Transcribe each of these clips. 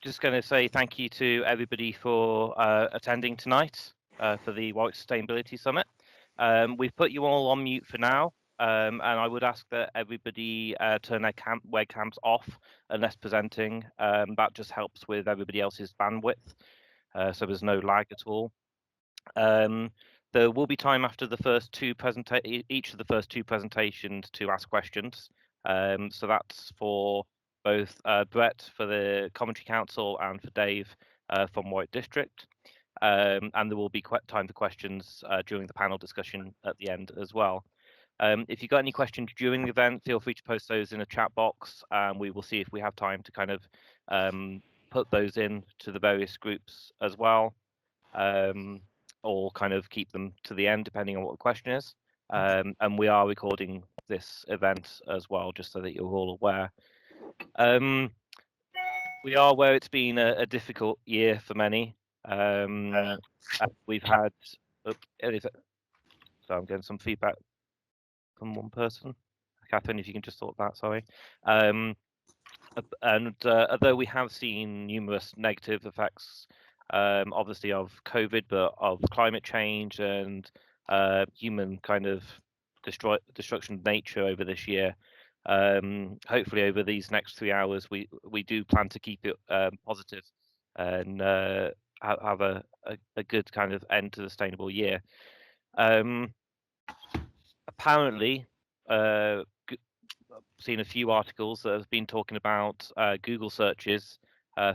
just going to say thank you to everybody for attending tonight for the Warwick Sustainability Summit. We've put you all on mute for now, and I would ask that everybody turn their webcams off unless presenting. That just helps with everybody else's bandwidth, so there's no lag at all. There will be time after the first each of the first two presentations to ask questions. So that's for both Bret for the Coventry Council and for Dave from Warwick District. And there will be time for questions during the panel discussion at the end as well. If you've got any questions during the event, feel free to post those in a chat box, and we will see if we have time to kind of put those in to the various groups as well, or kind of keep them to the end depending on what the question is. And we are recording this event as well, just so that you're all aware. We are aware it's been a difficult year for many. We've had, so I'm getting some feedback from one person. Catherine, if you can just sort that, sorry. And although we have seen numerous negative effects, obviously of COVID, but of climate change and human kind of destruction of nature over this year, hopefully over these next 3 hours, we do plan to keep it positive and have a good kind of end to the sustainable year. Apparently, seen a few articles that have been talking about Google searches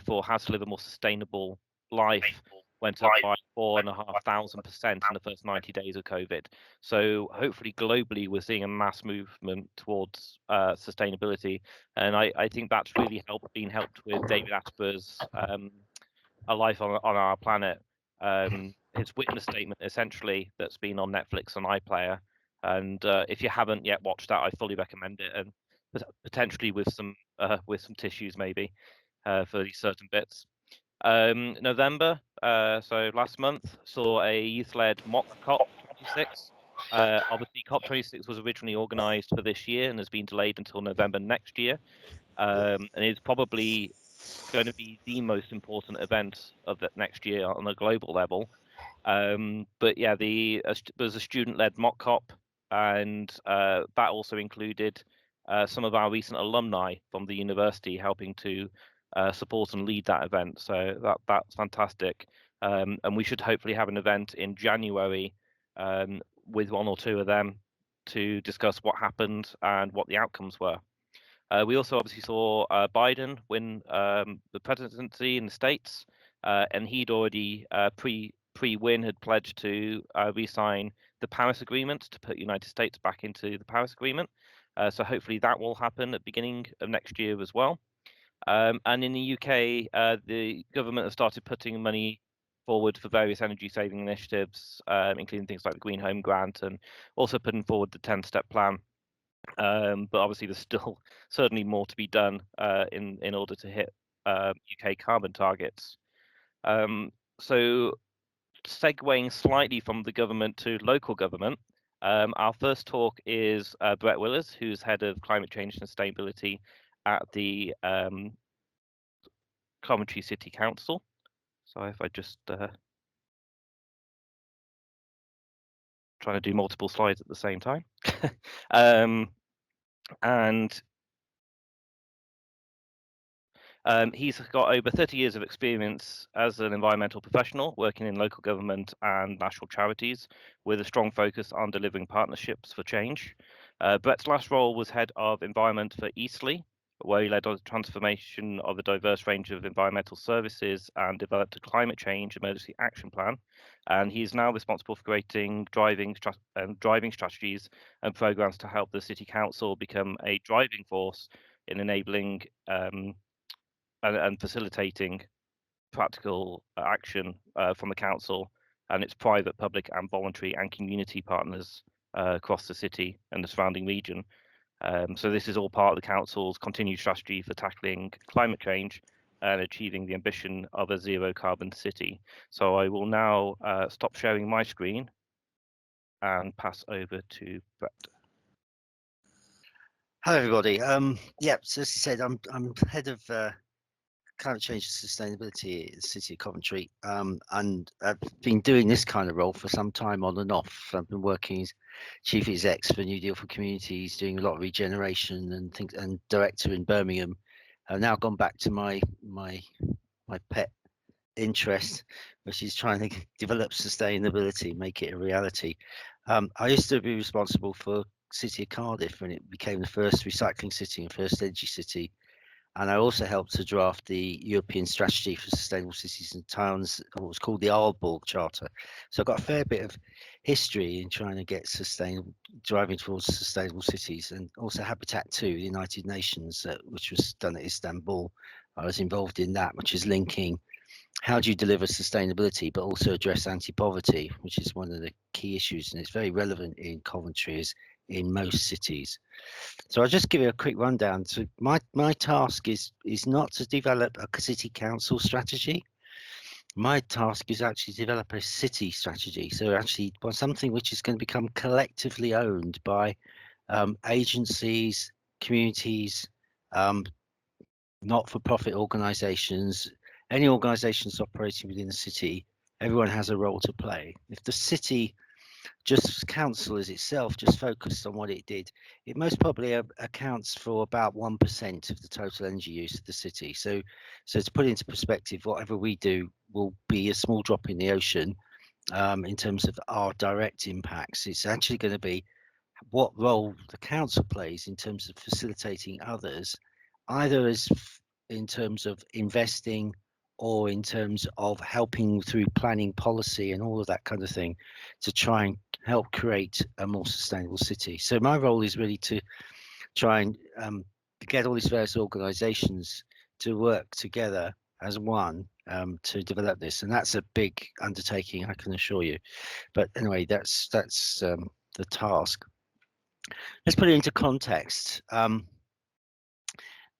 for how to live a more sustainable life went up by 4,500% in the first 90 days of COVID. So hopefully globally we're seeing a mass movement towards sustainability, and I think that's really been helped with David Attenborough's A Life on Our Planet. His witness statement essentially that's been on Netflix and iPlayer, and if you haven't yet watched that, I fully recommend it, and potentially with some tissues maybe for these certain bits. November, so last month, saw a youth-led mock COP26. Obviously, COP26 was originally organised for this year and has been delayed until November next year, and it's probably going to be the most important event of that next year on a global level. But yeah, there's a student-led mock COP, and that also included some of our recent alumni from the university helping to support and lead that event. So that's fantastic. And we should hopefully have an event in January with one or two of them to discuss what happened and what the outcomes were. We also obviously saw Biden win the presidency in the States, and he'd already pre-win had pledged to re-sign the Paris Agreement to put United States back into the Paris Agreement. So hopefully that will happen at the beginning of next year as well. And in the UK, the government has started putting money forward for various energy saving initiatives, including things like the Green Home Grant, and also putting forward the 10-step plan. But obviously there's still certainly more to be done in order to hit UK carbon targets. So segueing slightly from the government to local government, our first talk is Bret Willers, who's head of climate change and sustainability at the Coventry City Council. So if I just trying to do multiple slides at the same time. He's got over 30 years of experience as an environmental professional working in local government and national charities with a strong focus on delivering partnerships for change. Bret's last role was head of environment for Eastleigh, where he led on the transformation of a diverse range of environmental services and developed a climate change emergency action plan. And he's now responsible for creating driving strategies and programs to help the City Council become a driving force in enabling and facilitating practical action from the council and its private, public and voluntary and community partners across the city and the surrounding region. So this is all part of the council's continued strategy for tackling climate change and achieving the ambition of a zero carbon city. So I will now stop sharing my screen and pass over to Bret. Hello, everybody. Yeah, so as you said, I'm head of climate change and sustainability in the city of Coventry, and I've been doing this kind of role for some time on and off. I've been working as chief exec for New Deal for Communities, doing a lot of regeneration and things, and director in Birmingham. I've now gone back to my pet interest, which is trying to develop sustainability, make it a reality. I used to be responsible for City of Cardiff when it became the first recycling city and first energy city. And I also helped to draft the European Strategy for Sustainable Cities and Towns, what was called the Aalborg Charter. So I've got a fair bit of history in trying to get driving towards sustainable cities, and also Habitat 2, the United Nations, which was done at Istanbul. I was involved in that, which is linking how do you deliver sustainability, but also address anti-poverty, which is one of the key issues, and it's very relevant in Coventry as in most cities. So I'll just give you a quick rundown. So my task is not to develop a city council strategy. My task is actually to develop a city strategy. So actually something which is going to become collectively owned by agencies, communities, not-for-profit organisations, any organisations operating within the city. Everyone has a role to play. If the city just council as itself just focused on what it did, it most probably accounts for about 1% of the total energy use of the city. So to put it into perspective, whatever we do will be a small drop in the ocean in terms of our direct impacts. It's actually going to be what role the council plays in terms of facilitating others, either as in terms of investing or in terms of helping through planning policy and all of that kind of thing to try and help create a more sustainable city. So my role is really to try and get all these various organizations to work together as one to develop this, and that's a big undertaking, I can assure you. But anyway, that's the task. Let's put it into context.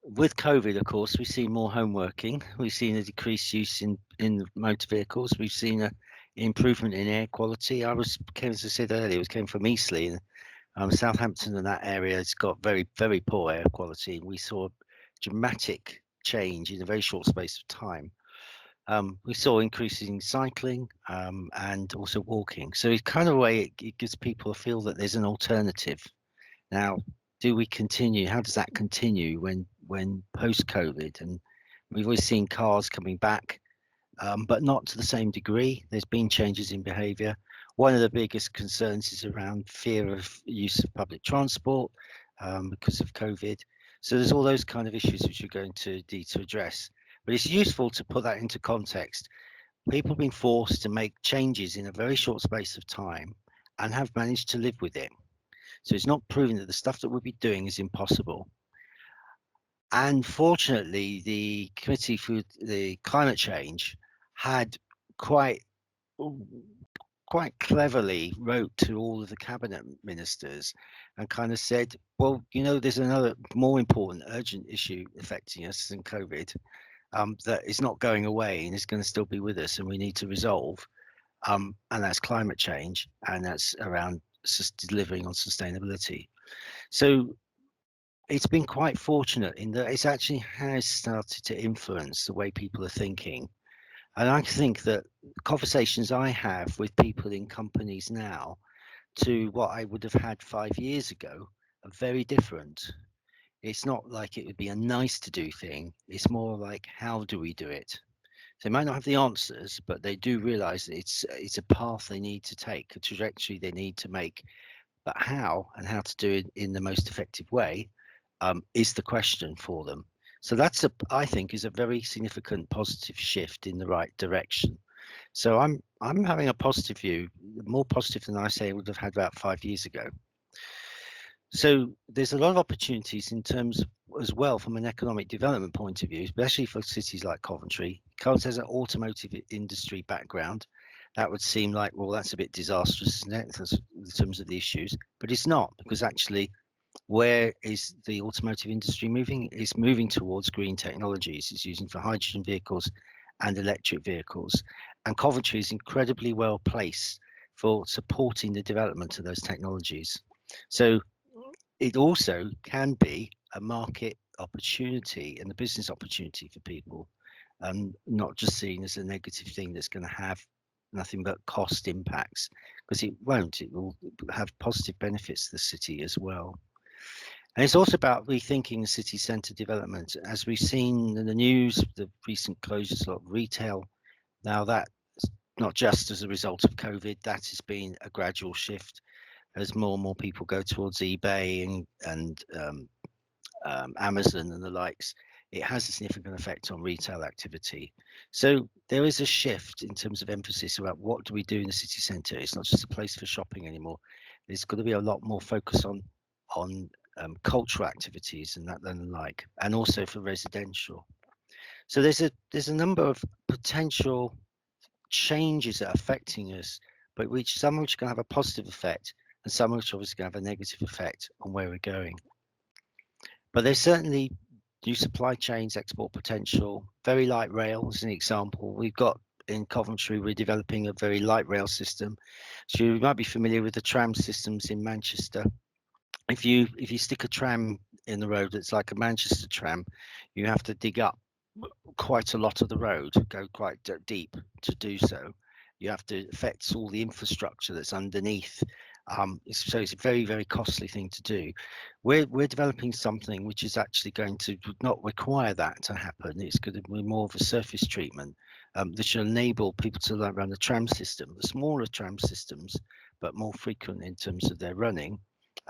With COVID, of course, we've seen more home working. We've seen a decreased use in motor vehicles. We've seen an improvement in air quality. As I said earlier, came from Eastleigh. Southampton and that area has got very, very poor air quality. We saw a dramatic change in a very short space of time. We saw increasing cycling and also walking. So it's kind of a way it gives people a feel that there's an alternative. Now, do we continue? How does that continue when post-COVID? And we've always seen cars coming back, but not to the same degree. There's been changes in behaviour. One of the biggest concerns is around fear of use of public transport because of COVID. So there's all those kind of issues which we're going to need to address. But it's useful to put that into context. People have been forced to make changes in a very short space of time and have managed to live with it. So it's not proving that the stuff that we'll be doing is impossible. And fortunately, the Committee for the Climate Change had quite cleverly wrote to all of the cabinet ministers and kind of said, well, there's another more important urgent issue affecting us than COVID that is not going away and is going to still be with us and we need to resolve. And that's climate change, and that's around delivering on sustainability. So it's been quite fortunate in that it actually has started to influence the way people are thinking. And I think that conversations I have with people in companies now to what I would have had 5 years ago are very different. It's not like it would be a nice to do thing. It's more like, how do we do it? They might not have the answers, but they do realize that it's a path they need to take, a trajectory they need to make. But how and how to do it in the most effective way is the question for them. So that's I think is a very significant positive shift in the right direction. So I'm having a positive view, more positive than I say I would have had about 5 years ago. So there's a lot of opportunities in terms as well from an economic development point of view, especially for cities like Coventry. Coventry has an automotive industry background. That would seem like, well, that's a bit disastrous, isn't it, in terms of the issues? But it's not, because actually, where is the automotive industry moving? It's moving towards green technologies. It's using for hydrogen vehicles and electric vehicles. And Coventry is incredibly well placed for supporting the development of those technologies. So it also can be a market opportunity and a business opportunity for people and not just seen as a negative thing that's going to have nothing but cost impacts, because it won't. It will have positive benefits to the city as well. And it's also about rethinking the city centre development. As we've seen in the news, the recent closures of retail, now that's not just as a result of COVID, that has been a gradual shift as more and more people go towards eBay and Amazon and the likes. It has a significant effect on retail activity. So there is a shift in terms of emphasis about what do we do in the city centre. It's not just a place for shopping anymore. There's got to be a lot more focus on cultural activities and that and the like, and also for residential. So there's a number of potential changes that are affecting us, but which some which can have a positive effect and some which obviously can have a negative effect on where we're going. But there's certainly new supply chains, export potential, very light rail as an example. We've got in Coventry, we're developing a very light rail system. So you might be familiar with the tram systems in Manchester. If you stick a tram in the road that's like a Manchester tram, you have to dig up quite a lot of the road, go quite deep to do so. You have to affect all the infrastructure that's underneath. So it's a very, very costly thing to do. We're developing something which is actually going to not require that to happen. It's going to be more of a surface treatment that should enable people to run the tram system, the smaller tram systems, but more frequent in terms of their running,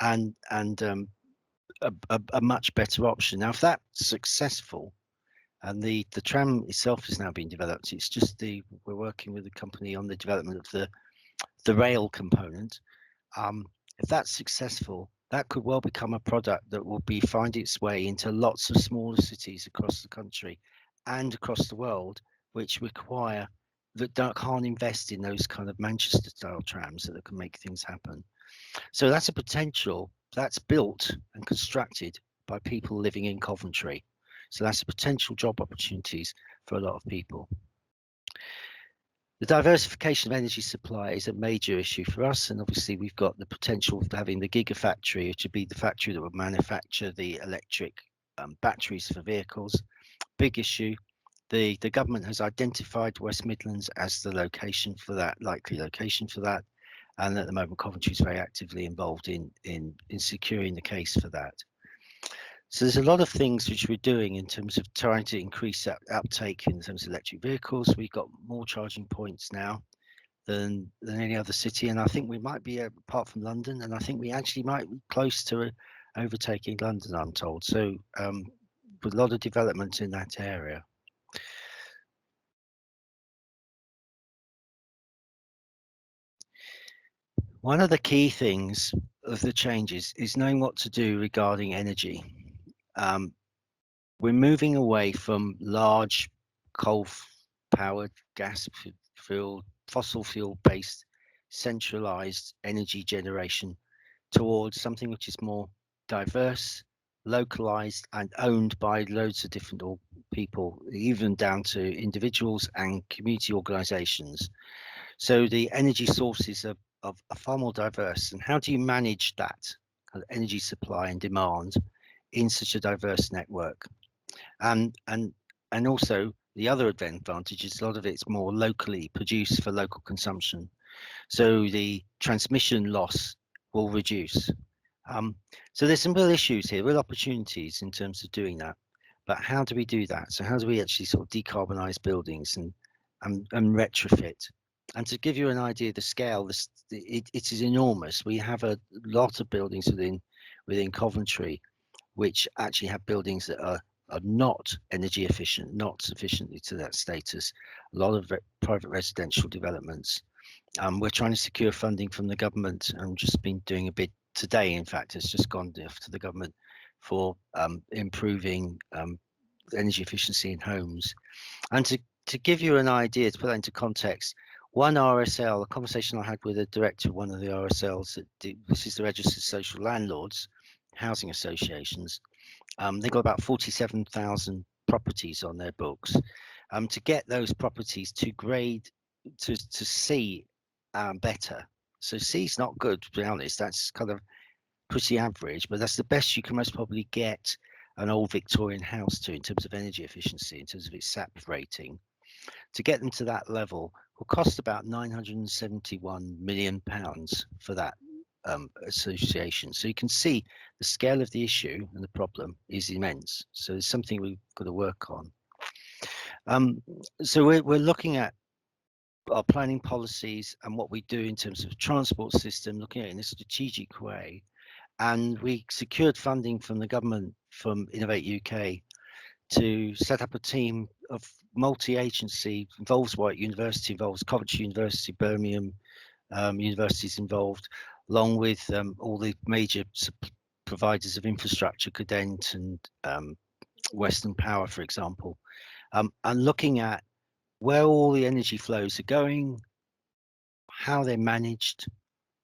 and a much better option. Now, if that's successful, and the tram itself is now being developed. It's just we're working with the company on the development of the rail component. If that's successful, that could well become a product that will find its way into lots of smaller cities across the country and across the world, which require that can't invest in those kind of Manchester style trams that can make things happen. So that's a potential that's built and constructed by people living in Coventry. So that's a potential job opportunities for a lot of people. The diversification of energy supply is a major issue for us, and obviously we've got the potential of having the gigafactory, which would be the factory that would manufacture the electric batteries for vehicles. Big issue. The government has identified West Midlands as the location for that, likely location for that, and at the moment Coventry is very actively involved in securing the case for that. So there's a lot of things which we're doing in terms of trying to increase that uptake in terms of electric vehicles. We've got more charging points now than any other city, and I think we might be, apart from London, and I think we actually might be close to overtaking London, I'm told. So with a lot of development in that area. One of the key things of the changes is knowing what to do regarding energy. We're moving away from large coal-powered, gas-fueled, fossil fuel-based, centralized energy generation towards something which is more diverse, localized, and owned by loads of different people, even down to individuals and community organizations. So the energy sources are far more diverse. And how do you manage that energy supply and demand in such a diverse network? And also the other advantage is a lot of it's more locally produced for local consumption. So the transmission loss will reduce. So there's some real issues here, real opportunities in terms of doing that. But how do we do that? So how do we actually sort of decarbonize buildings and retrofit? And to give you an idea of the scale, it is enormous. We have a lot of buildings within Coventry, which actually have buildings that are not energy efficient, not sufficiently to that status. A lot of private residential developments. We're trying to secure funding from the government. I've just been doing a bit today. In fact, it's just gone off to the government for improving energy efficiency in homes. And to give you an idea, to put that into context, one RSL, a conversation I had with a director of one of the RSLs, this is the Registered Social Landlords, housing associations. They've got about 47,000 properties on their books. To get those properties to grade to C better. So C is not good, to be honest. That's kind of pretty average, but that's the best you can most probably get an old Victorian house to in terms of energy efficiency, in terms of its SAP rating. To get them to that level will cost about £971 million for that association. So you can see the scale of the issue and the problem is immense. So it's something we've got to work on. So we're looking at our planning policies and what we do in terms of transport system, looking at it in a strategic way. And we secured funding from the government, from Innovate UK, to set up a team of multi-agency, involves Warwick University, involves Coventry University, Birmingham universities involved, along with all the major providers of infrastructure, Cadent and Western Power, for example, and looking at where all the energy flows are going, how they're managed,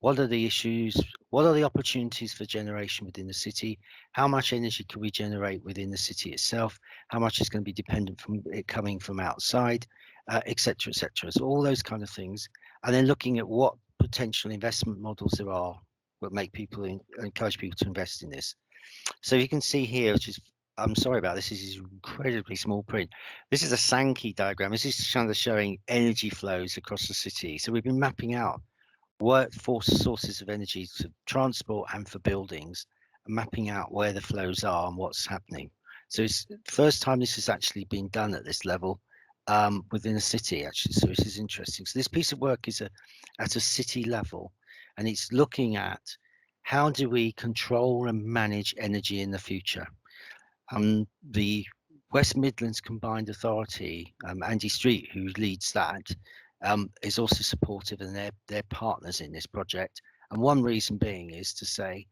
what are the issues, what are the opportunities for generation within the city, how much energy can we generate within the city itself, how much is going to be dependent from it coming from outside, etc., etc. So all those kind of things, and then looking at what potential investment models there are that make people encourage people to invest in this. So you can see here, which is, I'm sorry about this, is incredibly small print. This is a Sankey diagram. This is kind of showing energy flows across the city. So we've been mapping out workforce sources of energy to transport and for buildings, and mapping out where the flows are and what's happening. So it's the first time this has actually been done at this level within a city, actually. So this is interesting. So this piece of work is at a city level, and it's looking at how do we control and manage energy in the future. The West Midlands Combined Authority, Andy Street, who leads that, is also supportive, and they're partners in this project. And one reason being is to say,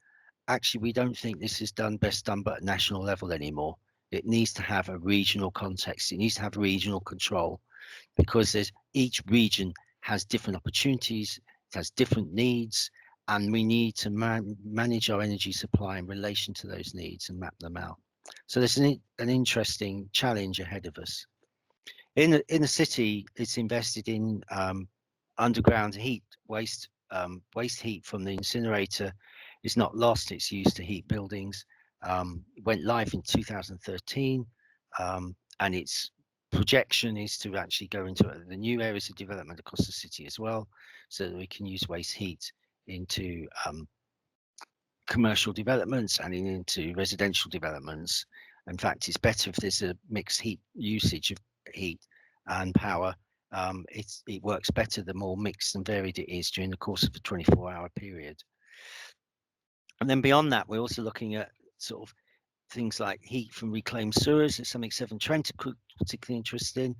actually, we don't think this is best done but at national level anymore. It needs to have a regional context. It needs to have regional control, because each region has different opportunities, it has different needs, and we need to manage our energy supply in relation to those needs and map them out. So there's an interesting challenge ahead of us. In the city, it's invested in underground heat waste. Waste heat from the incinerator is not lost; it's used to heat buildings. Went live in 2013, and its projection is to actually go into the new areas of development across the city as well, so that we can use waste heat into commercial developments and into residential developments. In fact, it's better if there's a mixed heat usage of heat and power. It works better the more mixed and varied it is during the course of a 24-hour period. And then beyond that, we're also looking at sort of things like heat from reclaimed sewers. It's something Severn Trent are particularly interested in,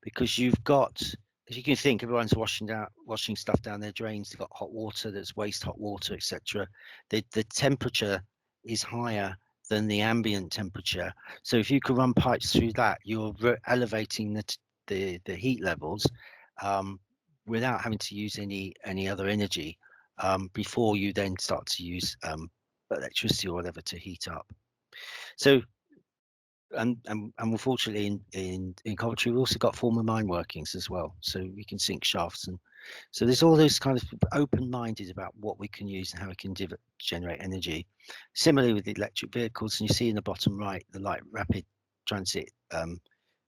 because you've got, as you can think, everyone's washing stuff down their drains. They've got hot water, there's waste hot water, etc. The temperature is higher than the ambient temperature. So if you can run pipes through that, you're elevating the heat levels without having to use any other energy before you then start to use electricity or whatever to heat up. So and unfortunately in Coventry we've also got former mine workings as well, so we can sink shafts, and so there's all those kind of open-minded about what we can use and how we can generate energy. Similarly with the electric vehicles, and you see in the bottom right the light rapid transit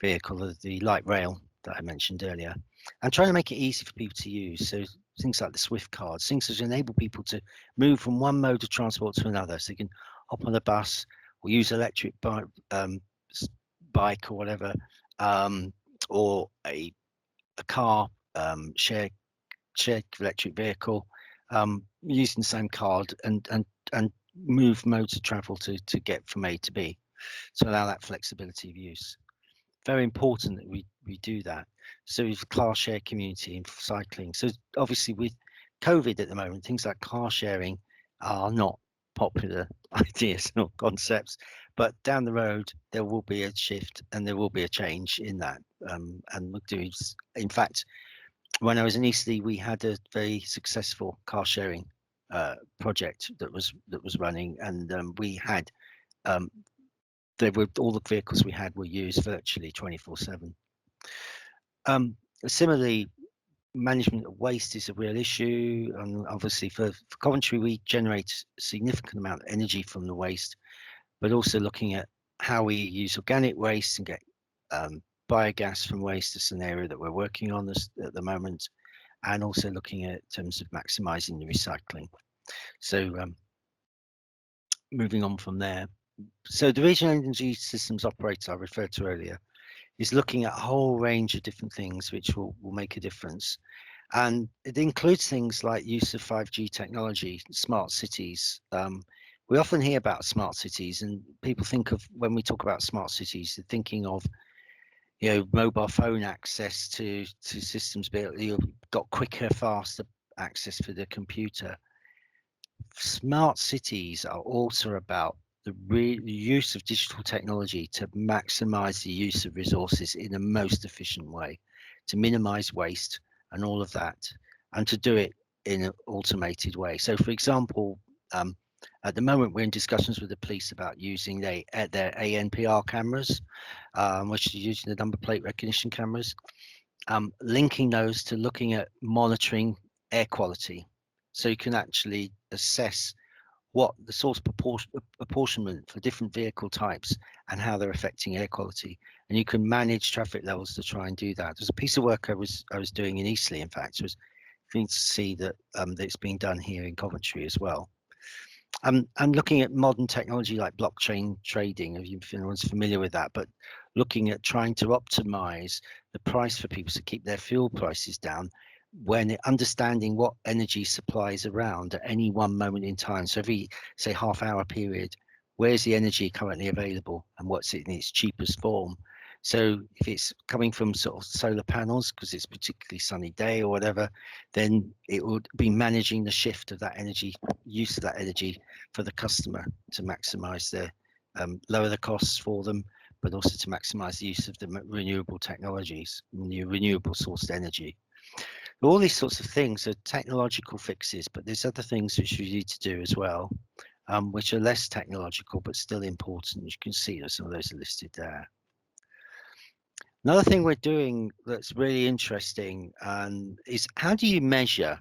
vehicle, or the light rail that I mentioned earlier, and trying to make it easy for people to use. So things like the Swift cards, things that enable people to move from one mode of transport to another, so you can hop on a bus or use electric bike or whatever, or a car, shared electric vehicle, using the same card, and move modes of travel to get from A to B, to allow that flexibility of use. Very important that we do that. So with car share community and cycling. So obviously with COVID at the moment, things like car sharing are not popular ideas or concepts, but down the road there will be a shift and there will be a change in that. And we'll do. In fact, when I was in Eastleigh, we had a very successful car sharing project that was running, and we had all the vehicles we had were used virtually 24/7. Similarly, management of waste is a real issue, and obviously for Coventry we generate a significant amount of energy from the waste, but also looking at how we use organic waste and get biogas from waste. Is an area that we're working on at the moment, and also looking at terms of maximising the recycling. So moving on from there. So the regional energy systems operator I referred to earlier is looking at a whole range of different things which will make a difference. And it includes things like use of 5G technology, smart cities. We often hear about smart cities, and people think of, when we talk about smart cities, they're thinking of, mobile phone access to systems, you've got quicker, faster access for the computer. Smart cities are also about the use of digital technology to maximize the use of resources in the most efficient way, to minimize waste and all of that, and to do it in an automated way. So, for example, at the moment we're in discussions with the police about using their ANPR cameras, which is using the number plate recognition cameras, linking those to looking at monitoring air quality, so you can actually assess what the source apportionment for different vehicle types and how they're affecting air quality, and you can manage traffic levels to try and do that. There's a piece of work I was doing in Eastleigh, in fact. It was going to see that that it's being done here in Coventry as well. And looking at modern technology like blockchain trading, if anyone's familiar with that, but looking at trying to optimize the price for people to keep their fuel prices down, when understanding what energy supplies around at any one moment in time. So every, say, half-hour period, where's the energy currently available and what's it in its cheapest form? So if it's coming from sort of solar panels because it's a particularly sunny day or whatever, then it would be managing the shift of that energy, use of that energy for the customer to maximize their, lower the costs for them, but also to maximize the use of the renewable technologies, new renewable sourced energy. All these sorts of things are technological fixes, but there's other things which you need to do as well, which are less technological but still important. You can see that some of those are listed there. Another thing we're doing that's really interesting is, how do you measure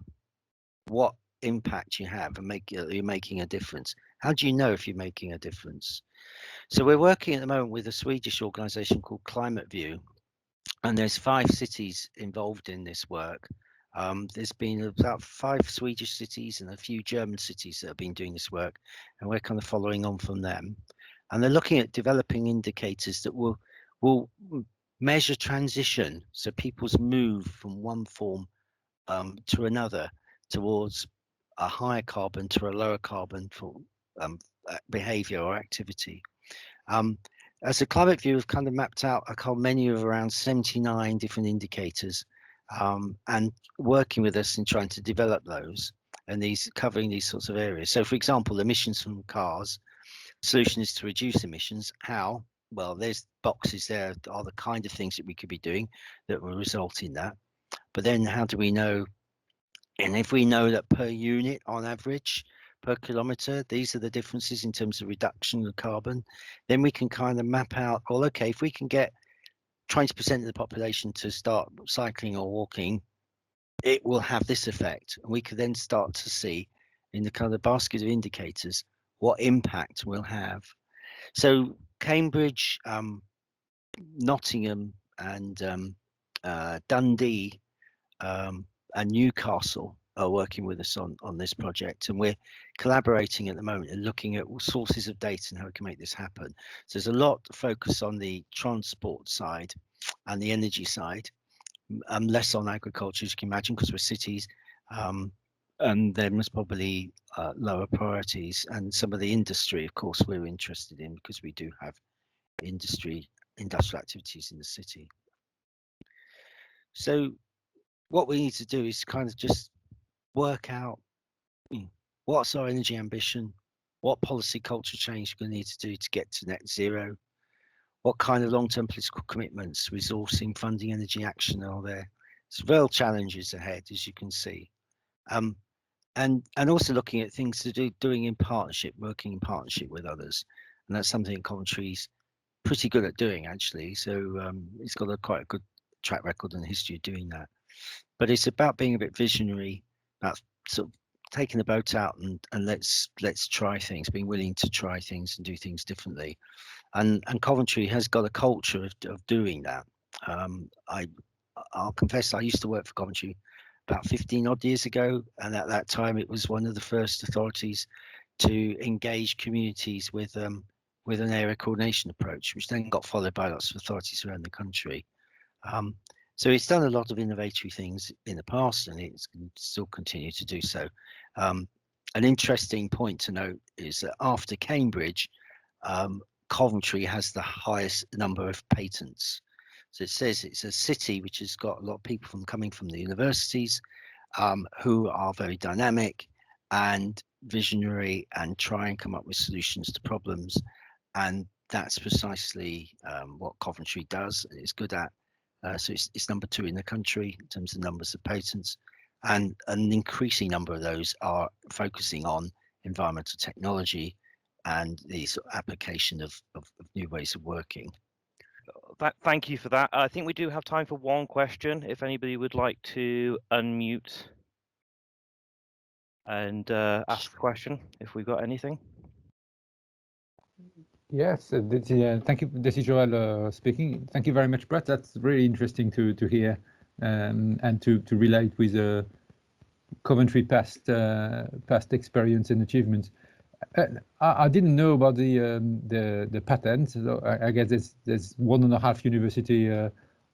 what impact you have and you're making a difference? How do you know if you're making a difference? So we're working at the moment with a Swedish organization called Climate View, and there's 5 cities involved in this work. There's been about 5 Swedish cities and a few German cities that have been doing this work, and we're kind of following on from them. And they're looking at developing indicators that will measure transition, so people's move from one form to another towards a higher carbon to a lower carbon for behavior or activity. As a Climate View, we've kind of mapped out a whole menu of around 79 different indicators, and working with us in trying to develop those, and these covering these sorts of areas. So, for example, emissions from cars. Solution is to reduce emissions. How? Well, there's boxes there are the kind of things that we could be doing that will result in that. But then how do we know? And if we know that per unit on average, per kilometer, these are the differences in terms of reduction of carbon, then we can kind of map out, well, okay, if we can get 20% of the population to start cycling or walking, it will have this effect. And we could then start to see in the kind of basket of indicators what impact we'll have. So Cambridge, Nottingham, and Dundee, and Newcastle are working with us on this project, and we're collaborating at the moment and looking at all sources of data and how we can make this happen. So there's a lot of focus on the transport side and the energy side, less on agriculture, as you can imagine, because we're cities, and there must probably lower priorities. And some of the industry, of course, we're interested in, because we do have industrial activities in the city. So what we need to do is kind of just work out what's our energy ambition, what policy culture change we're going to need to do to get to net zero, what kind of long-term political commitments, resourcing, funding, energy action are there. There's real challenges ahead, as you can see. And also looking at things to doing in partnership, working in partnership with others. And that's something Coventry's pretty good at doing, actually. So it's got quite a good track record and history of doing that. But it's about being a bit visionary, about sort of taking the boat out and let's try things, being willing to try things and do things differently. And Coventry has got a culture of doing that. I'll confess, I used to work for Coventry about 15 odd years ago, and at that time it was one of the first authorities to engage communities with an area coordination approach, which then got followed by lots of authorities around the country. So it's done a lot of innovatory things in the past, and it's still continue to do so. An interesting point to note is that after Cambridge, Coventry has the highest number of patents. So it says it's a city which has got a lot of people coming from the universities, who are very dynamic and visionary and try and come up with solutions to problems. And that's precisely what Coventry does and is good at. So it's number 2 in the country in terms of numbers of patents, and an increasing number of those are focusing on environmental technology and the sort of application of new ways of working. Thank you for that. I think we do have time for one question. If anybody would like to unmute and ask a question, if we've got anything. Yes, thank you. This is Jarrod speaking. Thank you very much, Bret. That's really interesting to hear and to relate with Coventry past experience and achievements. I didn't know about the patent. So I guess there's 1.5 university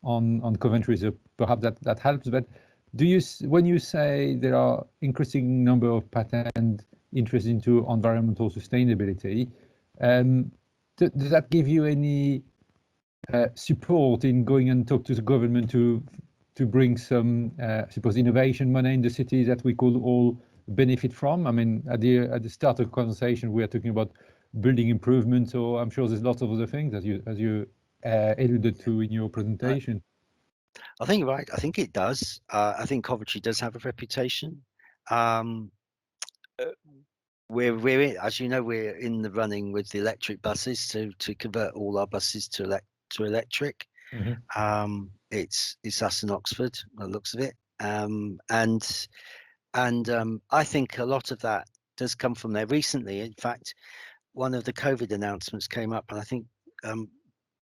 on Coventry, so perhaps that helps. But when you say there are increasing number of patents interested into environmental sustainability, does that give you any support in going and talk to the government to bring some, I suppose, innovation money in the city that we could all benefit from? I mean, at the start of the conversation, we are talking about building improvements, so I'm sure there's lots of other things as you alluded to in your presentation. I think you're right. I think it does. I think Coventry does have a reputation. We're in, as you know, we're in the running with the electric buses to convert all our buses to electric. Mm-hmm. It's us in Oxford, by the looks of it, and I think a lot of that does come from there. Recently, in fact, one of the COVID announcements came up, and I think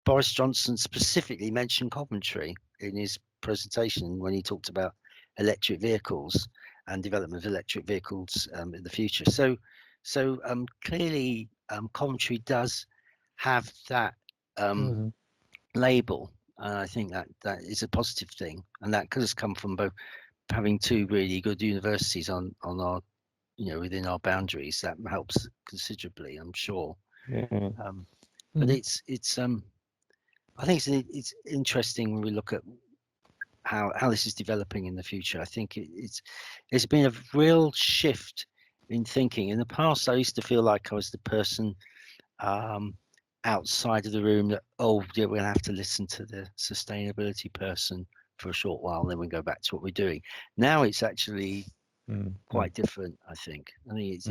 Boris Johnson specifically mentioned Coventry in his presentation when he talked about electric vehicles and development of electric vehicles in the future. So clearly Coventry does have that label. I think that is a positive thing, and that could have come from both having 2 really good universities on our, within our boundaries. That helps considerably, I'm sure. Yeah. But it's I think it's interesting when we look at how this is developing in the future. I think it's been a real shift in thinking. In the past, I used to feel like I was the person outside of the room that, oh, yeah, we're gonna have to listen to the sustainability person for a short while, and then we go back to what we're doing. Now it's actually quite different. I think it's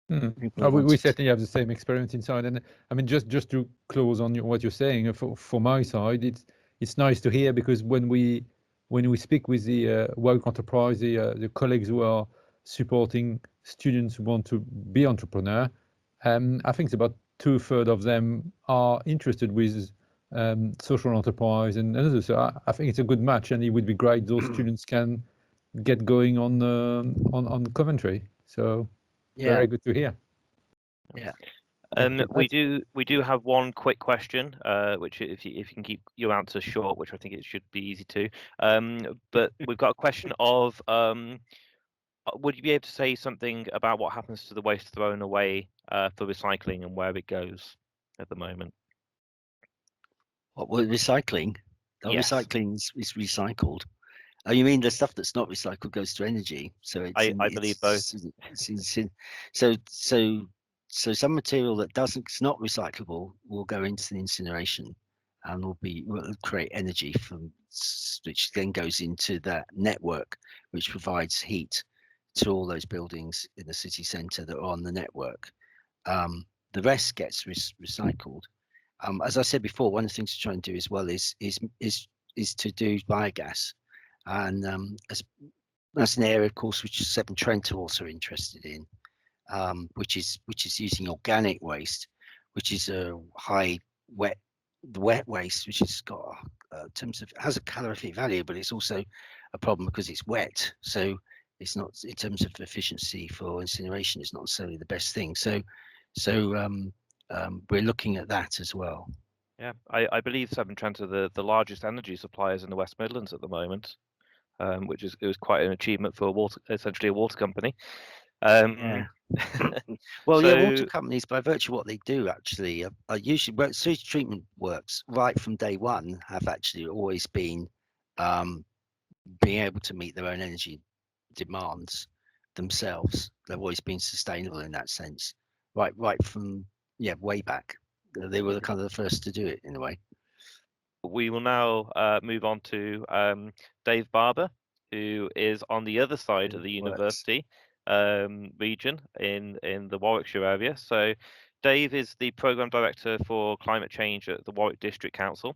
we certainly have the same experience inside, and I mean just to close on what you're saying, for my side, it's nice to hear, because when we speak with the Warwick enterprise, the colleagues who are supporting students who want to be entrepreneur, I think it's about 2/3 of them are interested with social enterprise and others. So I think it's a good match, and it would be great those students can get going on Coventry. So yeah, very good to hear. Yeah. We do have one quick question, which if you can keep your answers short, which I think it should be easy to. But we've got a question of, would you be able to say something about what happens to the waste thrown away for recycling and where it goes at the moment? What, recycling? Yes. Recycling is recycled. Oh, you mean the stuff that's not recycled goes to energy? So I believe both. So some material that it's not recyclable will go into the incineration, and will create energy which then goes into that network, which provides heat to all those buildings in the city centre that are on the network. The rest gets recycled. As I said before, one of the things to try and do as well is to do biogas. And as that's an area, of course, which Severn Trent are also interested in, which is using organic waste, which is a high wet waste, which has got in terms of has a calorific value, but it's also a problem because it's wet. So it's not, in terms of efficiency for incineration, it's not necessarily the best thing. So we're looking at that as well. Yeah, I believe Severn Trent are the largest energy suppliers in the West Midlands at the moment, which it was quite an achievement for essentially a water company. Yeah. Well, so, yeah, water companies, by virtue of what they do, actually, are usually sewage treatment works right from day one have actually always been being able to meet their own energy demands themselves. They've always been sustainable in that sense, right from way back. They were kind of the first to do it in a way. we will now move on to Dave Barber, who is on the other side of the university region in the Warwickshire area. So Dave is the Programme Director for Climate Change at the Warwick District Council.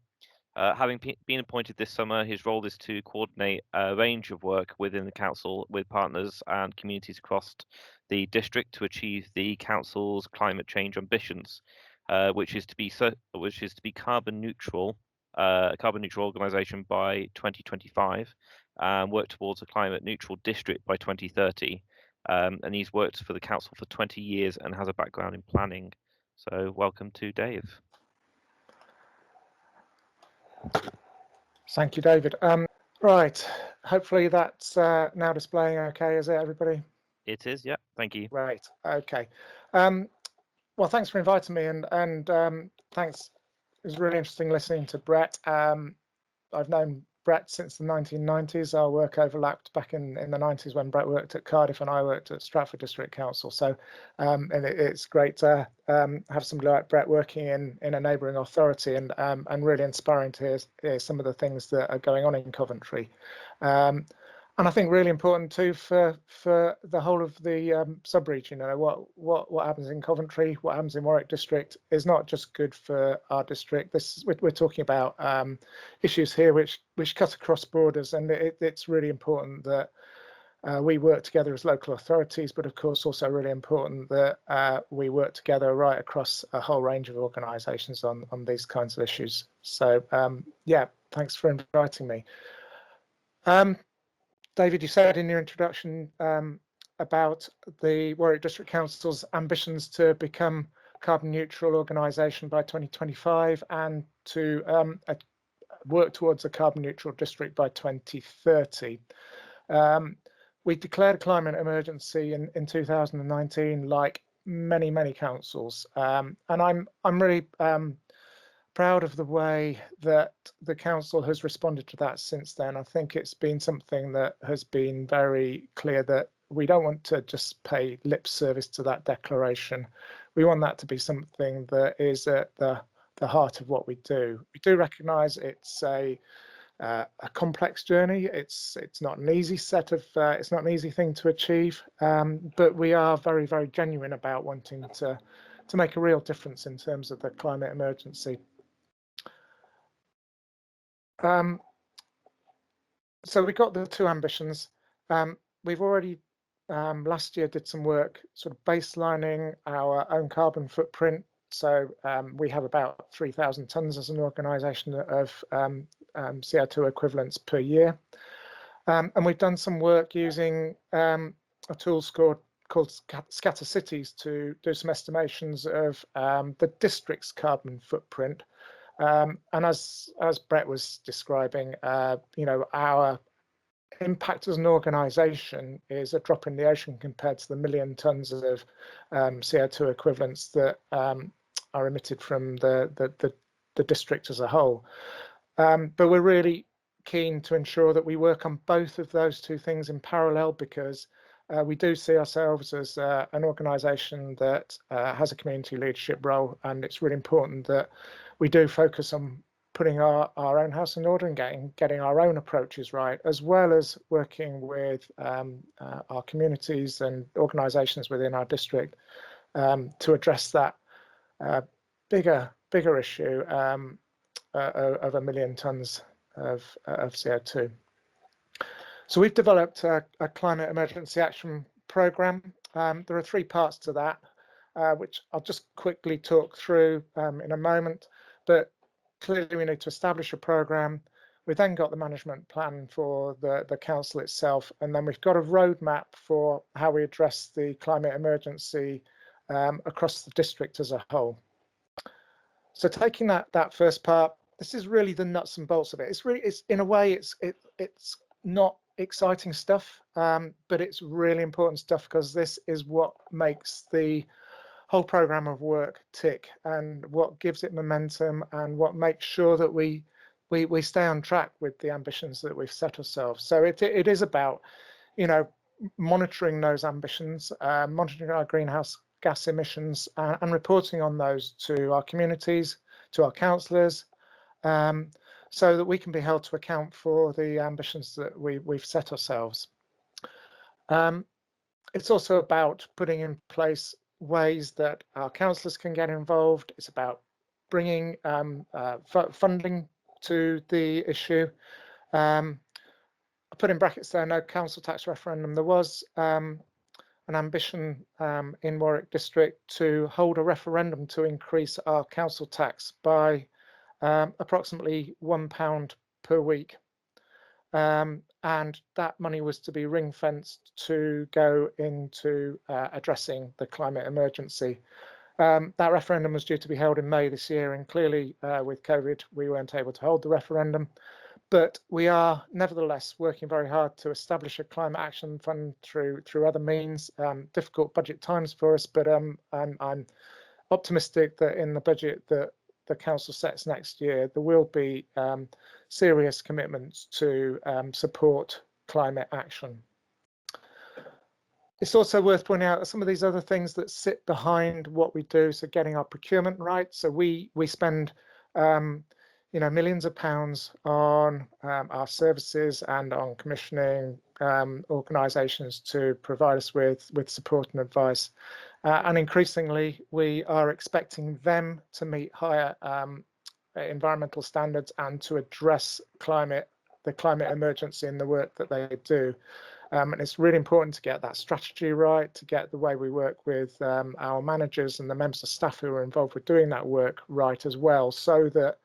Having been appointed this summer, his role is to coordinate a range of work within the council with partners and communities across the district to achieve the council's climate change ambitions, which is to be carbon neutral organisation by 2025, and work towards a climate neutral district by 2030. And he's worked for the council for 20 years and has a background in planning. So welcome to Dave. Thank you, David. Right, hopefully that's now displaying okay, is it, everybody? It is, yeah, thank you. Right, okay. Well, thanks for inviting me, and thanks. It was really interesting listening to Bret. I've known Bret since the 1990s. Our work overlapped back in the 90s when Bret worked at Cardiff and I worked at Stratford District Council. So, and it's great to have somebody like Bret working in a neighbouring authority, and really inspiring to hear some of the things that are going on in Coventry. And I think really important too for the whole of the sub-region. You know, what happens in Coventry, what happens in Warwick District is not just good for our district. We're talking about issues here which cut across borders, and it's really important that we work together as local authorities, but of course also really important that we work together right across a whole range of organisations on these kinds of issues. So yeah, thanks for inviting me. David, you said in your introduction about the Warwick District Council's ambitions to become carbon neutral organisation by 2025 and to work towards a carbon neutral district by 2030. We declared a climate emergency in 2019, like many councils, and I'm really proud of the way that the council has responded to that since then. I think it's been something that has been very clear that we don't want to just pay lip service to that declaration. We want that to be something that is at the heart of what we do. We do recognise it's a complex journey. It's not an easy it's not an easy thing to achieve, but we are very genuine about wanting to make a real difference in terms of the climate emergency. So we got the two ambitions. We've already last year did some work sort of baselining our own carbon footprint. So we have about 3,000 tonnes as an organisation of CO2 equivalents per year. And we've done some work using a tool called Scatter Cities to do some estimations of the district's carbon footprint. And as Bret was describing, you know, our impact as an organisation is a drop in the ocean compared to the 1 million tonnes of CO2 equivalents that are emitted from the district as a whole. But we're really keen to ensure that we work on both of those two things in parallel, because we do see ourselves as an organisation that has a community leadership role, and it's really important that we do focus on putting our own house in order and getting our own approaches right, as well as working with our communities and organisations within our district to address that bigger issue of 1 million tonnes of CO2. So we've developed a climate emergency action programme. There are 3 parts to that, which I'll just quickly talk through in a moment. But clearly we need to establish a programme. We've then got the management plan for the council itself, and then we've got a roadmap for how we address the climate emergency across the district as a whole. So taking that first part, this is really the nuts and bolts of it. It's in a way, it's not exciting stuff, but it's really important stuff, because this is what makes the whole program of work tick, and what gives it momentum, and what makes sure that we stay on track with the ambitions that we've set ourselves. So it is about, you know, monitoring those ambitions, monitoring our greenhouse gas emissions, and reporting on those to our communities, to our councillors, so that we can be held to account for the ambitions that we've set ourselves. It's also about putting in place ways that our councillors can get involved. It's about bringing funding to the issue. I put in brackets there, no council tax referendum. There was an ambition in Warwick District to hold a referendum to increase our council tax by approximately £1 per week. And that money was to be ring-fenced to go into addressing the climate emergency. That referendum was due to be held in May this year, and clearly with COVID we weren't able to hold the referendum. But we are nevertheless working very hard to establish a climate action fund through other means. Difficult budget times for us, but I'm optimistic that in the budget that the council sets next year, there will be serious commitments to support climate action. It's also worth pointing out some of these other things that sit behind what we do. So getting our procurement right. So we spend you know, millions of pounds on our services and on commissioning organisations to provide us with support and advice. And increasingly, we are expecting them to meet higher environmental standards and to address the climate emergency in the work that they do. And it's really important to get that strategy right, to get the way we work with our managers and the members of staff who are involved with doing that work right as well, so that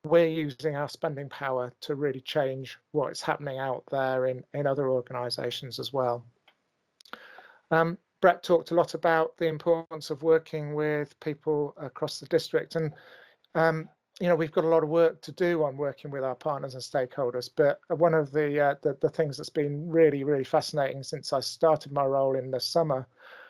we're using our spending power to really change what is happening out there in other organisations as well. Bret talked a lot about the importance of working with people across the district, and you know, we've got a lot of work to do on working with our partners and stakeholders. But one of the things that's been really fascinating since I started my role in the summer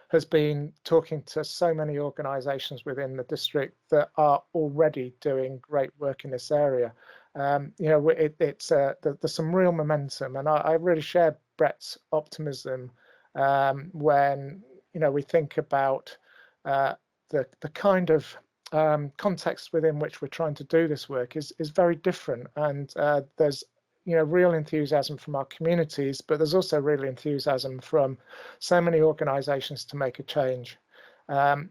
has been talking to so many organisations within the district that are already doing great work in this area. You know, there's some real momentum, and I really share Bret's optimism when, you know, we think about the kind of context within which we're trying to do this work is very different, and there's, you know, real enthusiasm from our communities, but there's also real enthusiasm from so many organisations to make a change. And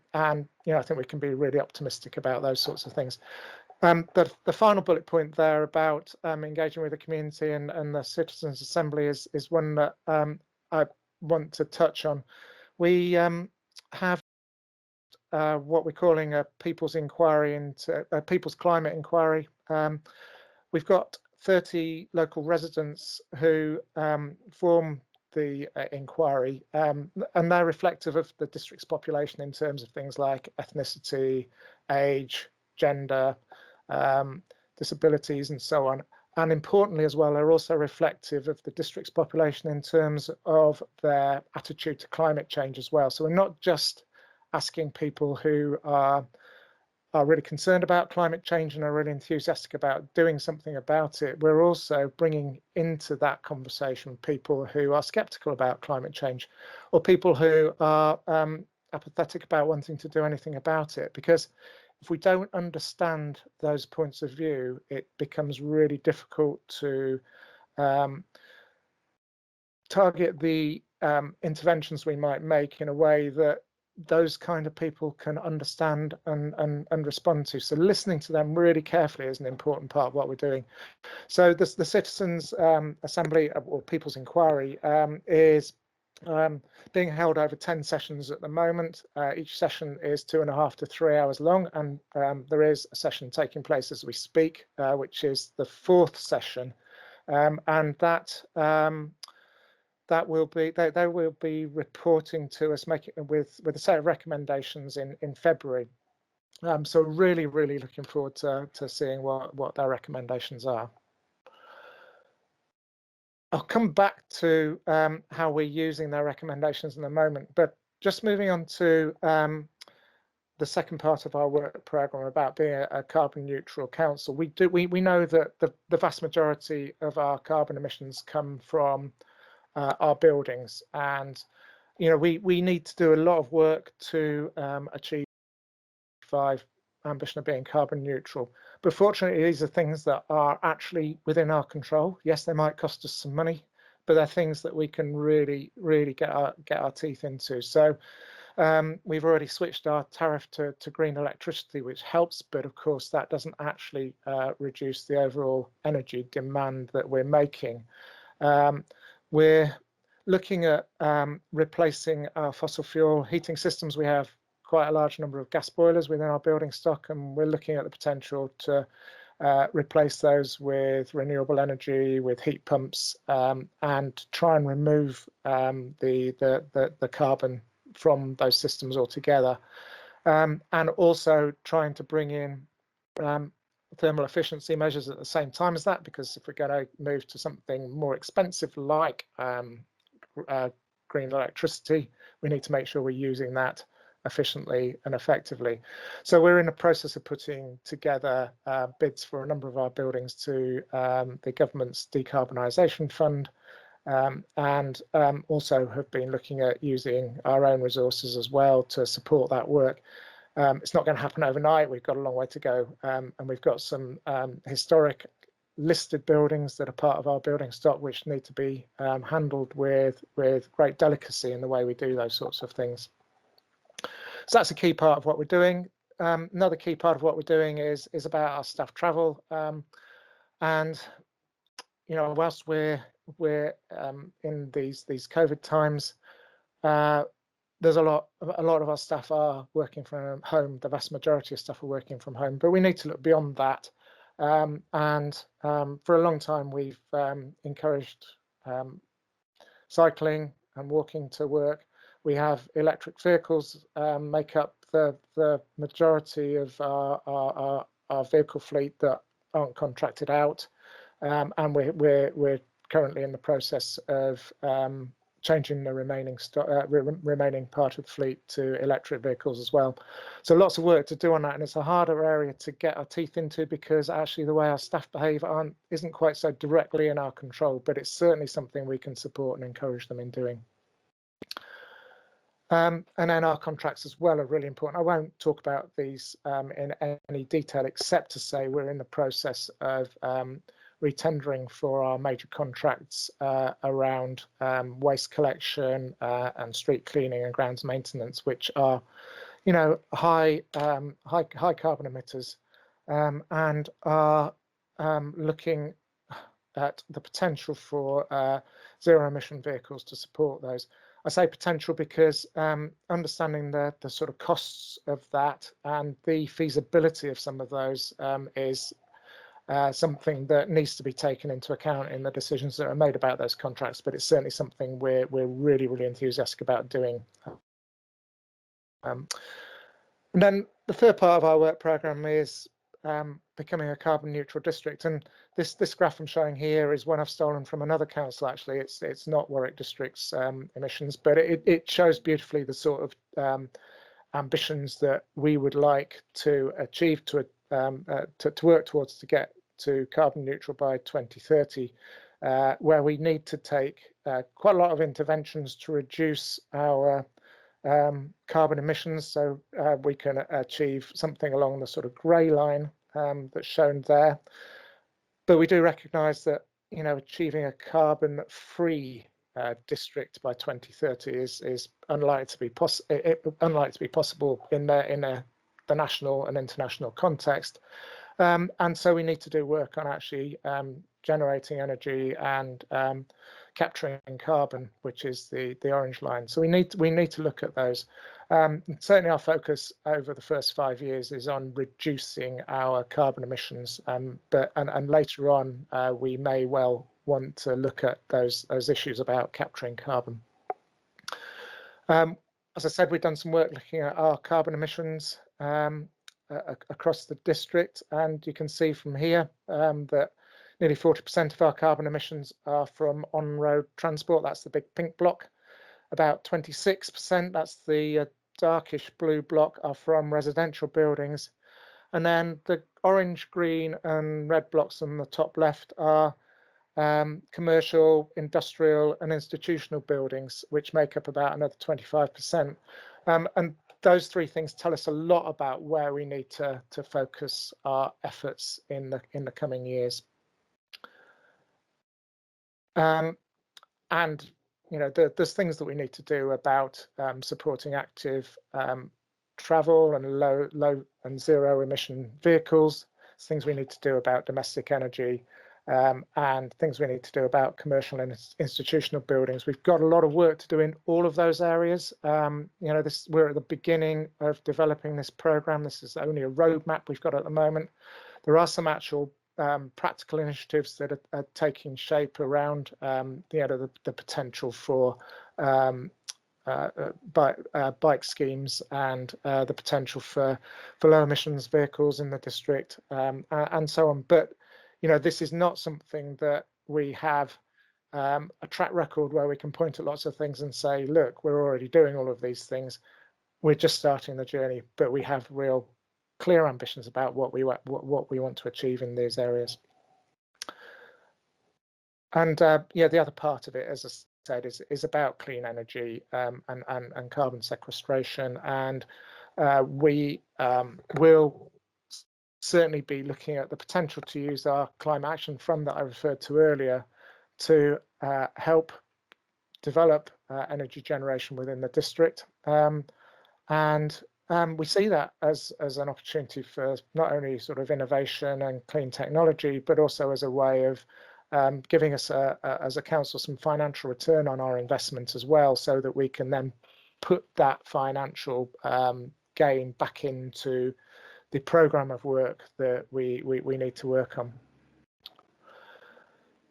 you know, I think we can be really optimistic about those sorts of things. The final bullet point there about engaging with the community and the Citizens Assembly is one that I want to touch on. We have what we're calling a people's inquiry into a people's climate inquiry. We've got 30 local residents who form the inquiry, and they're reflective of the district's population in terms of things like ethnicity, age, gender, disabilities, and so on. And importantly as well, they're also reflective of the district's population in terms of their attitude to climate change as well. So we're not just asking people who are really concerned about climate change and are really enthusiastic about doing something about it. We're also bringing into that conversation people who are skeptical about climate change, or people who are apathetic about wanting to do anything about it. Because if we don't understand those points of view, it becomes really difficult to target the interventions we might make in a way that those kind of people can understand and respond to. So listening to them really carefully is an important part of what we're doing. So the Citizens Assembly or People's Inquiry is being held over 10 sessions at the moment. Each session is 2.5 to 3 hours long, and there is a session taking place as we speak, which is the 4th session, and that will be they will be reporting to us, making with a set of recommendations in February. So really looking forward to seeing what their recommendations are. I'll come back to how we're using their recommendations in a moment, but just moving on to the second part of our work program about being a carbon neutral council. We know that the vast majority of our carbon emissions come from our buildings, and we need to do a lot of work to achieve the ambition of being carbon neutral. But fortunately, these are things that are actually within our control. Yes, they might cost us some money, but they're things that we can really get our teeth into. So we've already switched our tariff to green electricity, which helps, but of course that doesn't actually reduce the overall energy demand that we're making. We're looking at replacing our fossil fuel heating systems. We have quite a large number of gas boilers within our building stock, and we're looking at the potential to replace those with renewable energy, with heat pumps, and try and remove the carbon from those systems altogether, and also trying to bring in thermal efficiency measures at the same time as that, because if we're going to move to something more expensive like green electricity, we need to make sure we're using that efficiently and effectively. So we're in the process of putting together bids for a number of our buildings to the government's decarbonisation fund, and also have been looking at using our own resources as well to support that work. It's not going to happen overnight. We've got a long way to go, and we've got some historic listed buildings that are part of our building stock which need to be handled with great delicacy in the way we do those sorts of things. So that's a key part of what we're doing. Another key part of what we're doing is about our staff travel, and whilst we're in these COVID times, there's a lot of our staff are working from home. The vast majority of staff are working from home, but we need to look beyond that. And for a long time, we've encouraged cycling and walking to work. We have electric vehicles make up the majority of our vehicle fleet that aren't contracted out, and we're currently in the process of changing the remaining part of the fleet to electric vehicles as well. So lots of work to do on that, and it's a harder area to get our teeth into because actually the way our staff behave isn't quite so directly in our control, but it's certainly something we can support and encourage them in doing. And then our contracts as well are really important. I won't talk about these in any detail except to say we're in the process of retendering for our major contracts around waste collection and street cleaning and grounds maintenance, which are, high carbon emitters, and are looking at the potential for zero emission vehicles to support those. I say potential because understanding the sort of costs of that and the feasibility of some of those is something that needs to be taken into account in the decisions that are made about those contracts, but it's certainly something we're really enthusiastic about doing. And then the third part of our work programme is becoming a carbon neutral district, and this graph I'm showing here is one I've stolen from another council. Actually, it's not Warwick District's emissions, but it shows beautifully the sort of ambitions that we would like to achieve to work towards to get to carbon neutral by 2030, where we need to take quite a lot of interventions to reduce our carbon emissions, so we can achieve something along the sort of grey line that's shown there. But we do recognise that achieving a carbon-free district by 2030 is unlikely to be possible in the national and international context. And so we need to do work on actually generating energy and capturing carbon, which is the orange line. So we need to look at those. Certainly our focus over the first 5 years is on reducing our carbon emissions, but later on we may well want to look at those issues about capturing carbon. As I said, we've done some work looking at our carbon emissions across the district, and you can see from here that nearly 40% of our carbon emissions are from on-road transport. That's the big pink block. About 26%, that's the darkish blue block, are from residential buildings. And then the orange, green and red blocks on the top left are commercial, industrial and institutional buildings, which make up about another 25%. And those three things tell us a lot about where we need to focus our efforts in the coming years. And you know, there's things that we need to do about supporting active travel and low and zero emission vehicles. There's things we need to do about domestic energy, and things we need to do about commercial and institutional buildings. We've got a lot of work to do in all of those areas. You know, we're at the beginning of developing this program. This is only a roadmap we've got at the moment. There are some actual practical initiatives that are taking shape around the potential for bike schemes and the potential for low emissions vehicles in the district, and so on. But you know, this is not something that we have a track record where we can point at lots of things and say, look, we're already doing all of these things. We're just starting the journey, but we have real clear ambitions about what we want to achieve in these areas. And yeah, the other part of it, as I said, is about clean energy and carbon sequestration, and we will certainly be looking at the potential to use our climate action fund that I referred to earlier to help develop energy generation within the district, and we see that as an opportunity for not only sort of innovation and clean technology, but also as a way of giving us as a council some financial return on our investment as well, so that we can then put that financial gain back into the program of work that we need to work on.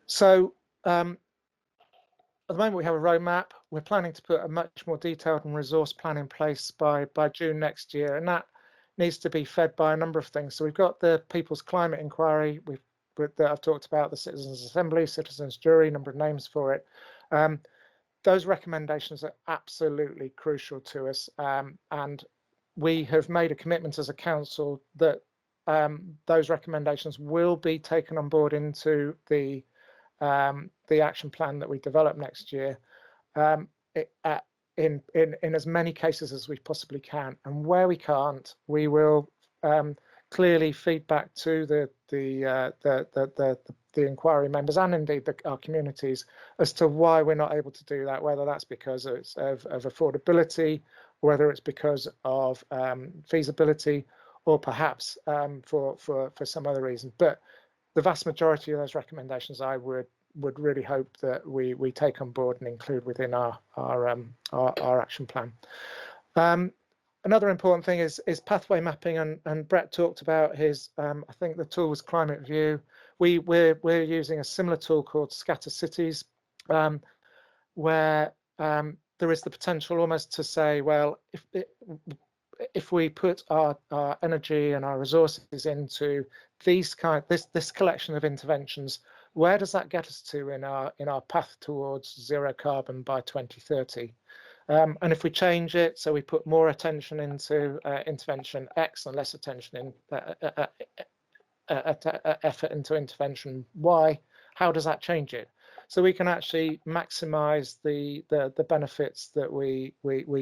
So at the moment we have a roadmap. We're planning to put a much more detailed and resource plan in place by June next year, and that needs to be fed by a number of things. So we've got the People's Climate Inquiry that I've talked about, the Citizens Assembly, Citizens Jury, number of names for it. Those recommendations are absolutely crucial to us, and we have made a commitment as a council that those recommendations will be taken on board into the action plan that we develop next year, in as many cases as we possibly can. And where we can't, we will clearly feed back to the inquiry members and indeed our communities as to why we're not able to do that, whether that's because of affordability, or whether it's because of feasibility, or perhaps for some other reason. But the vast majority of those recommendations I would really hope that we take on board and include within our action plan. Another important thing is pathway mapping, and Bret talked about his, I think the tool was Climate View. We're using a similar tool called Scatter Cities, where there is the potential almost to say, well, if we put our energy and our resources into this collection of interventions, where does that get us to in our path towards zero carbon by 2030? And if we change it, so we put more attention into intervention X and less attention in effort into intervention Y, how does that change it? So we can actually maximize the benefits that we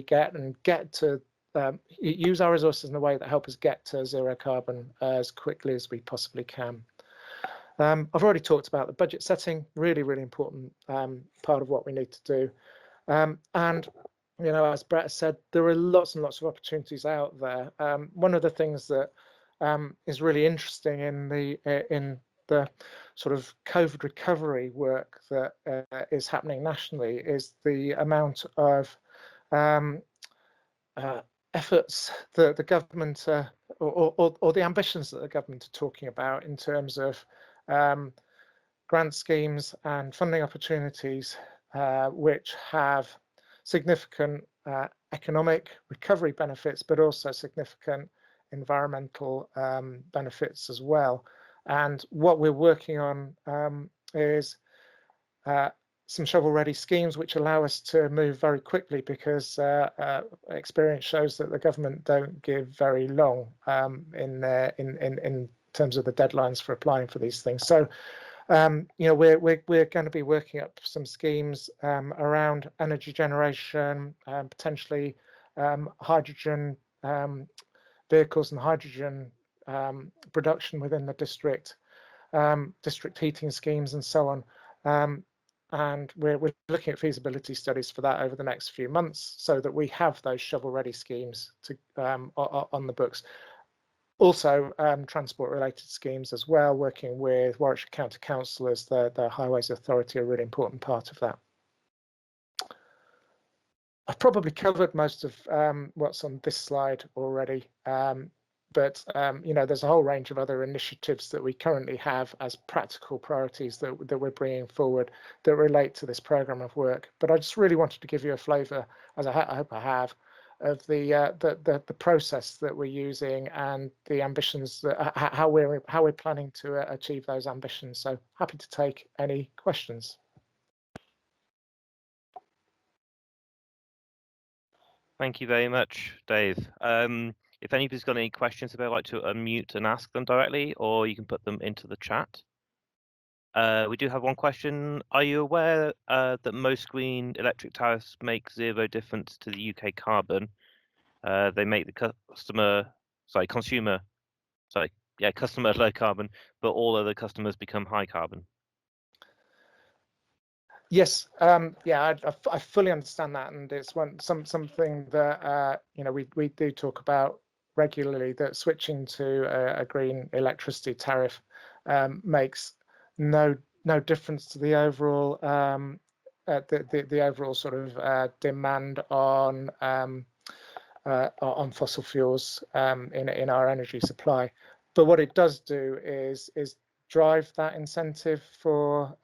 get, and get to use our resources in a way that help us get to zero carbon as quickly as we possibly can. I've already talked about the budget setting, really, really important part of what we need to do. And, you know, as Bret said, there are lots and lots of opportunities out there. One of the things that is really interesting in the sort of COVID recovery work that is happening nationally is the amount of efforts that the government or the ambitions that the government are talking about in terms of grant schemes and funding opportunities which have significant economic recovery benefits, but also significant environmental benefits as well. And what we're working on is some shovel-ready schemes which allow us to move very quickly, because experience shows that the government don't give very long in terms of the deadlines for applying for these things. So you know, we're going to be working up some schemes around energy generation, potentially hydrogen vehicles and hydrogen production within the district, district heating schemes and so on. And we're looking at feasibility studies for that over the next few months, so that we have those shovel-ready schemes to on the books. Also, transport-related schemes as well, working with Warwickshire County Council as the Highways Authority, a really important part of that. I've probably covered most of what's on this slide already, but you know, there's a whole range of other initiatives that we currently have as practical priorities that we're bringing forward that relate to this programme of work. But I just really wanted to give you a flavour, as I hope I have, of the process that we're using and the ambitions, that how we're planning to achieve those ambitions. So happy to take any questions. Thank you very much, Dave. If anybody's got any questions, they'd like to unmute and ask them directly, or you can put them into the chat. We do have one question. Are you aware that most green electric tariffs make zero difference to the UK carbon? They make the customer low carbon, but all other customers become high carbon. Yes, yeah, I fully understand that, and it's something that you know, we do talk about regularly, that switching to a green electricity tariff makes no difference to the overall the overall sort of demand on fossil fuels in our energy supply. But what it does do is drive that incentive for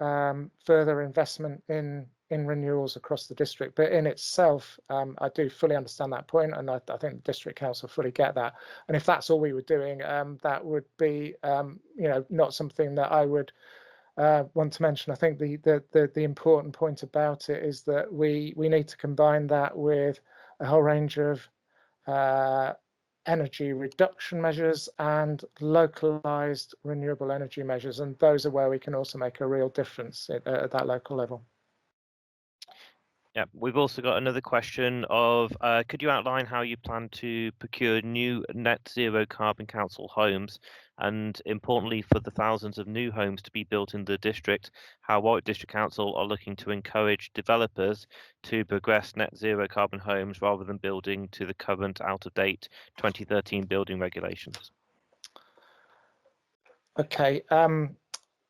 further investment in renewals across the district. But in itself, I do fully understand that point, and I think the district council fully get that. And if that's all we were doing, that would be you know, not something that I would want to mention. I think the important point about it is that we need to combine that with a whole range of energy reduction measures and localized renewable energy measures, and those are where we can also make a real difference at that local level. Yeah, we've also got another question of, could you outline how you plan to procure new net zero carbon council homes, and importantly, for the thousands of new homes to be built in the district, how Warwick District Council are looking to encourage developers to progress net zero carbon homes rather than building to the current out-of-date 2013 building regulations? Okay,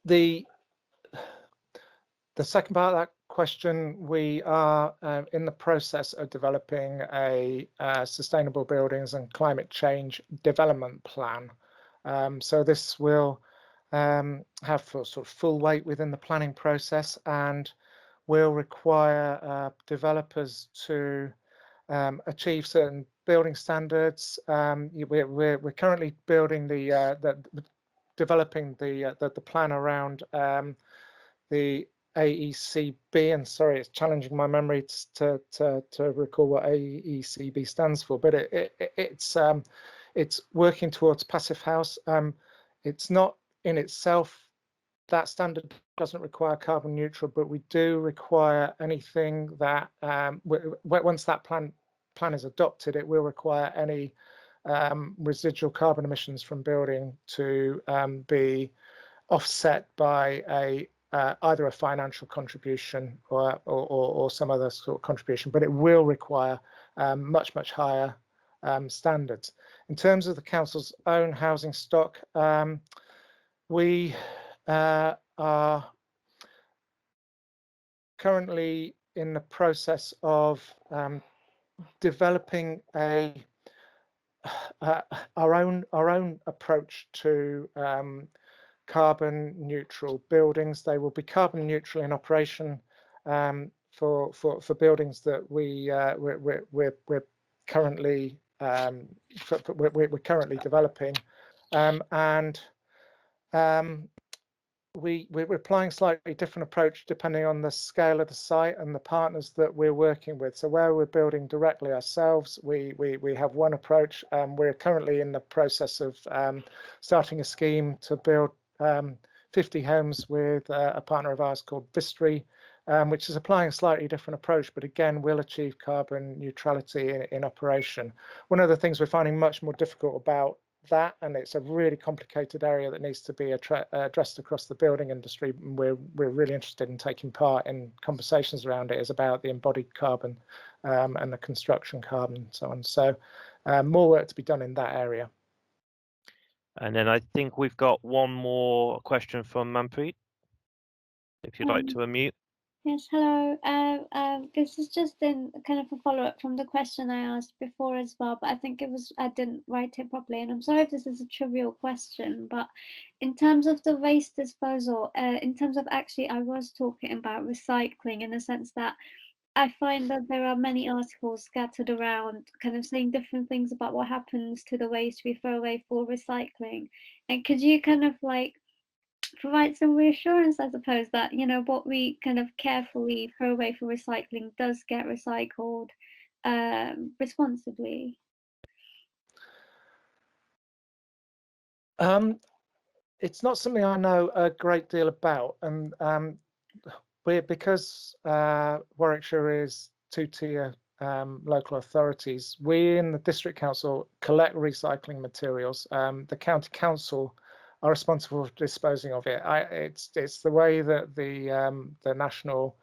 the second part of that question, we are in the process of developing a sustainable buildings and climate change development plan. So this will have sort of full weight within the planning process, and will require developers to achieve certain building standards. We're currently building developing the plan around the AECB, and sorry, it's challenging my memory to recall what AECB stands for, but it's working towards passive house. It's not in itself, that standard doesn't require carbon neutral, but we do require anything that once that plan is adopted, it will require any residual carbon emissions from building to be offset by either a financial contribution or some other sort of contribution, but it will require much higher standards. In terms of the council's own housing stock, we are currently in the process of developing our own approach to carbon neutral buildings. They will be carbon neutral in operation for buildings that we're currently developing, and we're applying slightly different approach depending on the scale of the site and the partners that we're working with. So where we're building directly ourselves, we have one approach. We're currently in the process of starting a scheme to build 50 homes with a partner of ours called Vistry, which is applying a slightly different approach, but again, will achieve carbon neutrality in operation. One of the things we're finding much more difficult about that, and it's a really complicated area that needs to be addressed across the building industry, and we're really interested in taking part in conversations around it, is about the embodied carbon and the construction carbon and so on. So more work to be done in that area. And then I think we've got one more question from Manpreet, if you'd like to unmute. Yes, hello. This is just in kind of a follow-up from the question I asked before as well, but I think I didn't write it properly, and I'm sorry if this is a trivial question, but in terms of the waste disposal, in terms of actually, I was talking about recycling in the sense that I find that there are many articles scattered around kind of saying different things about what happens to the waste we throw away for recycling. And could you kind of like provide some reassurance, I suppose, that, you know, what we kind of carefully throw away for recycling does get recycled responsibly? It's not something I know a great deal about, and because Warwickshire is two-tier local authorities, we in the district council collect recycling materials. The county council are responsible for disposing of it. It's the way that the national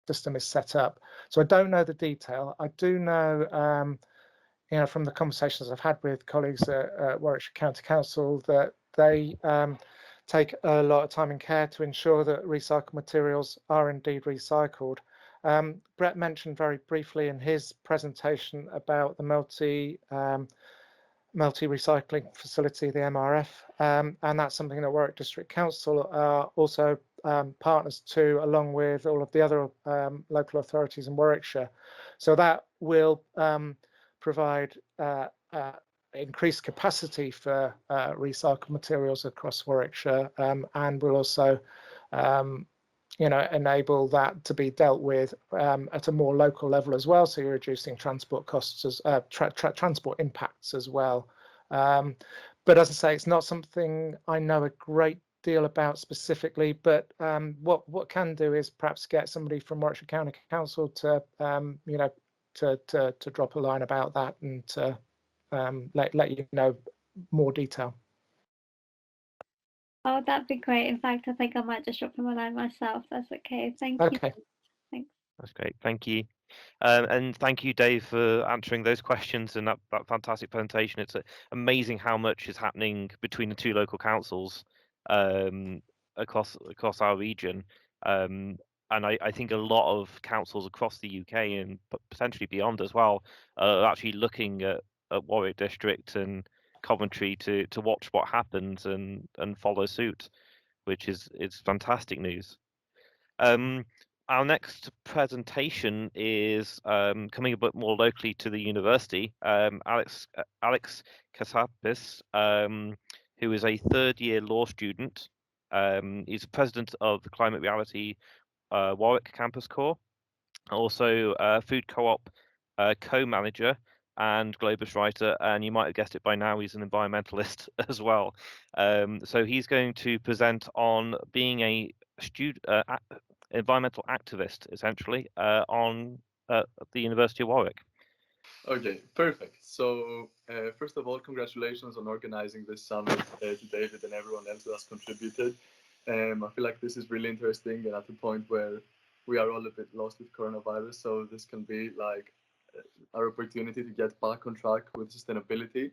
system is set up. So I don't know the detail. I do know, you know, from the conversations I've had with colleagues at Warwickshire County Council, that they take a lot of time and care to ensure that recycled materials are indeed recycled. Bret mentioned very briefly in his presentation about the multi-recycling facility, the MRF, and that's something that Warwick District Council are also partners to, along with all of the other local authorities in Warwickshire. So that will provide increased capacity for recycled materials across Warwickshire, and will also you know, enable that to be dealt with at a more local level as well. So you're reducing transport costs, as transport impacts as well. But as I say, it's not something I know a great deal about specifically. But what can do is perhaps get somebody from Warwickshire County Council to you know, to drop a line about that and to let you know more detail. Oh, that'd be great. In fact, I think I might just drop him a line myself. That's okay. Thank you. Okay. Thanks. That's great. Thank you. And thank you, Dave, for answering those questions and that fantastic presentation. It's amazing how much is happening between the two local councils across our region. And I think a lot of councils across the UK and potentially beyond as well are actually looking at Warwick District and Coventry to watch what happens and follow suit, which is fantastic news. Our next presentation is coming a bit more locally to the university. Alex Kassapis, who is a third-year law student, he's president of the Climate Reality Warwick Campus Corps, also food co-op co-manager and Globus writer, and you might have guessed it by now, he's an environmentalist as well. So he's going to present on being a environmental activist, essentially, on the University of Warwick. Okay, perfect. So first of all, congratulations on organizing this summit to David and everyone else who has contributed. I feel like this is really interesting and at the point where we are all a bit lost with coronavirus. So this can be like our opportunity to get back on track with sustainability.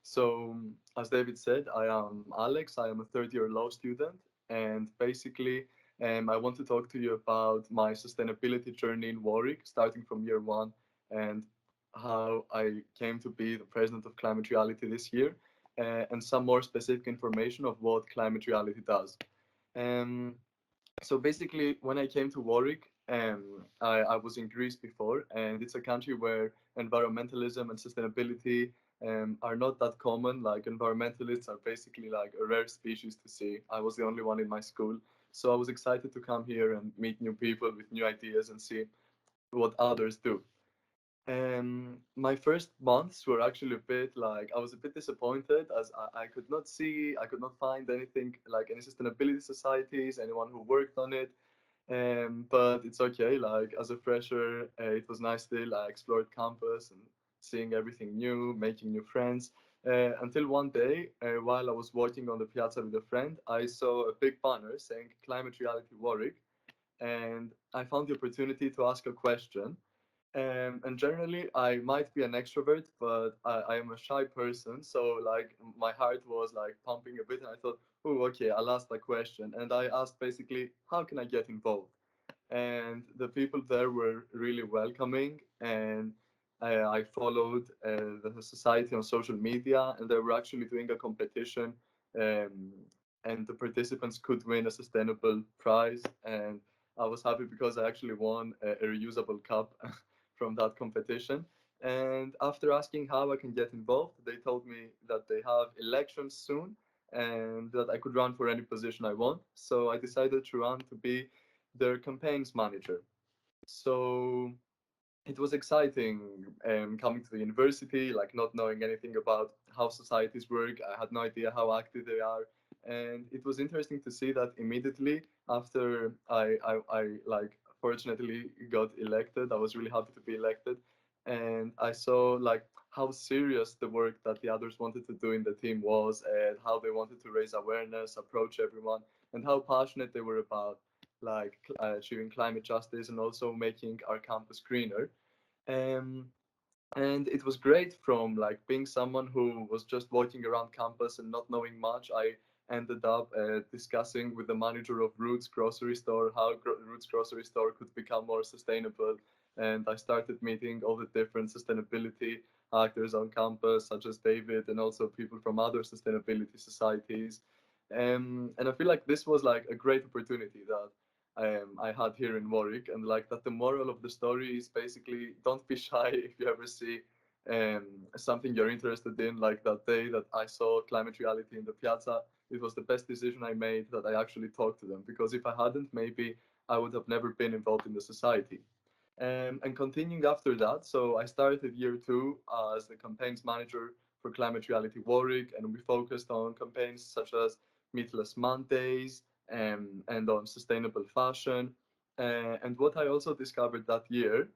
So as David said, I am Alex. I am a third-year law student, and basically, I want to talk to you about my sustainability journey in Warwick, starting from year one, and how I came to be the president of Climate Reality this year, and some more specific information of what Climate Reality does. Um, so basically, when I came to Warwick, I was in Greece before, and it's a country where environmentalism and sustainability are not that common. Like environmentalists are basically like a rare species to see. I was the only one in my school, so I was excited to come here and meet new people with new ideas and see what others do. My first months were actually a bit like I was a bit disappointed as I could not see, I could not find anything like any sustainability societies, anyone who worked on it. But it's okay. Like as a fresher, it was nice still. I explored campus and seeing everything new, making new friends. Until one day, while I was walking on the piazza with a friend, I saw a big banner saying "Climate Reality Warwick," and I found the opportunity to ask a question. And generally, I might be an extrovert, but I am a shy person. So, like, my heart was like pumping a bit, and I thought, oh, okay, I'll ask the question. And I asked basically, how can I get involved? And the people there were really welcoming, and I followed the society on social media, and they were actually doing a competition, um, and the participants could win a sustainable prize. And I was happy because I actually won a reusable cup from that competition. And after asking how I can get involved, they told me that they have elections soon and that I could run for any position I want. So I decided to run to be their campaigns manager. So it was exciting coming to the university, like not knowing anything about how societies work. I had no idea how active they are. And it was interesting to see that immediately after I like fortunately got elected, I was really happy to be elected. And I saw like how serious the work that the others wanted to do in the team was and how they wanted to raise awareness, approach everyone, and how passionate they were about like achieving climate justice and also making our campus greener. Um, and it was great from like being someone who was just walking around campus and not knowing much. I ended up discussing with the manager of Roots grocery store how Roots grocery store could become more sustainable. And I started meeting all the different sustainability actors on campus, such as David and also people from other sustainability societies. And I feel like this was like a great opportunity that I had here in Warwick, and like that the moral of the story is basically don't be shy if you ever see something you're interested in. Like that day that I saw Climate Reality in the piazza, it was the best decision I made that I actually talked to them, because if I hadn't, maybe I would have never been involved in the society. And continuing after that, so I started year two as the campaigns manager for Climate Reality Warwick, and we focused on campaigns such as Meatless Mondays, and on sustainable fashion. And what I also discovered that year,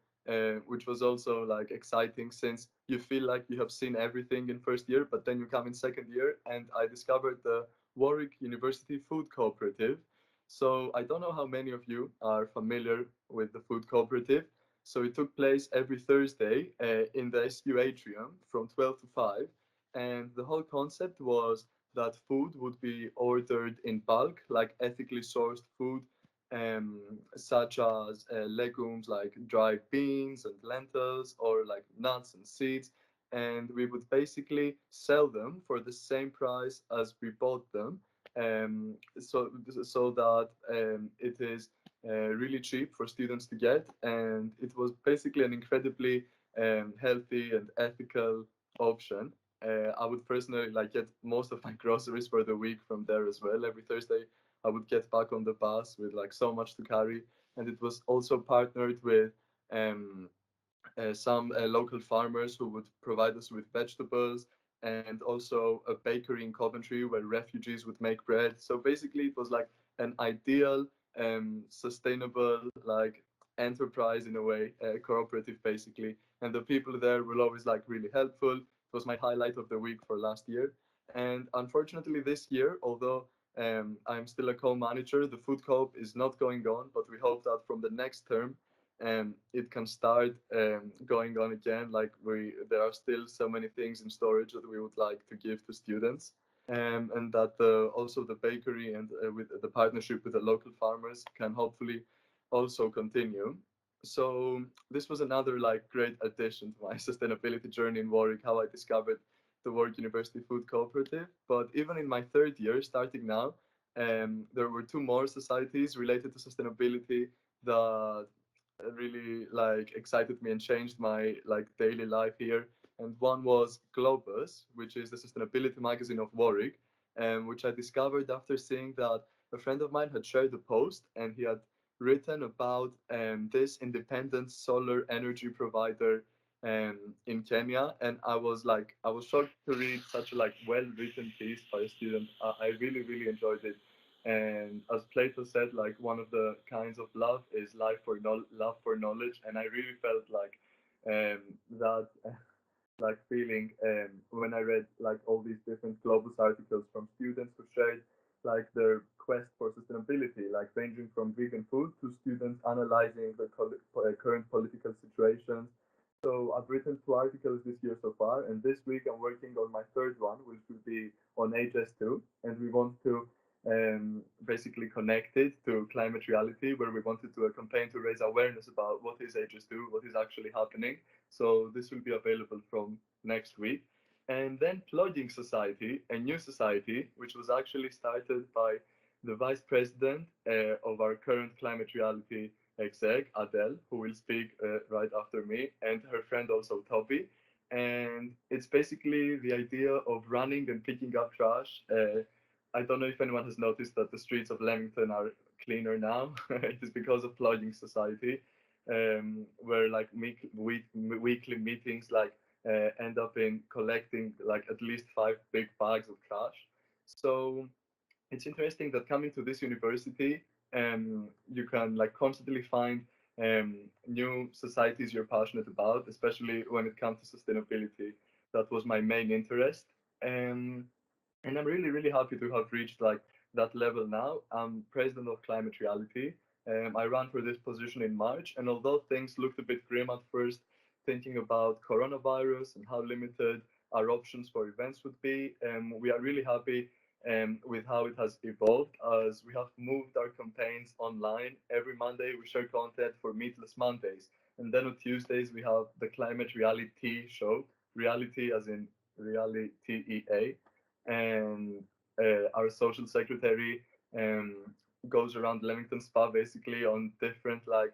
which was also like exciting, since you feel like you have seen everything in first year, but then you come in second year, and I discovered the Warwick University Food Cooperative. So I don't know how many of you are familiar with the Food Cooperative. So it took place every Thursday in the SU atrium from 12 to 5. And the whole concept was that food would be ordered in bulk, like ethically sourced food, such as legumes like dried beans and lentils, or like nuts and seeds. And we would basically sell them for the same price as we bought them, so that it is really cheap for students to get. And it was basically an incredibly healthy and ethical option. I would personally like get most of my groceries for the week from there as well. Every Thursday, I would get back on the bus with like so much to carry, and it was also partnered with um, some local farmers who would provide us with vegetables, and also a bakery in Coventry where refugees would make bread. So basically, it was like an ideal, sustainable like enterprise in a way, cooperative basically. and the people there were always like really helpful. It was my highlight of the week for last year. And unfortunately this year, although I'm still a co-manager, the food co-op is not going on, but we hope that from the next term it can start going on again. Like there are still so many things in storage that we would like to give to students, and that also the bakery and with the partnership with the local farmers can hopefully also continue. So this was another like great addition to my sustainability journey in Warwick, how I discovered the Warwick University Food Cooperative. But even in my third year, starting now, there were two more societies related to sustainability that really like excited me and changed my like daily life here. And one was Globus, which is the sustainability magazine of Warwick, which I discovered after seeing that a friend of mine had shared a post, and he had written about this independent solar energy provider in Kenya. And I was shocked to read such a like well-written piece by a student. I really, really enjoyed it. And as Plato said, like one of the kinds of love is love for knowledge. And I really felt like that like feeling when I read like all these different Globus articles from students who shared like their quest for sustainability, like ranging from vegan food to students analyzing the current political situations. So I've written 2 articles this year so far, and this week I'm working on my third one, which will be on HS2, and we want to basically connect it to climate reality, where we want to do a campaign to raise awareness about what is HS2, what is actually happening. So this will be available from next week. And then Plogging Society, a new society, which was actually started by the vice president of our current climate reality exec, Adele, who will speak right after me, and her friend also, Toby. And it's basically the idea of running and picking up trash. I don't know if anyone has noticed that the streets of Leamington are cleaner now. It is because of Plogging Society, where like weekly meetings like end up in collecting like at least 5 big bags of trash. So it's interesting that coming to this university, you can like constantly find new societies you're passionate about, especially when it comes to sustainability. That was my main interest. And I'm really, really happy to have reached like that level now. I'm president of Climate Reality. I ran for this position in March, and although things looked a bit grim at first, thinking about coronavirus and how limited our options for events would be, we are really happy with how it has evolved, as we have moved our campaigns online. Every Monday we share content for Meatless Mondays, and then on Tuesdays we have the Climate Reality show, reality as in reality TEA, and our social secretary goes around Leamington Spa basically on different like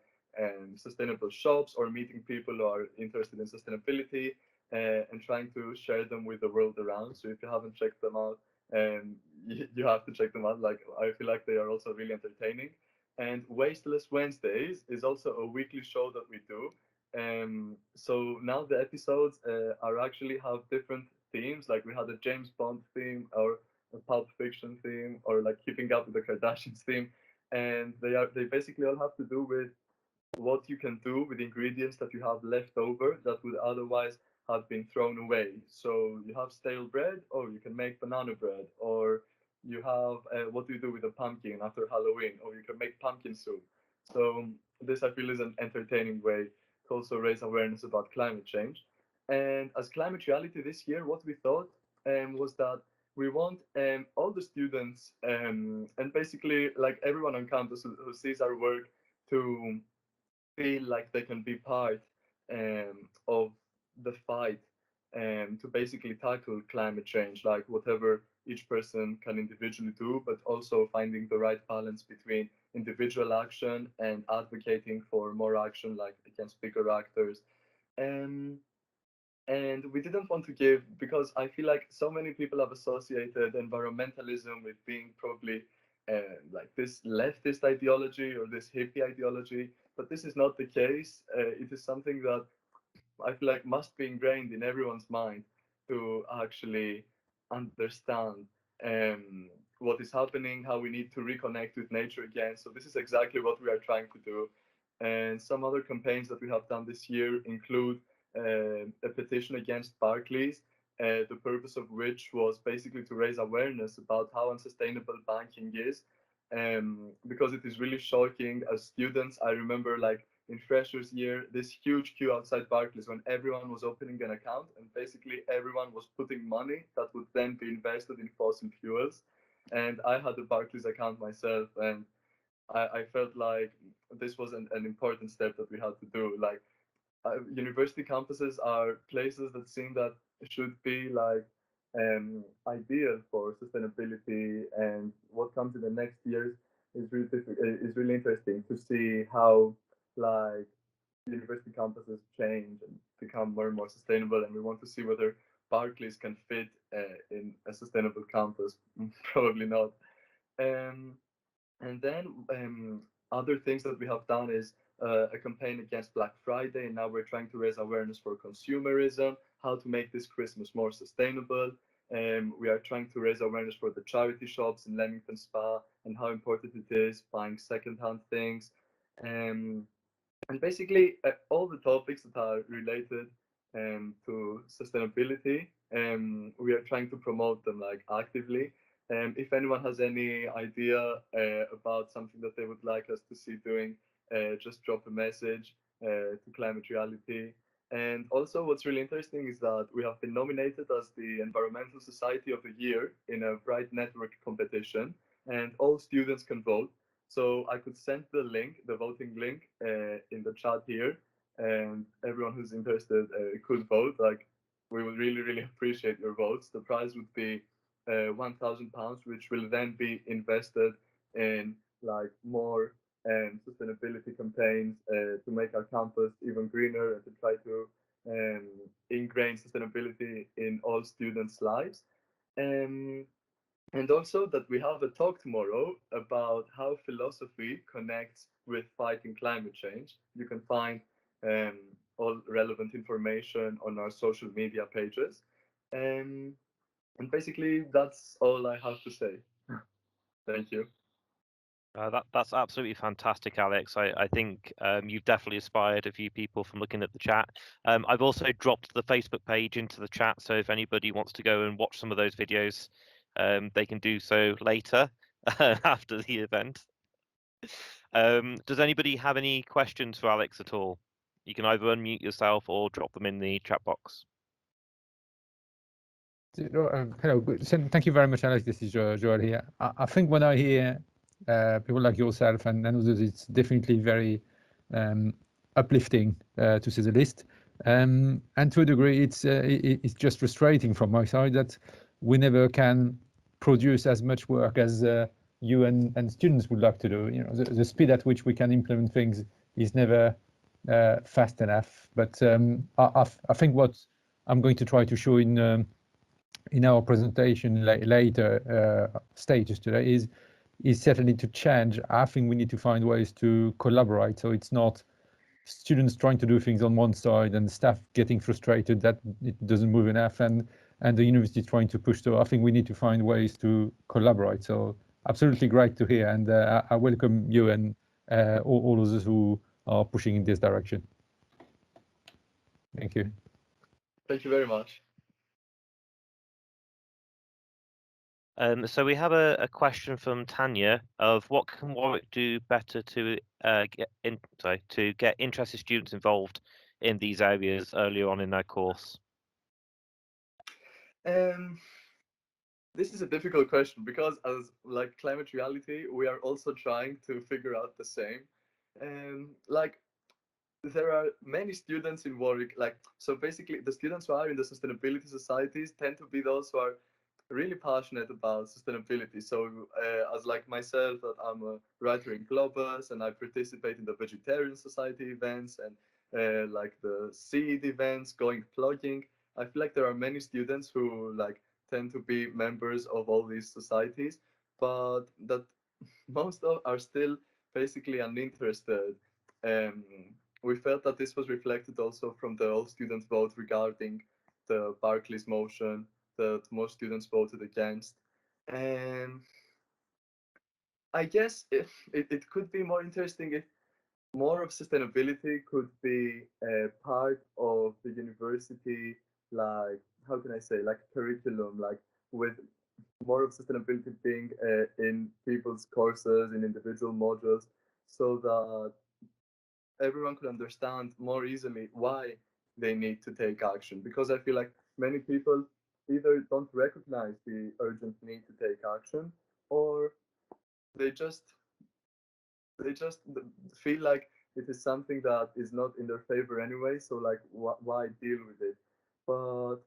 sustainable shops or meeting people who are interested in sustainability and trying to share them with the world around. So if you haven't checked them out, you have to check them out. Like I feel like they are also really entertaining. And Wasteless Wednesdays is also a weekly show that we do. So now the episodes are actually have different themes. Like we had a James Bond theme, or a Pulp Fiction theme, or like Keeping Up with the Kardashians theme, and they basically all have to do with what you can do with ingredients that you have left over that would otherwise have been thrown away. So you have stale bread, or you can make banana bread, or you have what do you do with a pumpkin after Halloween, or you can make pumpkin soup. So this I feel is an entertaining way to also raise awareness about climate change. And as Climate Reality this year, what we thought was that we want all the students and basically like everyone on campus who sees our work to feel like they can be part of the fight to basically tackle climate change, like whatever each person can individually do, but also finding the right balance between individual action and advocating for more action, like against bigger actors. Um, and we didn't want to give, because I feel like so many people have associated environmentalism with being probably like this leftist ideology or this hippie ideology, but this is not the case. It is something that I feel like must be ingrained in everyone's mind to actually understand what is happening, how we need to reconnect with nature again. So this is exactly what we are trying to do. And some other campaigns that we have done this year include a petition against Barclays, the purpose of which was basically to raise awareness about how unsustainable banking is, because it is really shocking. As students, I remember like in freshers year, this huge queue outside Barclays when everyone was opening an account, and basically everyone was putting money that would then be invested in fossil fuels. And I had a Barclays account myself, and I felt like this was an important step that we had to do. Like university campuses are places that seem that should be like ideal for sustainability, and what comes in the next years is really interesting to see how like university campuses change and become more and more sustainable, and we want to see whether Barclays can fit in a sustainable campus. Probably not. And then other things that we have done is a campaign against Black Friday, and now we're trying to raise awareness for consumerism, how to make this Christmas more sustainable. We are trying to raise awareness for the charity shops in Leamington Spa and how important it is buying secondhand things. And basically all the topics that are related to sustainability, we are trying to promote them like actively. If anyone has any idea about something that they would like us to see doing, just drop a message to Climate Reality. And also what's really interesting is that we have been nominated as the Environmental Society of the Year in a Bright Network competition, and all students can vote. So I could send the link, the voting link, in the chat here, and everyone who's interested could vote. Like, we would really, really appreciate your votes. The prize would be £1,000, which will then be invested in like more sustainability campaigns to make our campus even greener and to try to ingrain sustainability in all students' lives. And also that we have a talk tomorrow about how philosophy connects with fighting climate change. You can find all relevant information on our social media pages. And basically, that's all I have to say. Thank you. That's absolutely fantastic, Alex. I think you've definitely inspired a few people from looking at the chat. I've also dropped the Facebook page into the chat, so if anybody wants to go and watch some of those videos, they can do so later after the event. Does anybody have any questions for Alex at all? You can either unmute yourself or drop them in the chat box. Hello, thank you very much, Alex. This is Jarrod here. I think when I hear people like yourself and others, it's definitely very uplifting, to say the least. And to a degree, it's just frustrating from my side that we never can produce as much work as you and students would like to do. You know, the speed at which we can implement things is never fast enough. But I think what I'm going to try to show in our presentation later stages today is certainly to change. I think we need to find ways to collaborate, so it's not students trying to do things on one side and staff getting frustrated that it doesn't move enough, and the university trying to push through. I think we need to find ways to collaborate. So absolutely great to hear, and I welcome you and all others who are pushing in this direction. Thank you. Thank you very much. So we have a question from Tanya of what can Warwick do better to get interested students involved in these areas earlier on in their course? This is a difficult question because as like Climate Reality, we are also trying to figure out the same. Like there are many students in Warwick, like, so basically the students who are in the sustainability societies tend to be those who are really passionate about sustainability. So as like myself, that I'm a writer in Globus and I participate in the Vegetarian Society events and like the seed events, going Plogging. I feel like there are many students who like tend to be members of all these societies, but that most of are still basically uninterested. We felt that this was reflected also from the all student vote regarding the Barclays motion that most students voted against. And I guess it could be more interesting if more of sustainability could be part of the university, like, how can I say, like curriculum, like with more of sustainability being in people's courses, in individual modules, so that everyone could understand more easily why they need to take action. Because I feel like many people either don't recognize the urgent need to take action, or they just feel like it is something that is not in their favor anyway, so like why deal with it? But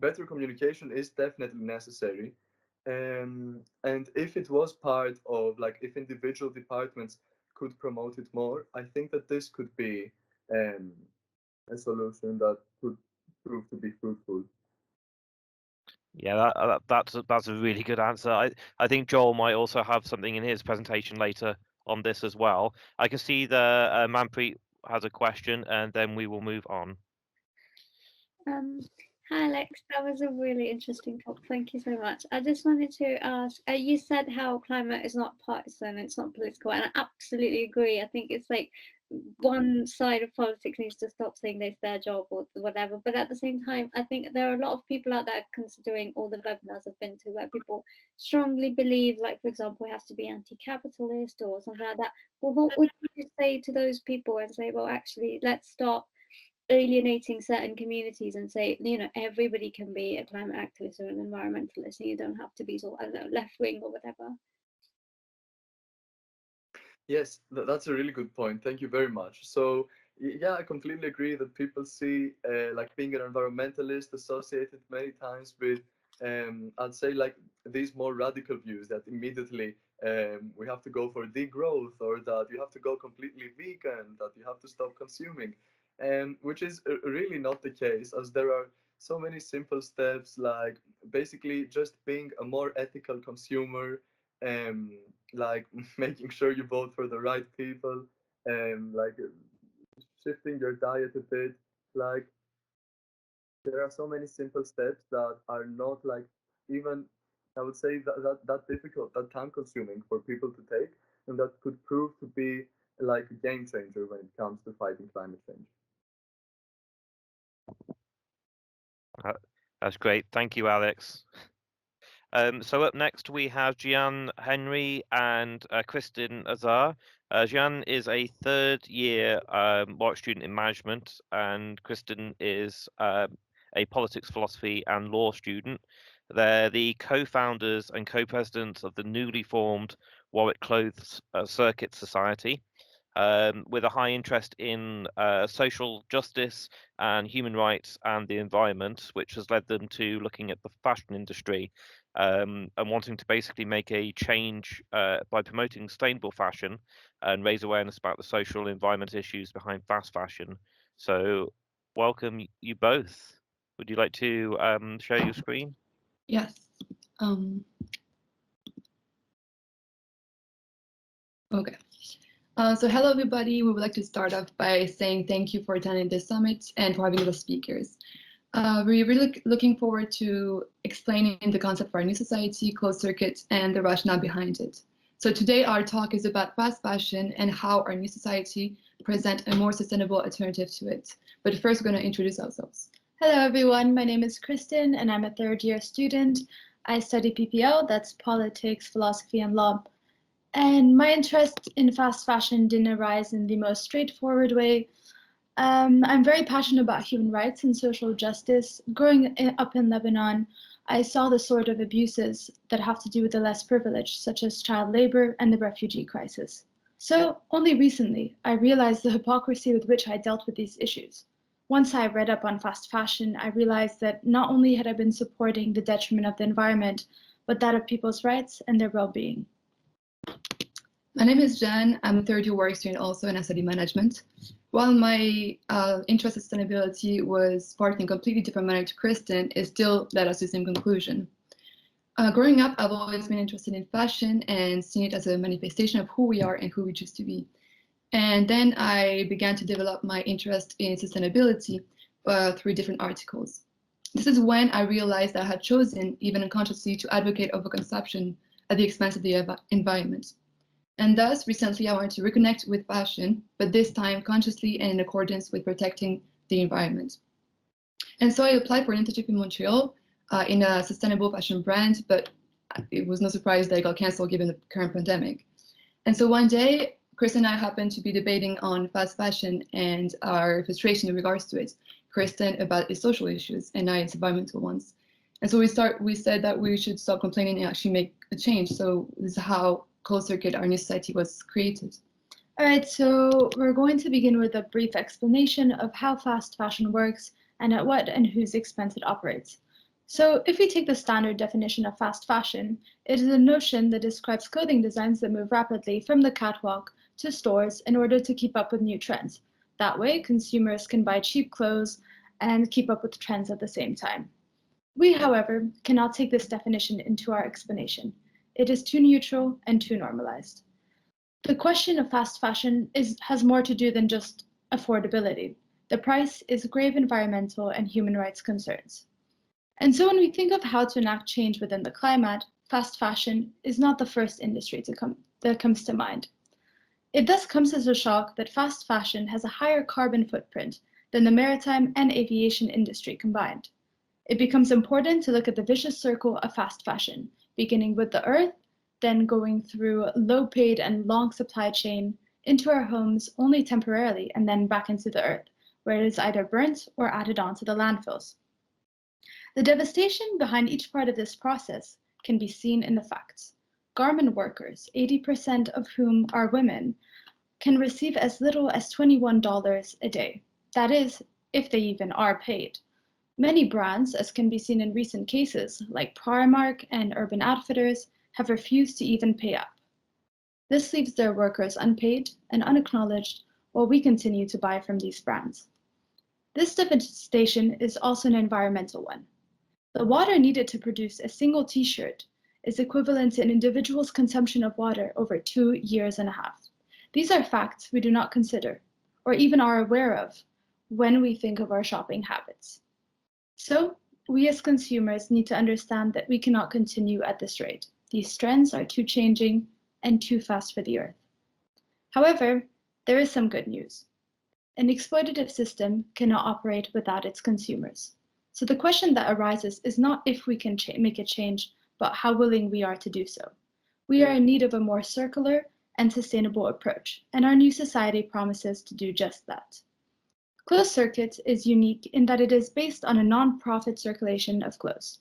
better communication is definitely necessary, and if it was part of, like, if individual departments could promote it more, I think that this could be a solution that could prove to be fruitful. Yeah, that's a really good answer. I think Joel might also have something in his presentation later on this as well. I can see the Manpreet has a question, and then we will move on. Hi Alex, that was a really interesting talk. Thank you so much. I just wanted to ask, you said how climate is not partisan, it's not political, and I absolutely agree. I think it's like one side of politics needs to stop saying it's their job or whatever. But at the same time, I think there are a lot of people out there, considering all the webinars I've been to, where people strongly believe, like, for example, it has to be anti-capitalist or something like that. Well, what would you say to those people and say, well, actually, let's stop alienating certain communities and say, you know, everybody can be a climate activist or an environmentalist, and you don't have to be sort of, I don't know, left wing or whatever. Yes, that's a really good point. Thank you very much. So yeah, I completely agree that people see like being an environmentalist associated many times with I'd say like these more radical views that immediately we have to go for degrowth, or that you have to go completely vegan, that you have to stop consuming, which is really not the case, as there are so many simple steps, like basically just being a more ethical consumer, like making sure you vote for the right people, like shifting your diet a bit. Like, there are so many simple steps that are not, like, even, I would say, that difficult, that time consuming for people to take, and that could prove to be like a game changer when it comes to fighting climate change. That's great. Thank you, Alex. So up next we have Gian Henry and Kristen Azar. Gian is a third-year Warwick student in management, and Kristen is a politics, philosophy, and law student. They're the co-founders and co-presidents of the newly formed Warwick Clothes Circuit Society, with a high interest in social justice and human rights and the environment, which has led them to looking at the fashion industry and wanting to basically make a change by promoting sustainable fashion and raise awareness about the social and environment issues behind fast fashion. So welcome you both. Would you like to share your screen? Yes. Okay. So hello, everybody. We would like to start off by saying thank you for attending this summit and for having the speakers. We're really looking forward to explaining the concept for our new society, closed circuit, and the rationale behind it. So today our talk is about fast fashion and how our new society present a more sustainable alternative to it. But first, we're going to introduce ourselves. Hello, everyone. My name is Kristen, and I'm a third-year student. I study PPL, that's Politics, Philosophy, and Law. And my interest in fast fashion didn't arise in the most straightforward way. I'm very passionate about human rights and social justice. Growing up in Lebanon, I saw the sort of abuses that have to do with the less privileged, such as child labor and the refugee crisis. So only recently, I realized the hypocrisy with which I dealt with these issues. Once I read up on fast fashion, I realized that not only had I been supporting the detriment of the environment, but that of people's rights and their well-being. My name is Jen. I'm a third-year Warwick student also, and I study management. While my interest in sustainability was sparked in a completely different manner to Kristen, it still led us to the same conclusion. Growing up, I've always been interested in fashion and seen it as a manifestation of who we are and who we choose to be. And then I began to develop my interest in sustainability through different articles. This is when I realized I had chosen, even unconsciously, to advocate overconsumption at the expense of the environment. And thus, recently I wanted to reconnect with fashion, but this time consciously and in accordance with protecting the environment. And so I applied for an internship in Montreal in a sustainable fashion brand, but it was no surprise that I got canceled given the current pandemic. And so one day, Chris and I happened to be debating on fast fashion and our frustration in regards to it. Kristen about its social issues and I its environmental ones. And so we said that we should stop complaining and actually make a change. So this is how Closed Circuit, our new society, was created. All right, so we're going to begin with a brief explanation of how fast fashion works and at what and whose expense it operates. So if we take the standard definition of fast fashion, it is a notion that describes clothing designs that move rapidly from the catwalk to stores in order to keep up with new trends. That way, consumers can buy cheap clothes and keep up with trends at the same time. We, however, cannot take this definition into our explanation. It is too neutral and too normalized. The question of fast fashion has more to do than just affordability. The price is grave environmental and human rights concerns. And so when we think of how to enact change within the climate, fast fashion is not the first industry that comes to mind. It thus comes as a shock that fast fashion has a higher carbon footprint than the maritime and aviation industry combined. It becomes important to look at the vicious circle of fast fashion, beginning with the earth, then going through low-paid and long supply chain into our homes only temporarily, and then back into the earth, where it is either burnt or added on to the landfills. The devastation behind each part of this process can be seen in the facts. Garment workers, 80% of whom are women, can receive as little as $21 a day. That is, if they even are paid. Many brands, as can be seen in recent cases, like Primark and Urban Outfitters, have refused to even pay up. This leaves their workers unpaid and unacknowledged while we continue to buy from these brands. This devastation is also an environmental one. The water needed to produce a single t-shirt is equivalent to an individual's consumption of water over 2.5 years. These are facts we do not consider, or even are aware of, when we think of our shopping habits. So, we as consumers need to understand that we cannot continue at this rate. These trends are too changing and too fast for the earth. However, there is some good news. An exploitative system cannot operate without its consumers. So the question that arises is not if we can make a change, but how willing we are to do so. We are in need of a more circular and sustainable approach, and our new society promises to do just that. Closed Circuit is unique in that it is based on a non-profit circulation of clothes.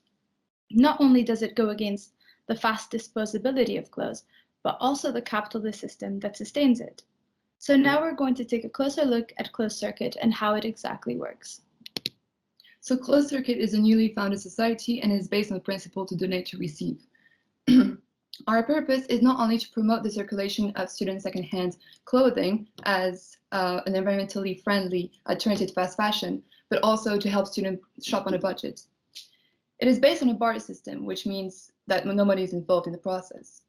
Not only does it go against the fast disposability of clothes, but also the capitalist system that sustains it. So now we're going to take a closer look at Closed Circuit and how it exactly works. So Closed Circuit is a newly founded society and is based on the principle to donate to receive. Our purpose is not only to promote the circulation of student secondhand clothing as an environmentally friendly alternative to fast fashion, but also to help students shop on a budget. It is based on a barter system, which means that nobody is involved in the process.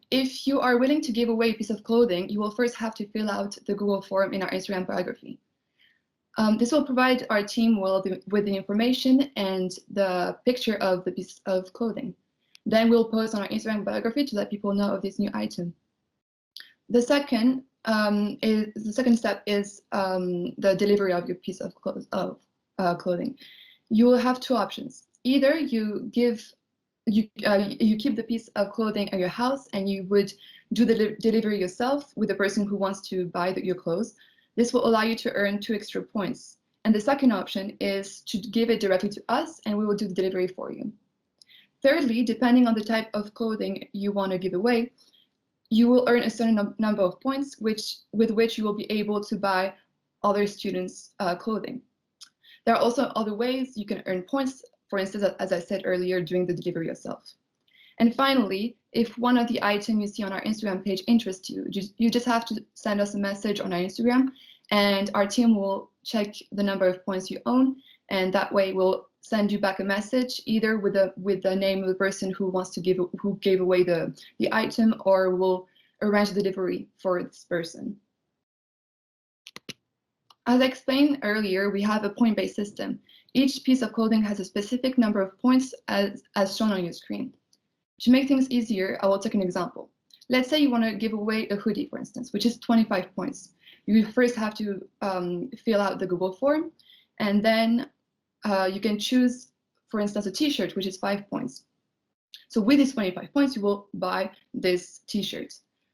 If you are willing to give away a piece of clothing, you will first have to fill out the Google form in our Instagram biography. This will provide our team with the information and the picture of the piece of clothing. Then we'll post on our Instagram biography to let people know of this new item. The second step is the delivery of your piece of clothing. You will have two options. Either you keep the piece of clothing at your house and you would do the delivery yourself with the person who wants to buy your clothes. This will allow you to earn 2 extra points. And the second option is to give it directly to us and we will do the delivery for you. Thirdly, depending on the type of clothing you want to give away, you will earn a certain number of points with which you will be able to buy other students' clothing. There are also other ways you can earn points, for instance, as I said earlier, doing the delivery yourself. And finally, if one of the items you see on our Instagram page interests you, you just have to send us a message on our Instagram and our team will check the number of points you own, and that way we'll send you back a message either with the name of the person who gave away the item, or we'll arrange the delivery for this person. As I explained earlier, we have a point-based system. Each piece of clothing has a specific number of points as shown on your screen. To make things easier, I will take an example. Let's say you want to give away a hoodie, for instance, which is 25 points. You first have to fill out the Google form, and then you can choose, for instance, a t-shirt, which is 5 points. So with these 25 points, you will buy this t-shirt.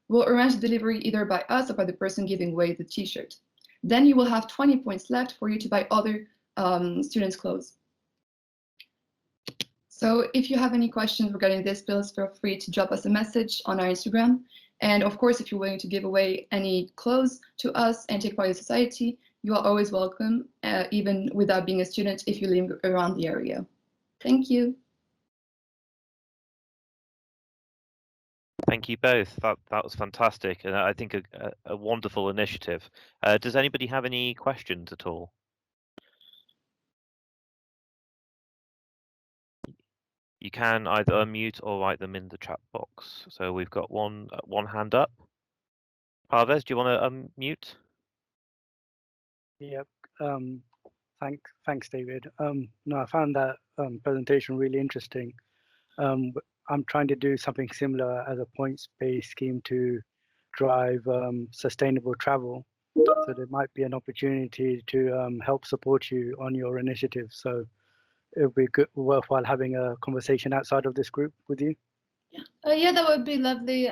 We'll arrange delivery either by us or by the person giving away the t-shirt. Then you will have 20 points left for you to buy other students' clothes. So if you have any questions regarding this, please feel free to drop us a message on our Instagram. And of course, if you're willing to give away any clothes to us and take part in society, you are always welcome, even without being a student, if you live around the area. Thank you. Thank you both. That was fantastic, and I think a wonderful initiative. Does anybody have any questions at all? You can either unmute or write them in the chat box. So we've got one hand up. Parvez, do you want to unmute? Yep. Thanks, David. No, I found that presentation really interesting. I'm trying to do something similar as a points-based scheme to drive sustainable travel. So there might be an opportunity to help support you on your initiative. So it would be worthwhile having a conversation outside of this group with you. Yeah, that would be lovely.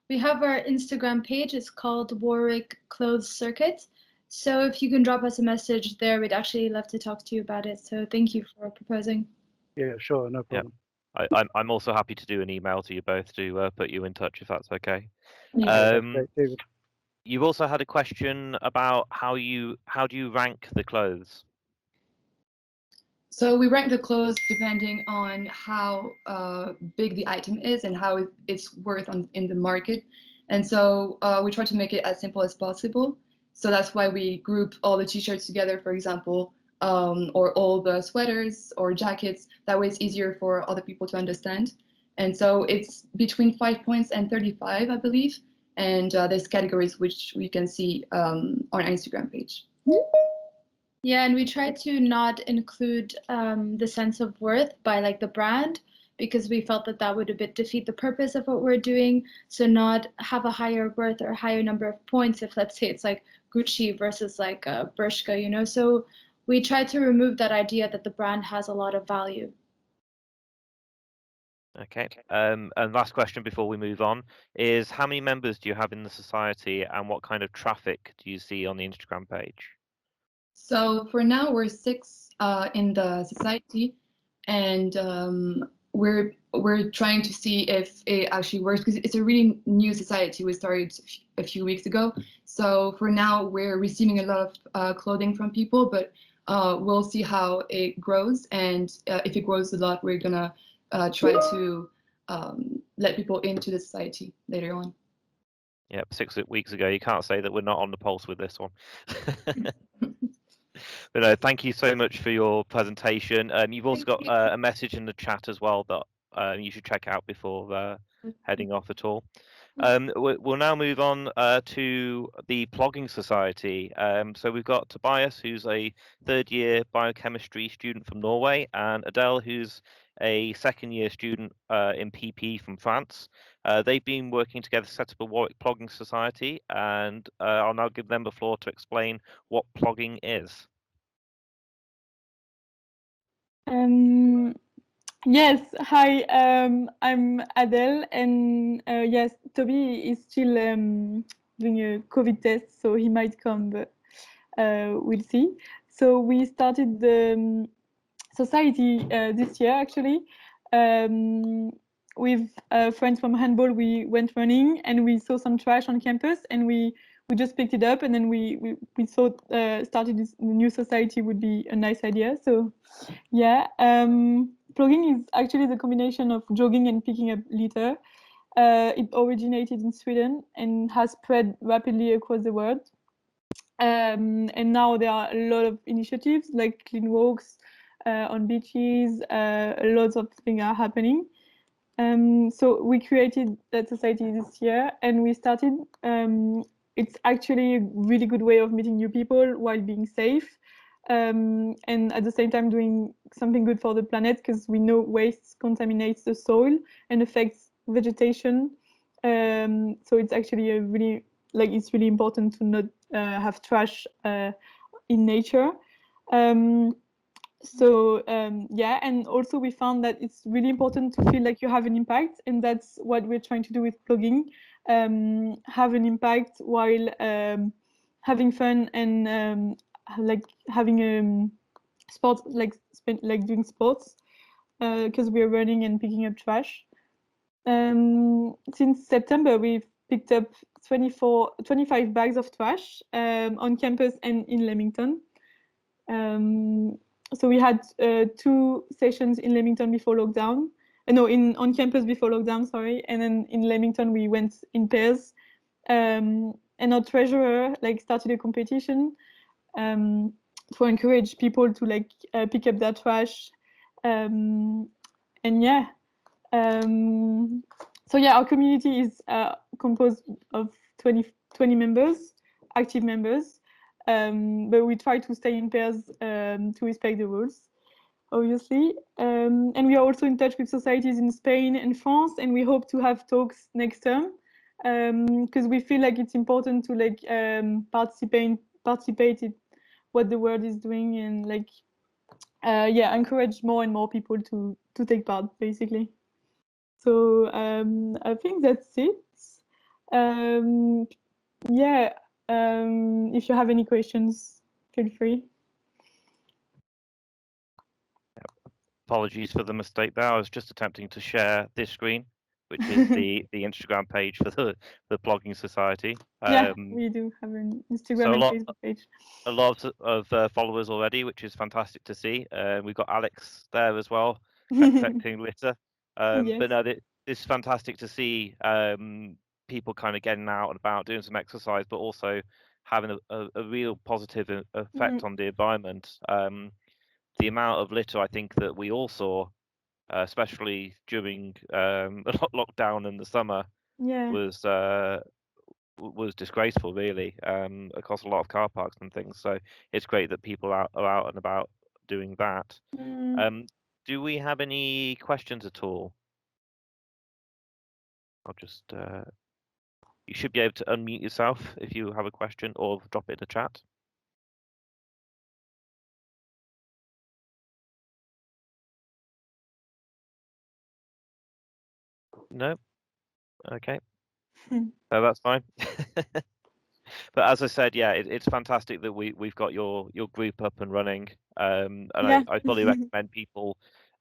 We have our Instagram page. It's called Warwick Clothes Circuit. So if you can drop us a message there, we'd actually love to talk to you about it. So thank you for proposing. Yeah, sure, no problem. Yeah. I'm also happy to do an email to you both to put you in touch if that's okay. Yeah, that's great, David. You've also had a question about how do you rank the clothes? So we rank the clothes depending on how big the item is and how it's worth in the market. And so we try to make it as simple as possible. So that's why we group all the t-shirts together, for example, or all the sweaters or jackets. That way it's easier for other people to understand. And so it's between 5 points and 35, I believe. And there's categories which we can see on our Instagram page. Yeah, and we try to not include the sense of worth by like the brand, because we felt that that would a bit defeat the purpose of what we're doing. So not have a higher worth or a higher number of points if, let's say, it's like Gucci versus like Bershka, you know. So we try to remove that idea that the brand has a lot of value. Okay. And last question before we move on is, how many members do you have in the society, and what kind of traffic do you see on the Instagram page? So for now, we're 6 in the society, and we're trying to see if it actually works, because it's a really new society. We started a few weeks ago. So for now, we're receiving a lot of clothing from people, but we'll see how it grows. And if it grows a lot, we're gonna try to let people into the society later on. Yep, 6 weeks ago. You can't say that we're not on the pulse with this one. But no, thank you so much for your presentation. You've also got a message in the chat as well that you should check out before heading off at all. We'll now move on to the Plogging Society. So we've got Tobias, who's a third-year biochemistry student from Norway, and Adele, who's a second-year student in PP from France. They've been working together to set up a Warwick Plogging Society, and I'll now give them the floor to explain what plogging is. Yes, hi, I'm Adele, and yes, Toby is still doing a COVID test, so he might come, but we'll see. So we started the society this year, actually. With friends from handball, we went running, and we saw some trash on campus, and we just picked it up, and then we thought starting this new society would be a nice idea. So yeah, plogging is actually the combination of jogging and picking up litter. It originated in Sweden and has spread rapidly across the world. And now there are a lot of initiatives like clean walks on beaches. Lots of things are happening. So we created that society this year, and we started. It's actually a really good way of meeting new people while being safe. and at the same time doing something good for the planet, because we know waste contaminates the soil and affects vegetation. So it's actually a really it's really important to not have trash in nature. Yeah, and also we found that it's really important to feel like you have an impact, and that's what we're trying to do with Plogging. Have an impact while having fun and having sports, doing sports, because we are running and picking up trash. Since September, we've picked up 25 bags of trash on campus and in Leamington. So we had 2 sessions in Leamington before lockdown. On campus before lockdown, sorry. And then in Leamington, we went in pairs. And our treasurer started a competition to encourage people to pick up their trash. And yeah. So yeah, our community is composed of 20 members, active members. But we try to stay in pairs to respect the rules, obviously. And we are also in touch with societies in Spain and France, and we hope to have talks next term, because we feel like it's important to participate in what the world is doing, and yeah, encourage more and more people to take part, basically. So I think that's it. Yeah. If you have any questions, feel free. Apologies for the mistake there. I was just attempting to share this screen, which is the Instagram page for the Plogging Society. Yeah, we do have an Instagram so and Facebook page. A lot of followers already, which is fantastic to see. We've got Alex there as well, collecting litter. Yes. But no, it's fantastic to see people kind of getting out and about, doing some exercise, but also having a real positive effect on the environment. The amount of litter I think that we all saw, especially during lockdown in the summer, was disgraceful, really, across a lot of car parks and things. So it's great that people are out and about doing that. Do we have any questions at all? I'll just you should be able to unmute yourself if you have a question, or drop it in the chat. No? Okay. That's fine. But as I said, yeah, it's fantastic that we've got your group up and running. And yeah. I fully recommend people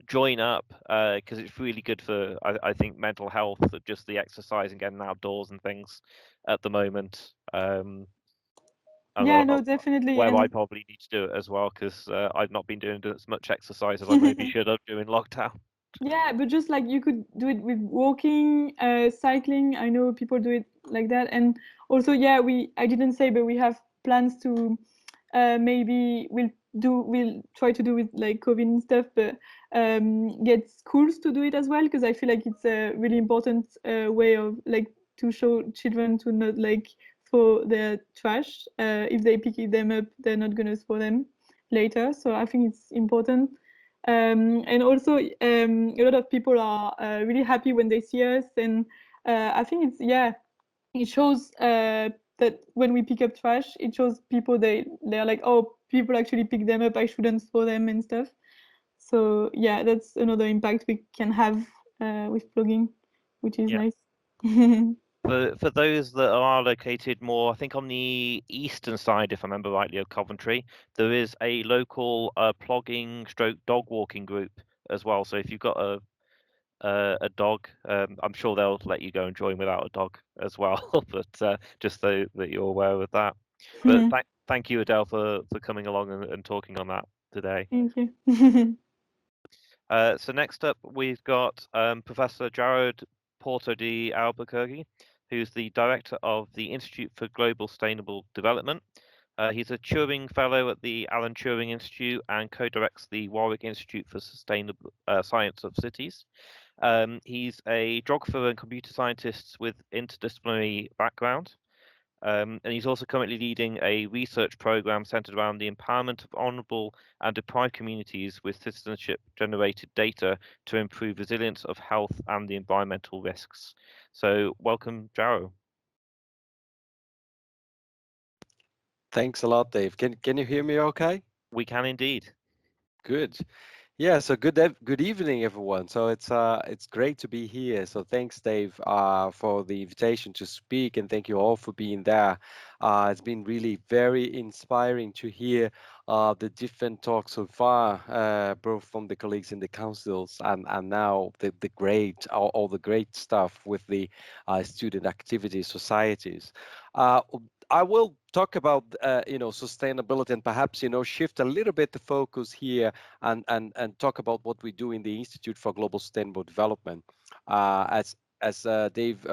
join up, because it's really good for I think mental health, just the exercise and getting outdoors and things at the moment. Yeah, no, definitely. Where I probably need to do it as well, because I've not been doing as much exercise as I maybe should have during lockdown. Yeah, but just you could do it with walking, cycling. I know people do it like that. And also, yeah, I didn't say, but we have plans to maybe we'll try to do with COVID and stuff, but get schools to do it as well, because I feel like it's a really important way of to show children to not throw their trash. If they pick them up, they're not gonna throw them later. So I think it's important. And also a lot of people are really happy when they see us, and I think it shows that when we pick up trash, it shows people they're like, oh, people actually pick them up, I shouldn't throw them and stuff. So yeah, that's another impact we can have with Plogging, which is nice. For those that are located more, I think on the eastern side, if I remember rightly, of Coventry, there is a local plogging / dog walking group as well. So if you've got a dog, I'm sure they'll let you go and join without a dog as well. But just so that you're aware of that. But thank you, Adele, for coming along and talking on that today. Thank you. So next up, we've got Professor Jarrod Porto de Albuquerque, who's the director of the Institute for Global Sustainable Development. He's a Turing Fellow at the Alan Turing Institute and co-directs the Warwick Institute for Sustainable Science of Cities. He's a geographer and computer scientist with interdisciplinary background. And he's also currently leading a research program centered around the empowerment of vulnerable and deprived communities with citizenship-generated data to improve resilience of health and the environmental risks. So welcome, Jarrod. Thanks a lot, Dave. Can you hear me okay? We can indeed. Good. Yeah, so good evening, everyone. So it's great to be here. So thanks, Dave, for the invitation to speak, and thank you all for being there. It's been really very inspiring to hear the different talks so far, both from the colleagues in the councils and now the great all the great stuff with the student activity societies. I will talk about sustainability and perhaps shift a little bit the focus here and talk about what we do in the Institute for Global Sustainable Development. As Dave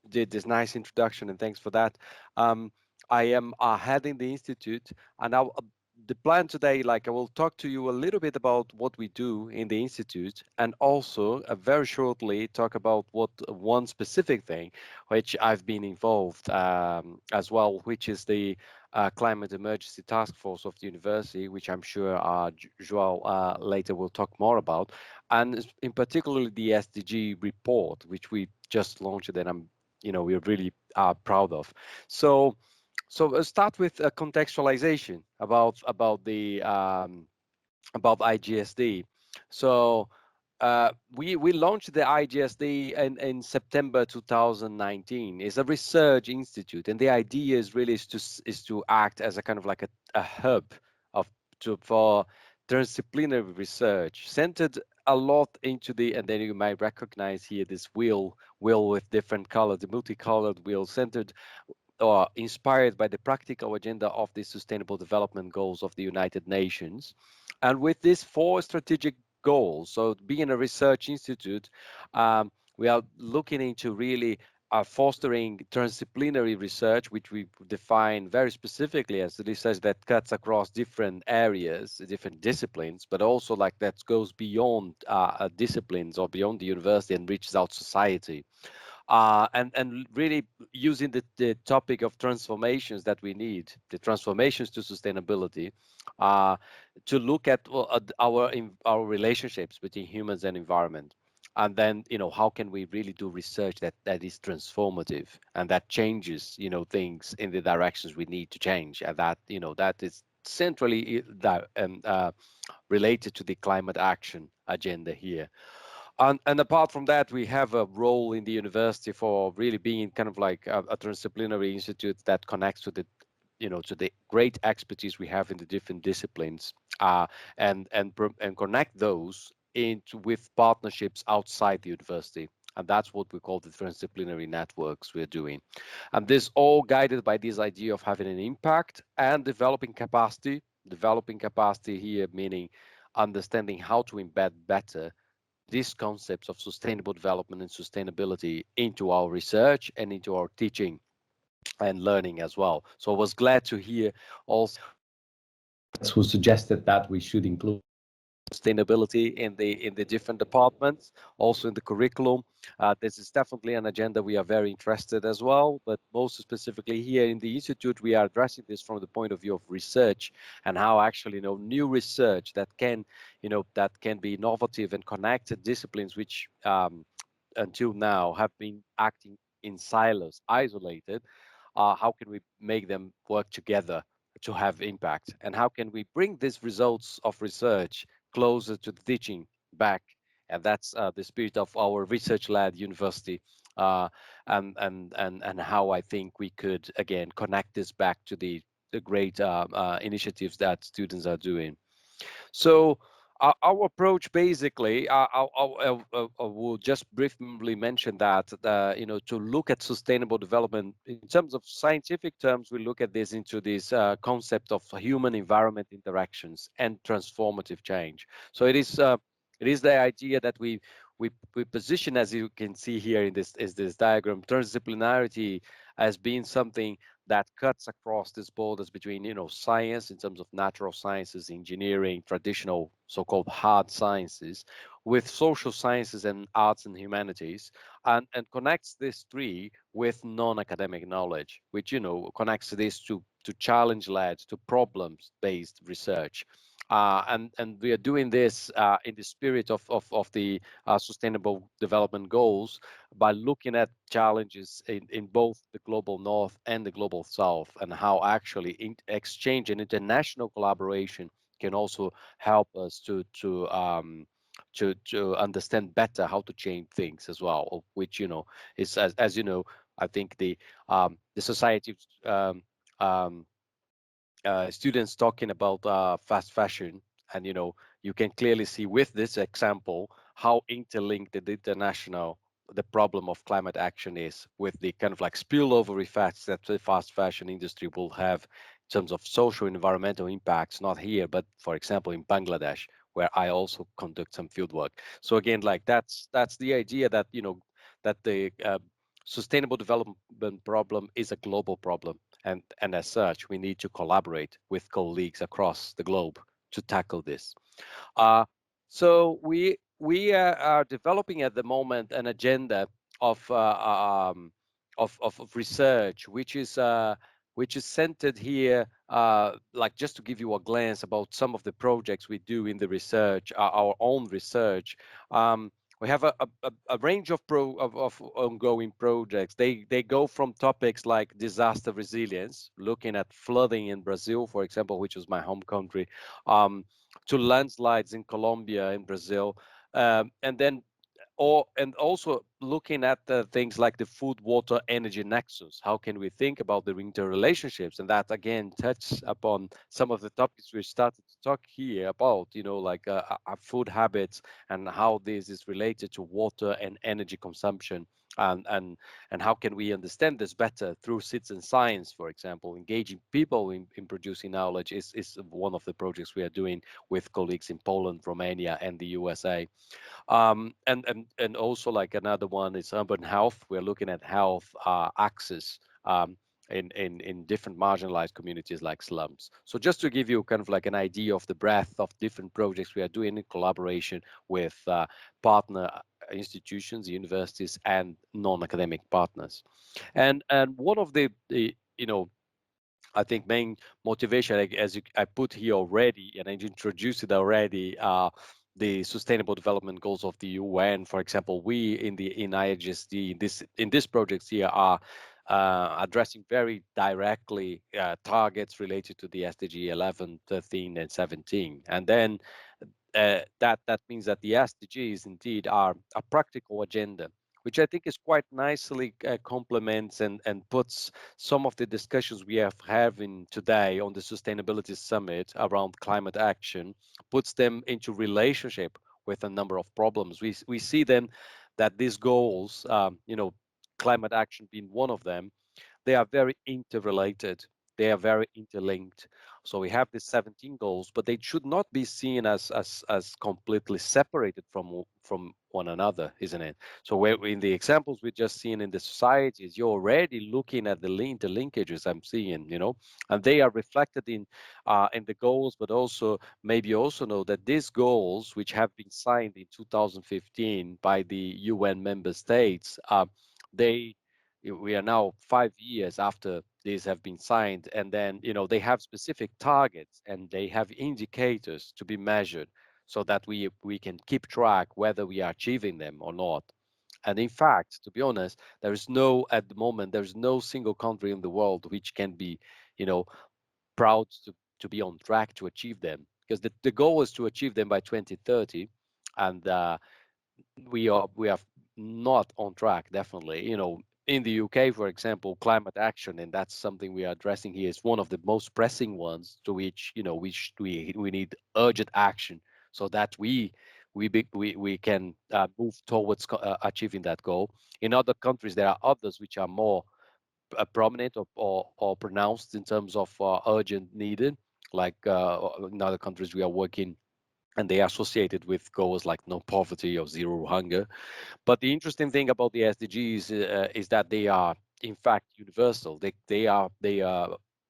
did this nice introduction, and thanks for that. I am heading the institute, and the plan today, I will talk to you a little bit about what we do in the institute, and also very shortly talk about what one specific thing which I've been involved as well, which is the Climate Emergency Task Force of the university, which I'm sure João later will talk more about, and in particular the SDG report, which we just launched, and we're really proud of. So let's start with a contextualization about the about IGSD. So we launched the IGSD in September 2019. It's a research institute, and the idea is really is to act as a kind of like a hub for transdisciplinary research, centered a lot into and then you might recognize here this wheel with different colors, the multicolored wheel, centered or inspired by the practical agenda of the Sustainable Development Goals of the United Nations. And with these 4 strategic goals, so being a research institute, we are looking into really fostering transdisciplinary research, which we define very specifically as the research that cuts across different areas, different disciplines, but also that goes beyond disciplines or beyond the university and reaches out society. And really using the topic of transformations that we need, the transformations to sustainability, to look at our relationships between humans and environment. And then, how can we really do research that is transformative and that changes, things in the directions we need to change, and that, that is centrally related to the climate action agenda here. And apart from that, we have a role in the university for really being kind of like a transdisciplinary institute that connects to the to the great expertise we have in the different disciplines, and connect those with partnerships outside the university. And that's what we call the transdisciplinary networks we're doing. And this all guided by this idea of having an impact and developing capacity. Developing capacity here meaning understanding how to embed better these concepts of sustainable development and sustainability into our research and into our teaching and learning as well. So I was glad to hear also who suggested that we should include sustainability in the different departments, also in the curriculum. This is definitely an agenda we are very interested as well, but most specifically here in the institute, we are addressing this from the point of view of research and how actually new research that can be innovative and connected disciplines which until now have been acting in silos, isolated. How can we make them work together to have impact, and how can we bring these results of research closer to the teaching back? And that's the spirit of our research-led university, and how I think we could again connect this back to the great initiatives that students are doing. So our approach basically, I will just briefly mention that to look at sustainable development in terms of scientific terms, we look at this into this concept of human environment interactions and transformative change. So it is the idea that we position, as you can see here in this diagram, transdisciplinarity as being something that cuts across these borders between science in terms of natural sciences, engineering, traditional so-called hard sciences, with social sciences and arts and humanities, and connects these three with non-academic knowledge, which, you know, connects this to challenge-led, to problems-based research. And we are doing this in the spirit of the Sustainable Development Goals, by looking at challenges in both the global north and the global south, and how actually exchange and international collaboration can also help us to understand better how to change things as well, which, you know, is, as you know, I think the society students talking about fast fashion, and, you know, you can clearly see with this example how interlinked the problem of climate action is, with the kind of like spillover effects that the fast fashion industry will have in terms of social and environmental impacts, not here, but for example in Bangladesh, where I also conduct some field work. So again, like that's the idea that, you know, that the sustainable development problem is a global problem, and as such we need to collaborate with colleagues across the globe to tackle this. So we are developing at the moment an agenda of research, which is centered here, like, just to give you a glance about some of the projects we do in the research, our own research. We have a range of ongoing projects. They go from topics like disaster resilience, looking at flooding in Brazil, for example, which was my home country, to landslides in Colombia and Brazil, and also looking at things like the food, water, energy nexus. How can we think about the interrelationships? And that again touches upon some of the topics we started to talk here about, you know, like our food habits and how this is related to water and energy consumption. And how can we understand this better through citizen science, for example? Engaging people in producing knowledge is one of the projects we are doing with colleagues in Poland, Romania, and the USA. And also, like, another one is urban health. We're looking at health access in different marginalized communities like slums. So just to give you kind of like an idea of the breadth of different projects we are doing in collaboration with partner institutions, universities, and non-academic partners. And one of the you know, I think main motivation, as I put here already, and I introduced it already, the Sustainable Development Goals of the UN. For example, we in IHSD in this project here are addressing very directly targets related to the SDG 11, 13, and 17, and then that means that the SDGs indeed are a practical agenda, which I think is quite nicely complements and puts some of the discussions we have having today on the Sustainability Summit around climate action, puts them into relationship with a number of problems. We see then that these goals, you know, climate action being one of them, they are very interrelated. They are very interlinked. So we have these 17 goals, but they should not be seen as completely separated from one another, isn't it? So in the examples we just seen in the societies, you're already looking at the interlinkages I'm seeing, you know, and they are reflected in the goals, but also maybe you also know that these goals, which have been signed in 2015 by the UN member states, we are now 5 years after these have been signed, and then, you know, they have specific targets and they have indicators to be measured so that we can keep track whether we are achieving them or not. And in fact, to be honest, at the moment, there's no single country in the world which can be, you know, proud to be on track to achieve them, because the goal is to achieve them by 2030, and we are not on track, definitely. You know, in the UK, for example, climate action, and that's something we are addressing here, is one of the most pressing ones, to which, you know, we need urgent action so that we can move towards achieving that goal. In other countries, there are others which are more prominent or pronounced in terms of urgent needed, like in other countries we are working, and they are associated with goals like no poverty or zero hunger. But the interesting thing about the SDGs is that they are in fact universal. They are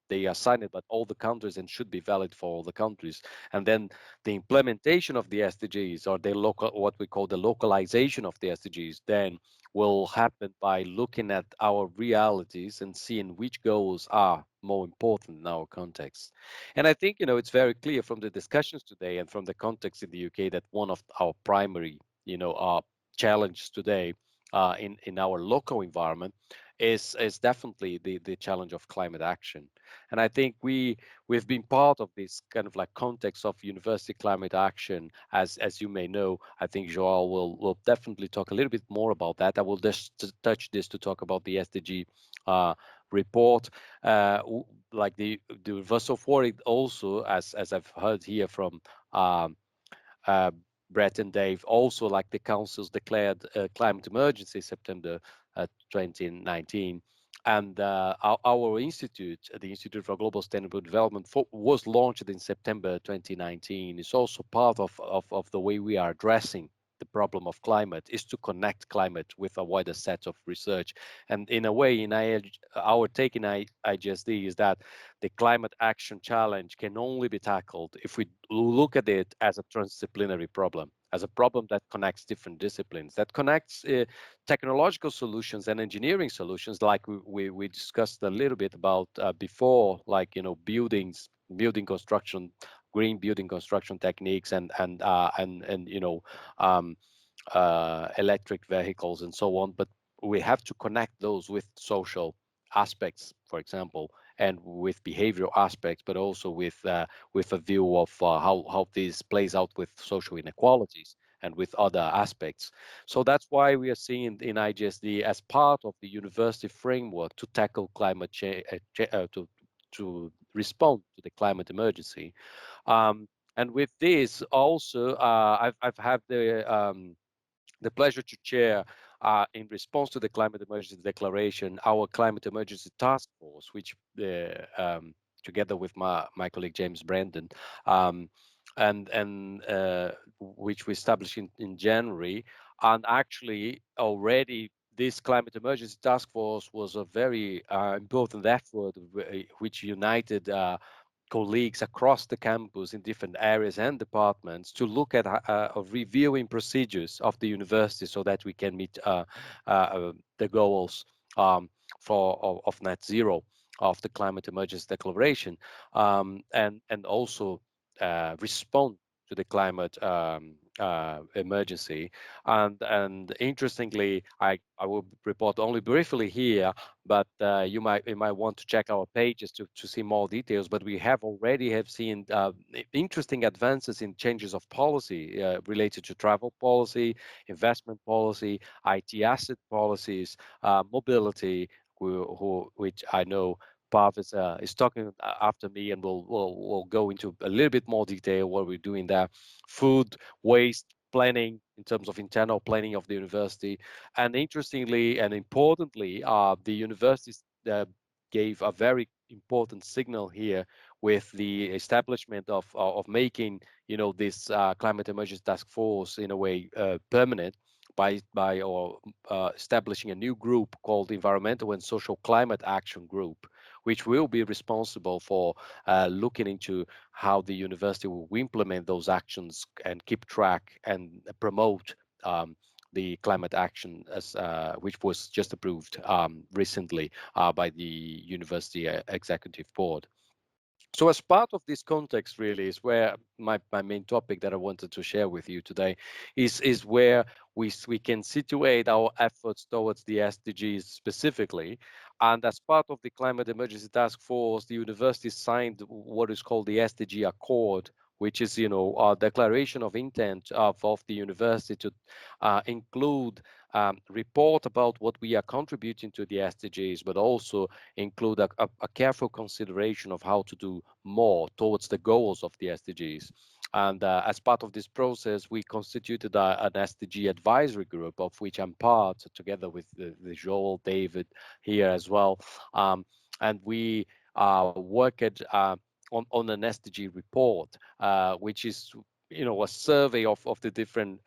they are signed by all the countries and should be valid for all the countries. And then the implementation of the SDGs, or the local, what we call the localization of the SDGs, then will happen by looking at our realities and seeing which goals are more important in our context. And I think, it's very clear from the discussions today and from the context in the UK that one of our primary, challenges today in our local environment is definitely the challenge of climate action. And I think we've been part of this kind of like context of university climate action, as you may know. I think Joao will definitely talk a little bit more about that. I will just touch this to talk about the SDG report. Like the University of Warwick also, as I've heard here from Bret and Dave, also like the councils declared climate emergency September 2019. And our institute, the Institute for Global Sustainable Development, was launched in September 2019. It's also part of the way we are addressing the problem of climate, is to connect climate with a wider set of research. And in a way, our take in IGSD is that the climate action challenge can only be tackled if we look at it as a transdisciplinary problem, as a problem that connects different disciplines, that connects technological solutions and engineering solutions, like we discussed a little bit about before, like building construction, green building construction techniques, and electric vehicles and so on. But we have to connect those with social aspects, for example, and with behavioral aspects, but also with a view of how this plays out with social inequalities and with other aspects. So that's why we are seeing in IGSD as part of the university framework to tackle climate change, to respond to the climate emergency. And with this also, I've had the pleasure to chair, in response to the climate emergency declaration, our climate emergency task force, which together with my colleague James Brandon, and which we established in January. And actually already this climate emergency task force was a very important effort which united colleagues across the campus in different areas and departments to look at reviewing procedures of the university so that we can meet the goals of net zero of the climate emergency declaration, and also respond to the climate emergency. And interestingly, I will report only briefly here, but you might want to check our pages to see more details. But we already have seen interesting advances in changes of policy related to travel policy, investment policy, IT asset policies, mobility, which I know Pav is talking after me, and we'll go into a little bit more detail what we're doing there. Food waste planning in terms of internal planning of the university, and interestingly and importantly, the universities gave a very important signal here with the establishment of making this climate emergency task force in a way permanent by establishing a new group called Environmental and Social Climate Action Group, which will be responsible for looking into how the university will implement those actions and keep track and promote the climate action, as which was just approved recently by the University Executive Board. So as part of this context, really, is where my main topic that I wanted to share with you today is where we can situate our efforts towards the SDGs specifically. And as part of the Climate Emergency Task Force, the university signed what is called the Sdg Accord, which is, a declaration of intent of the university to include report about what we are contributing to the SDGs, but also include a careful consideration of how to do more towards the goals of the SDGs. And as part of this process, we constituted an SDG advisory group, of which I'm part, together with the Joel, David here as well. And we worked on an SDG report, which is a survey of the different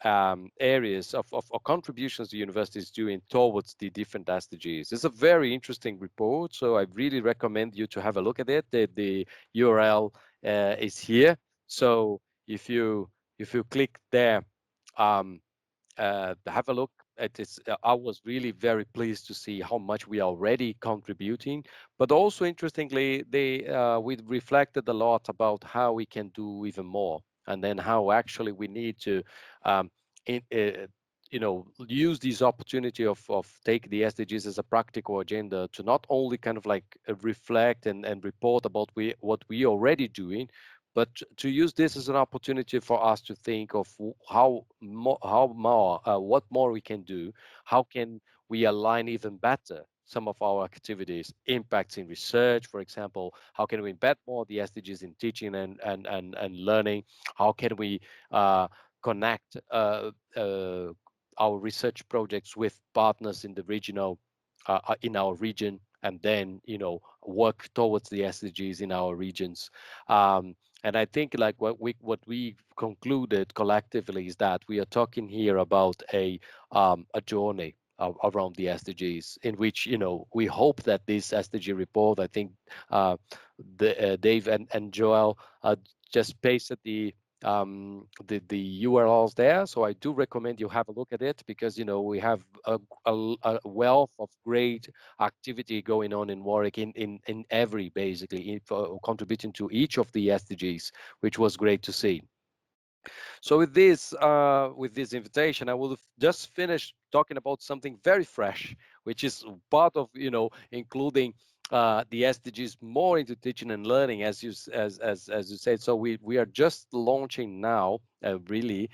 areas of contributions the university is doing towards the different SDGs. It's a very interesting report, so I really recommend you to have a look at it. The URL is here, so if you click there, have a look at this. I was really very pleased to see how much we are already contributing, but also interestingly, we reflected a lot about how we can do even more, and then how actually we need to use this opportunity of take the SDGs as a practical agenda to not only kind of like reflect and report about what we already doing, but to use this as an opportunity for us to think of what more we can do, how can we align even better some of our activities, impacts in research, for example, how can we embed more the SDGs in teaching and learning, how can we connect our research projects with partners in the regional, in our region, and then work towards the SDGs in our regions. And I think like what we concluded collectively is that we are talking here about a journey around the SDGs, in which we hope that this SDG report, I think Dave and Joel just pasted the URLs there, so I do recommend you have a look at it, because we have a wealth of great activity going on in Warwick in every basically contributing to each of the SDGs, which was great to see. So with this invitation, I will just finish talking about something very fresh, which is part of including the SDGs more into teaching and learning, as you said. So we are just launching now, really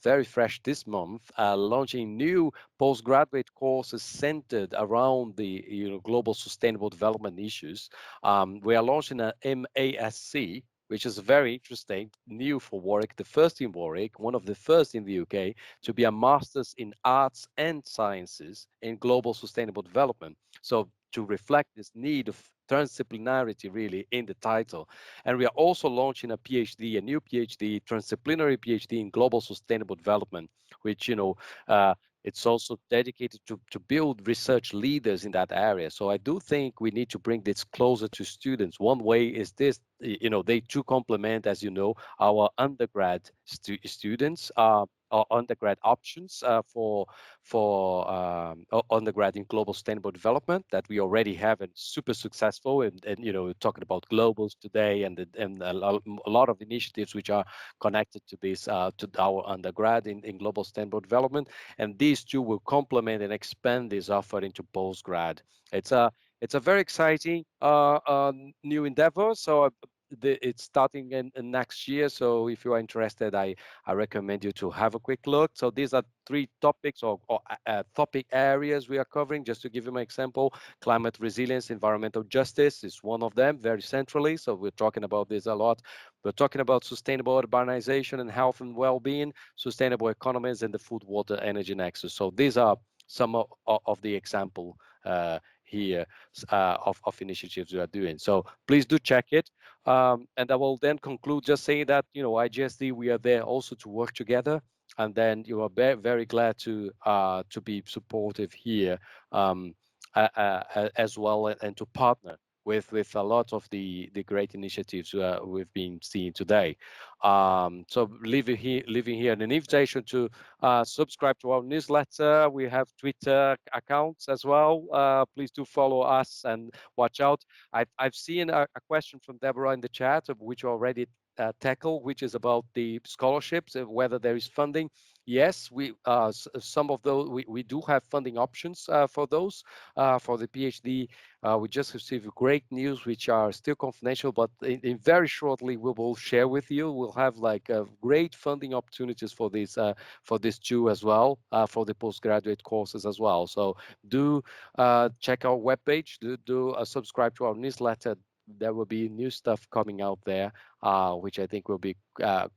very fresh this month, launching new postgraduate courses centered around the global sustainable development issues. We are launching a MASC, which is very interesting, new for Warwick, the first in Warwick, one of the first in the UK, to be a master's in arts and sciences in global sustainable development. So to reflect this need of transdisciplinarity really in the title. And we are also launching a PhD, a new PhD, transdisciplinary PhD in global sustainable development, which, it's also dedicated to build research leaders in that area. So I do think we need to bring this closer to students. One way is this, they do complement, as you know, our undergrad students, our undergrad options for undergrad in global sustainable development that we already have and super successful, and talking about globals today and a lot of initiatives which are connected to this, to our undergrad in global sustainable development, and these two will complement and expand this offer into postgrad. It's a very exciting new endeavor. So it's starting in next year. So if you are interested, I recommend you to have a quick look. So these are 3 topics or topic areas we are covering. Just to give you an example, climate resilience, environmental justice is one of them, very centrally. So we're talking about this a lot. We're talking about sustainable urbanization and health and well-being, sustainable economies, and the food, water, energy nexus. So these are some of the example here of initiatives we are doing. So please do check it. And I will then conclude just saying that, IGSD, we are there also to work together. And then you are very glad to be supportive here as well, and to partner with a lot of the great initiatives we've been seeing today. So leaving here an invitation to subscribe to our newsletter. We have Twitter accounts as well. Please do follow us and watch out. I've seen a question from Deborah in the chat, which already tackle, which is about the scholarships, whether there is funding. Yes, we some of those we do have funding options for those for the PhD. We just received great news, which are still confidential, but in very shortly we will share with you. We'll have like great funding opportunities for this too as well, for the postgraduate courses as well. So do check our webpage, do subscribe to our newsletter. There will be new stuff coming out there, which I think will be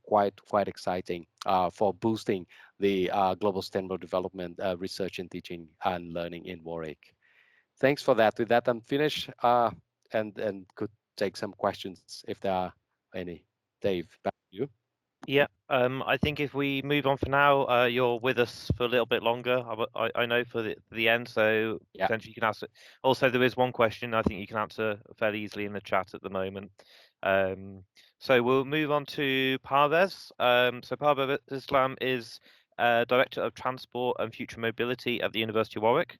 quite exciting for boosting the global sustainable development research and teaching and learning in Warwick. Thanks for that. With that, I'm finished, and could take some questions if there are any. Dave, back to you. Yeah, I think if we move on for now, you're with us for a little bit longer. I know for the end, so Yeah. potentially you can answer. Also, there is one question I think you can answer fairly easily in the chat at the moment. So we'll move on to Parvez. So Parvez Islam is Director of Transport and Future Mobility at the University of Warwick.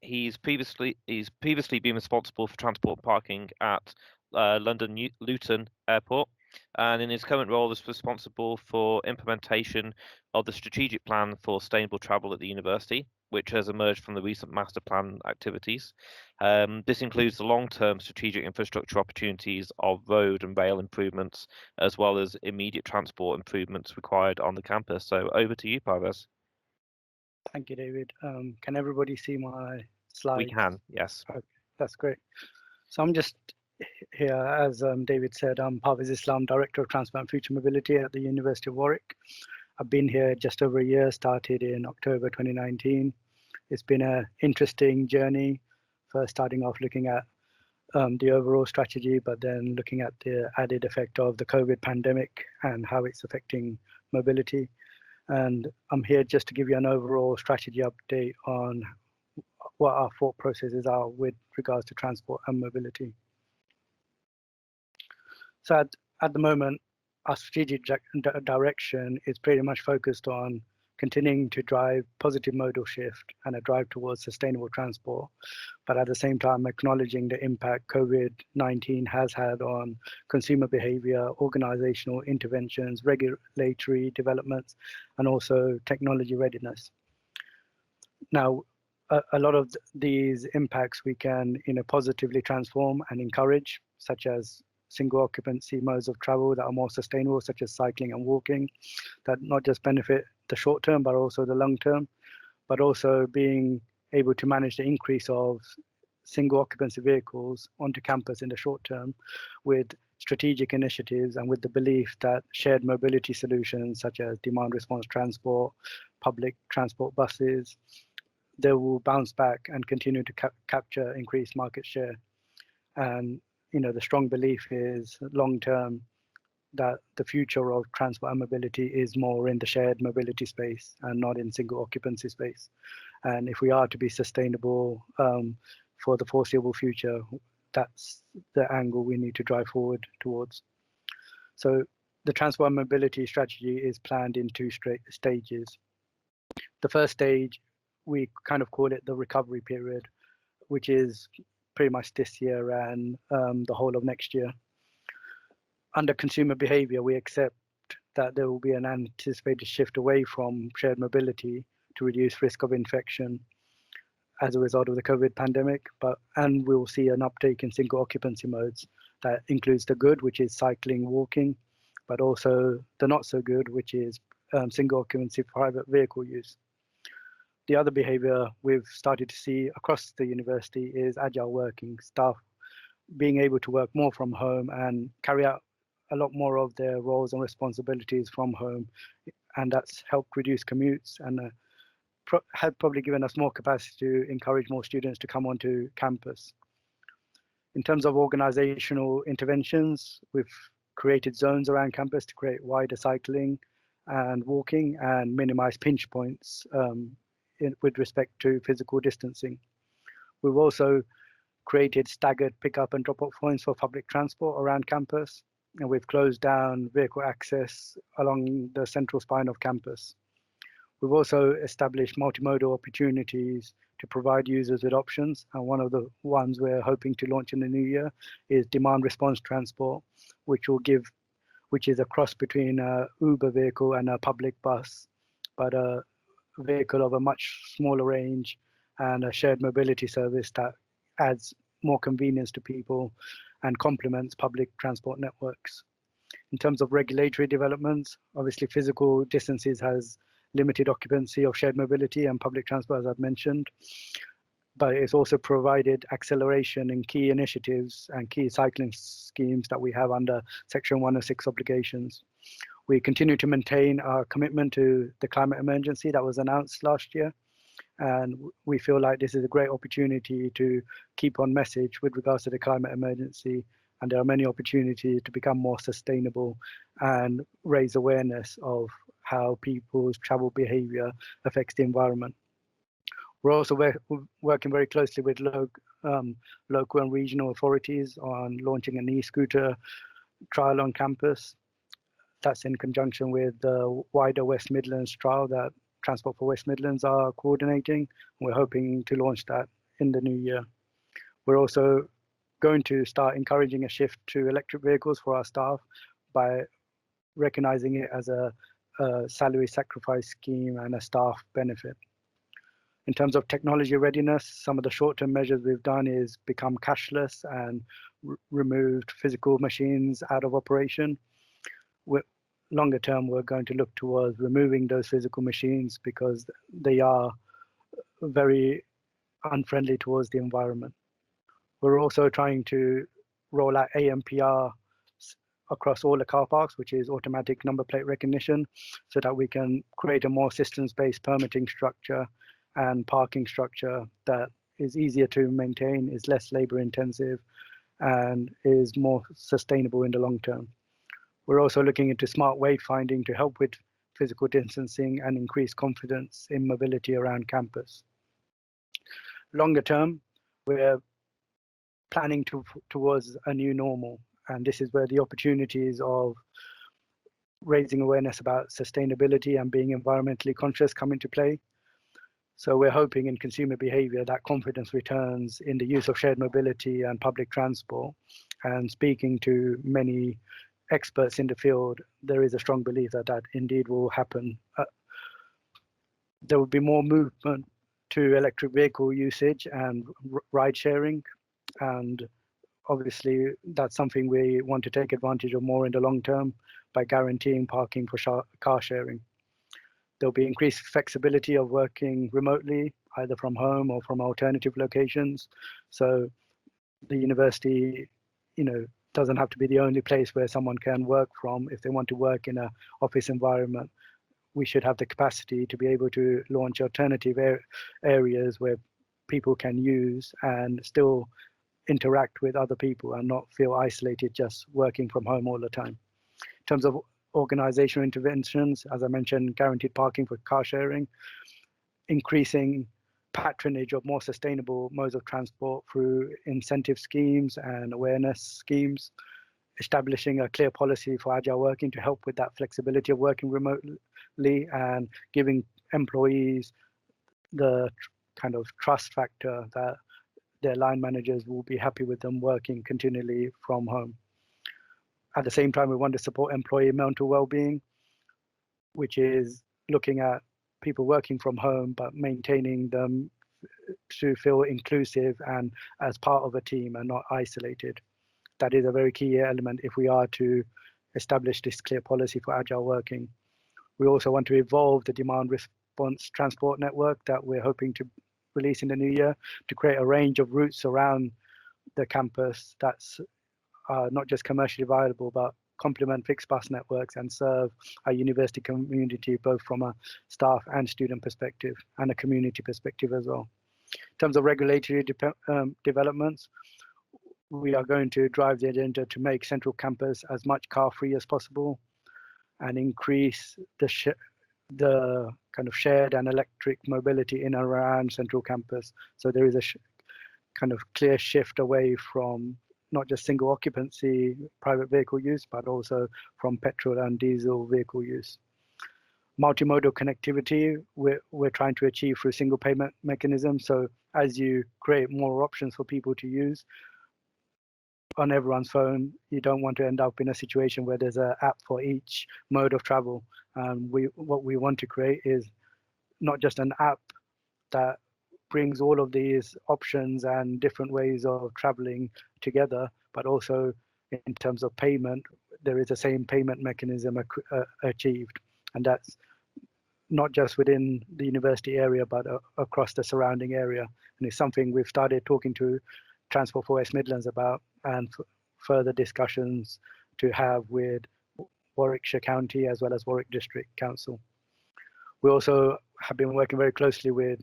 He's previously been responsible for transport and parking at London Luton Airport, and in his current role is responsible for implementation of the strategic plan for sustainable travel at the university, which has emerged from the recent master plan activities. This includes the long-term strategic infrastructure opportunities of road and rail improvements, as well as immediate transport improvements required on the campus. So over to you, Parvez. Thank you, David. Can everybody see my slides? We can, yes. Okay, that's great. So I'm just here, as David said, I'm Parvez Islam, Director of Transport and Future Mobility at the University of Warwick. I've been here just over a year, started in October 2019. It's been an interesting journey, first starting off looking at the overall strategy, but then looking at the added effect of the COVID pandemic and how it's affecting mobility. And I'm here just to give you an overall strategy update on what our thought processes are with regards to transport and mobility. So at the moment, our strategic direction is pretty much focused on continuing to drive positive modal shift and a drive towards sustainable transport, but at the same time acknowledging the impact COVID-19 has had on consumer behavior, organizational interventions, regulatory developments, and also technology readiness. Now, a lot of these impacts we can positively transform and encourage, such as single occupancy modes of travel that are more sustainable, such as cycling and walking, that not just benefit the short term, but also the long term, but also being able to manage the increase of single occupancy vehicles onto campus in the short term with strategic initiatives and with the belief that shared mobility solutions such as demand response transport, public transport buses, they will bounce back and continue to capture increased market share. And the strong belief is long term that the future of transport and mobility is more in the shared mobility space and not in single occupancy space. And if we are to be sustainable for the foreseeable future, that's the angle we need to drive forward towards. So the transport and mobility strategy is planned in two stages. The first stage, we kind of call it the recovery period, which is pretty much this year and the whole of next year. Under consumer behavior, we accept that there will be an anticipated shift away from shared mobility to reduce risk of infection as a result of the COVID pandemic, and we'll see an uptake in single occupancy modes that includes the good, which is cycling, walking, but also the not so good, which is single occupancy private vehicle use. The other behavior we've started to see across the university is agile working, staff being able to work more from home and carry out a lot more of their roles and responsibilities from home, and that's helped reduce commutes and had probably given us more capacity to encourage more students to come onto campus. In terms of organizational interventions, we've created zones around campus to create wider cycling and walking and minimize pinch points with respect to physical distancing. We've also created staggered pickup and drop-off points for public transport around campus, and we've closed down vehicle access along the central spine of campus. We've also established multimodal opportunities to provide users with options, and one of the ones we're hoping to launch in the new year is demand response transport, which is a cross between an Uber vehicle and a public bus, but a vehicle of a much smaller range and a shared mobility service that adds more convenience to people and complements public transport networks. In terms of regulatory developments, obviously physical distances has limited occupancy of shared mobility and public transport, as I've mentioned, but it's also provided acceleration in key initiatives and key cycling schemes that we have under Section 106 obligations. We continue to maintain our commitment to the climate emergency that was announced last year, and we feel like this is a great opportunity to keep on message with regards to the climate emergency and there are many opportunities to become more sustainable and raise awareness of how people's travel behavior affects the environment. We're also working very closely with local and regional authorities on launching an e-scooter trial on campus. That's in conjunction with the wider West Midlands trial that Transport for West Midlands are coordinating. We're hoping to launch that in the new year. We're also going to start encouraging a shift to electric vehicles for our staff by recognizing it as a salary sacrifice scheme and a staff benefit. In terms of technology readiness, some of the short-term measures we've done is become cashless and removed physical machines out of operation. Longer term, we're going to look towards removing those physical machines because they are very unfriendly towards the environment. We're also trying to roll out AMPR across all the car parks, which is automatic number plate recognition, so that we can create a more systems-based permitting structure and parking structure that is easier to maintain, is less labor intensive, and is more sustainable in the long term. We're also looking into smart wayfinding to help with physical distancing and increase confidence in mobility around campus. Longer term, we're planning towards a new normal, and this is where the opportunities of raising awareness about sustainability and being environmentally conscious come into play. So we're hoping in consumer behavior that confidence returns in the use of shared mobility and public transport. And speaking to many experts in the field, there is a strong belief that that indeed will happen. There will be more movement to electric vehicle usage and ride sharing. And obviously that's something we want to take advantage of more in the long term by guaranteeing parking for car sharing. There'll be increased flexibility of working remotely, either from home or from alternative locations. So the university, doesn't have to be the only place where someone can work from. If they want to work in an office environment, we should have the capacity to be able to launch alternative areas where people can use and still interact with other people and not feel isolated just working from home all the time. In terms of organizational interventions, as I mentioned, guaranteed parking for car sharing, increasing patronage of more sustainable modes of transport through incentive schemes and awareness schemes, establishing a clear policy for agile working to help with that flexibility of working remotely and giving employees the kind of trust factor that their line managers will be happy with them working continually from home. At the same time, we want to support employee mental well-being, which is looking at people working from home, but maintaining them to feel inclusive and as part of a team and not isolated. That is a very key element if we are to establish this clear policy for agile working. We also want to evolve the demand response transport network that we're hoping to release in the new year to create a range of routes around the campus that's not just commercially viable, but complement fixed bus networks and serve our university community, both from a staff and student perspective and a community perspective as well. In terms of regulatory developments, we are going to drive the agenda to make Central Campus as much car-free as possible and increase the kind of shared and electric mobility in and around Central Campus. So there is a kind of clear shift away from not just single occupancy private vehicle use, but also from petrol and diesel vehicle use. Multimodal connectivity, we're trying to achieve through single payment mechanisms. So as you create more options for people to use on everyone's phone, you don't want to end up in a situation where there's an app for each mode of travel. What we want to create is not just an app that brings all of these options and different ways of traveling together, but also in terms of payment, there is the same payment mechanism achieved. And that's not just within the university area, but across the surrounding area. And it's something we've started talking to Transport for West Midlands about, and further discussions to have with Warwickshire County as well as Warwick District Council. We also have been working very closely with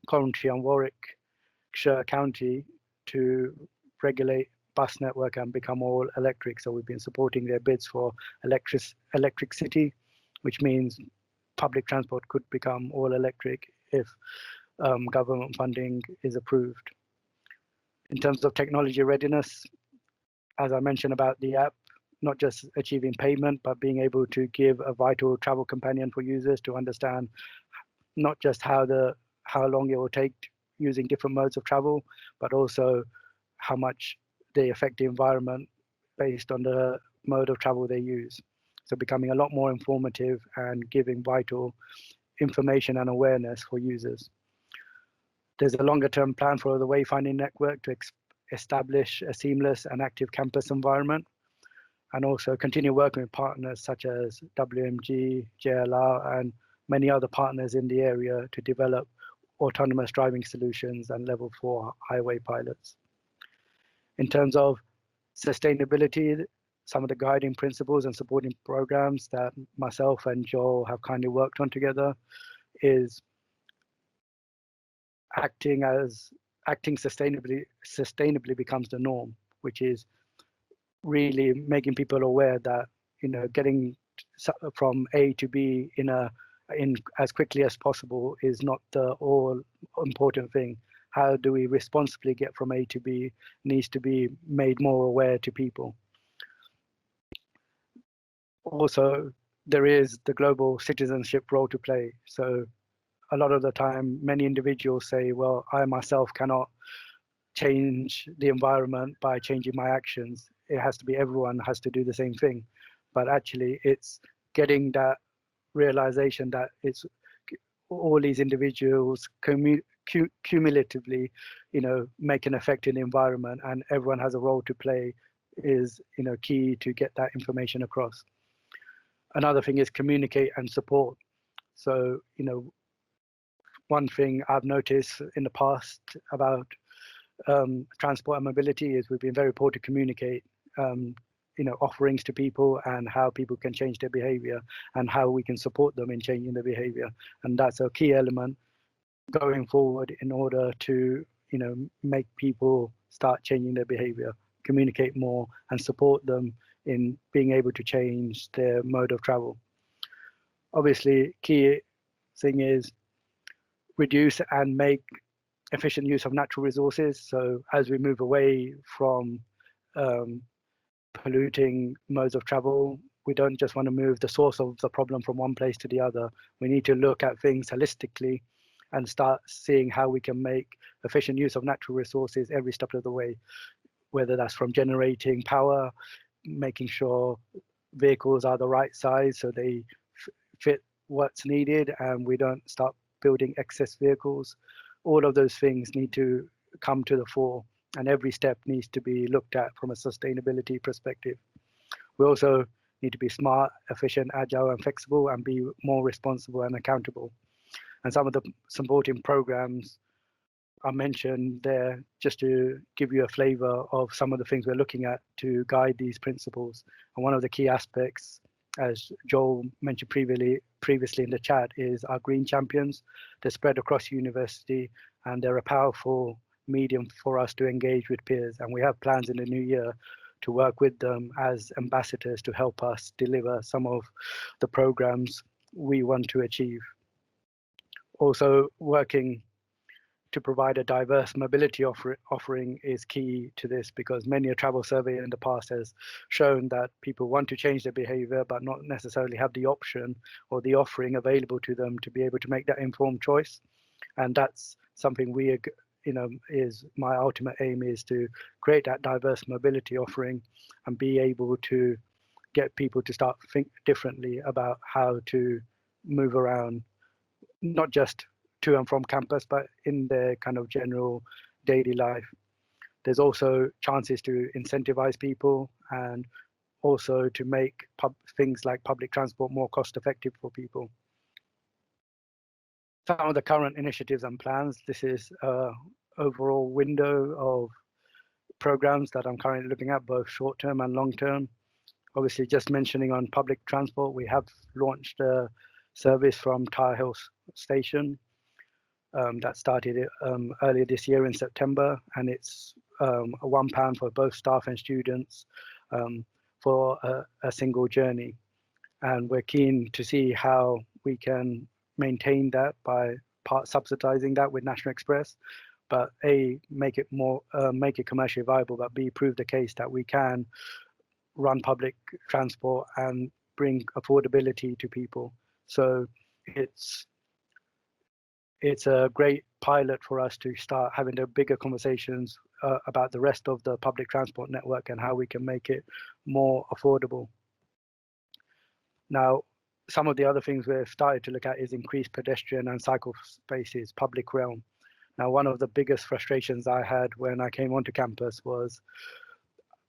Coventry and Warwickshire County to regulate bus network and become all electric. So we've been supporting their bids for electric city, which means public transport could become all electric if government funding is approved. In terms of technology readiness, as I mentioned about the app, not just achieving payment, but being able to give a vital travel companion for users to understand not just how long it will take using different modes of travel, but also how much they affect the environment based on the mode of travel they use. So becoming a lot more informative and giving vital information and awareness for users. There's a longer term plan for the wayfinding network to establish a seamless and active campus environment, and also continue working with partners such as WMG, JLR, and many other partners in the area to develop autonomous driving solutions and level 4 highway pilots. In terms of sustainability, some of the guiding principles and supporting programs that myself and Joel have kindly worked on together is acting sustainably becomes the norm, which is really making people aware that, you know, getting from A to B in as quickly as possible is not the all important thing. How do we responsibly get from A to B needs to be made more aware to people. Also, there is the global citizenship role to play. So a lot of the time, many individuals say, well, I myself cannot change the environment by changing my actions. It has to be everyone has to do the same thing. But actually, it's getting that realization that it's all these individuals cumulatively, you know, make an effect in the environment, and everyone has a role to play is, you know, key to get that information across. Another thing is communicate and support. So, you know, one thing I've noticed in the past about transport and mobility is we've been very poor to communicate, you know, offerings to people and how people can change their behavior and how we can support them in changing their behavior. And that's a key element going forward in order to, you know, make people start changing their behavior, communicate more and support them in being able to change their mode of travel. Obviously, key thing is reduce and make efficient use of natural resources. So as we move away from polluting modes of travel, we don't just want to move the source of the problem from one place to the other. We need to look at things holistically and start seeing how we can make efficient use of natural resources every step of the way, whether that's from generating power, making sure vehicles are the right size so they fit what's needed and we don't start building excess vehicles. All of those things need to come to the fore, and every step needs to be looked at from a sustainability perspective. We also need to be smart, efficient, agile, and flexible, and be more responsible and accountable. And some of the supporting programs I mentioned there, just to give you a flavor of some of the things we're looking at to guide these principles. And one of the key aspects, as Joel mentioned previously in the chat, is our green champions. They're spread across university and they're a powerful medium for us to engage with peers. And we have plans in the new year to work with them as ambassadors to help us deliver some of the programs we want to achieve. Also, working to provide a diverse mobility offering is key to this, because many a travel survey in the past has shown that people want to change their behavior but not necessarily have the option or the offering available to them to be able to make that informed choice. And that's something we, you know, is my ultimate aim, is to create that diverse mobility offering and be able to get people to start think differently about how to move around, not just to and from campus, but in their kind of general daily life. There's also chances to incentivize people and also to make things like public transport more cost effective for people. Some of the current initiatives and plans, this is an overall window of programs that I'm currently looking at, both short term and long term. Obviously, just mentioning on public transport, we have launched a service from Tower Hill Station that started earlier this year in September, and it's £1 for both staff and students for a single journey. And we're keen to see how we can maintain that by subsidizing that with National Express, but A, make it commercially viable, but B, prove the case that we can run public transport and bring affordability to people. So it's a great pilot for us to start having the bigger conversations about the rest of the public transport network and how we can make it more affordable. Now, some of the other things we've started to look at is increased pedestrian and cycle spaces, public realm. Now, one of the biggest frustrations I had when I came onto campus was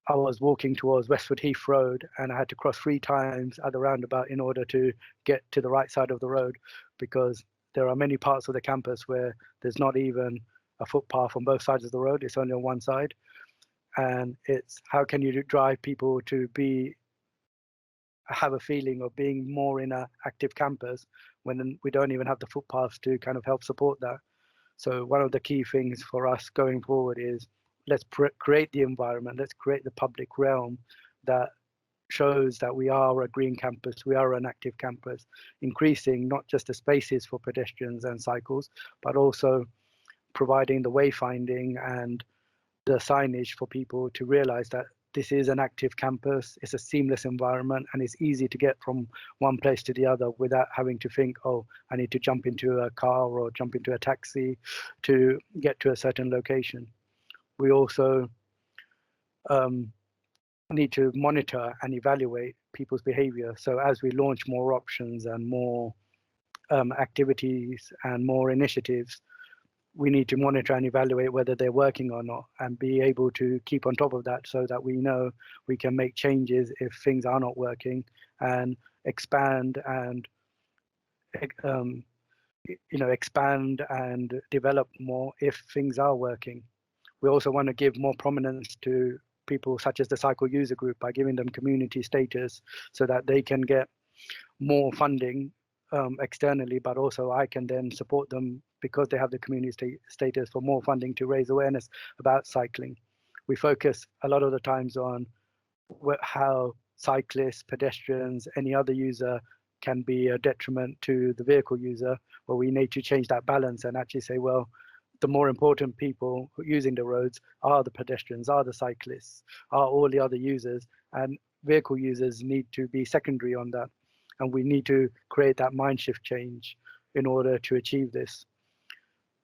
I was walking towards Westwood Heath Road and I had to cross 3 times at the roundabout in order to get to the right side of the road, because there are many parts of the campus where there's not even a footpath on both sides of the road, it's only on one side. And it's how can you drive people to have a feeling of being more in an active campus when we don't even have the footpaths to kind of help support that. So one of the key things for us going forward is let's create the environment, let's create the public realm that shows that we are a green campus, we are an active campus, increasing not just the spaces for pedestrians and cycles, but also providing the wayfinding and the signage for people to realize that this is an active campus, it's a seamless environment, and it's easy to get from one place to the other without having to think, oh, I need to jump into a car or jump into a taxi to get to a certain location. We also need to monitor and evaluate people's behavior. So as we launch more options and more activities and more initiatives, we need to monitor and evaluate whether they're working or not and be able to keep on top of that so that we know we can make changes if things are not working and expand and expand and develop more if things are working. We also want to give more prominence to people such as the cycle user group by giving them community status so that they can get more funding externally, but also I can then support them because they have the community status for more funding to raise awareness about cycling. We focus a lot of the times on how cyclists, pedestrians, any other user can be a detriment to the vehicle user, but we need to change that balance and actually say, well, the more important people using the roads are the pedestrians, are the cyclists, are all the other users, and vehicle users need to be secondary on that. And we need to create that mind shift change in order to achieve this.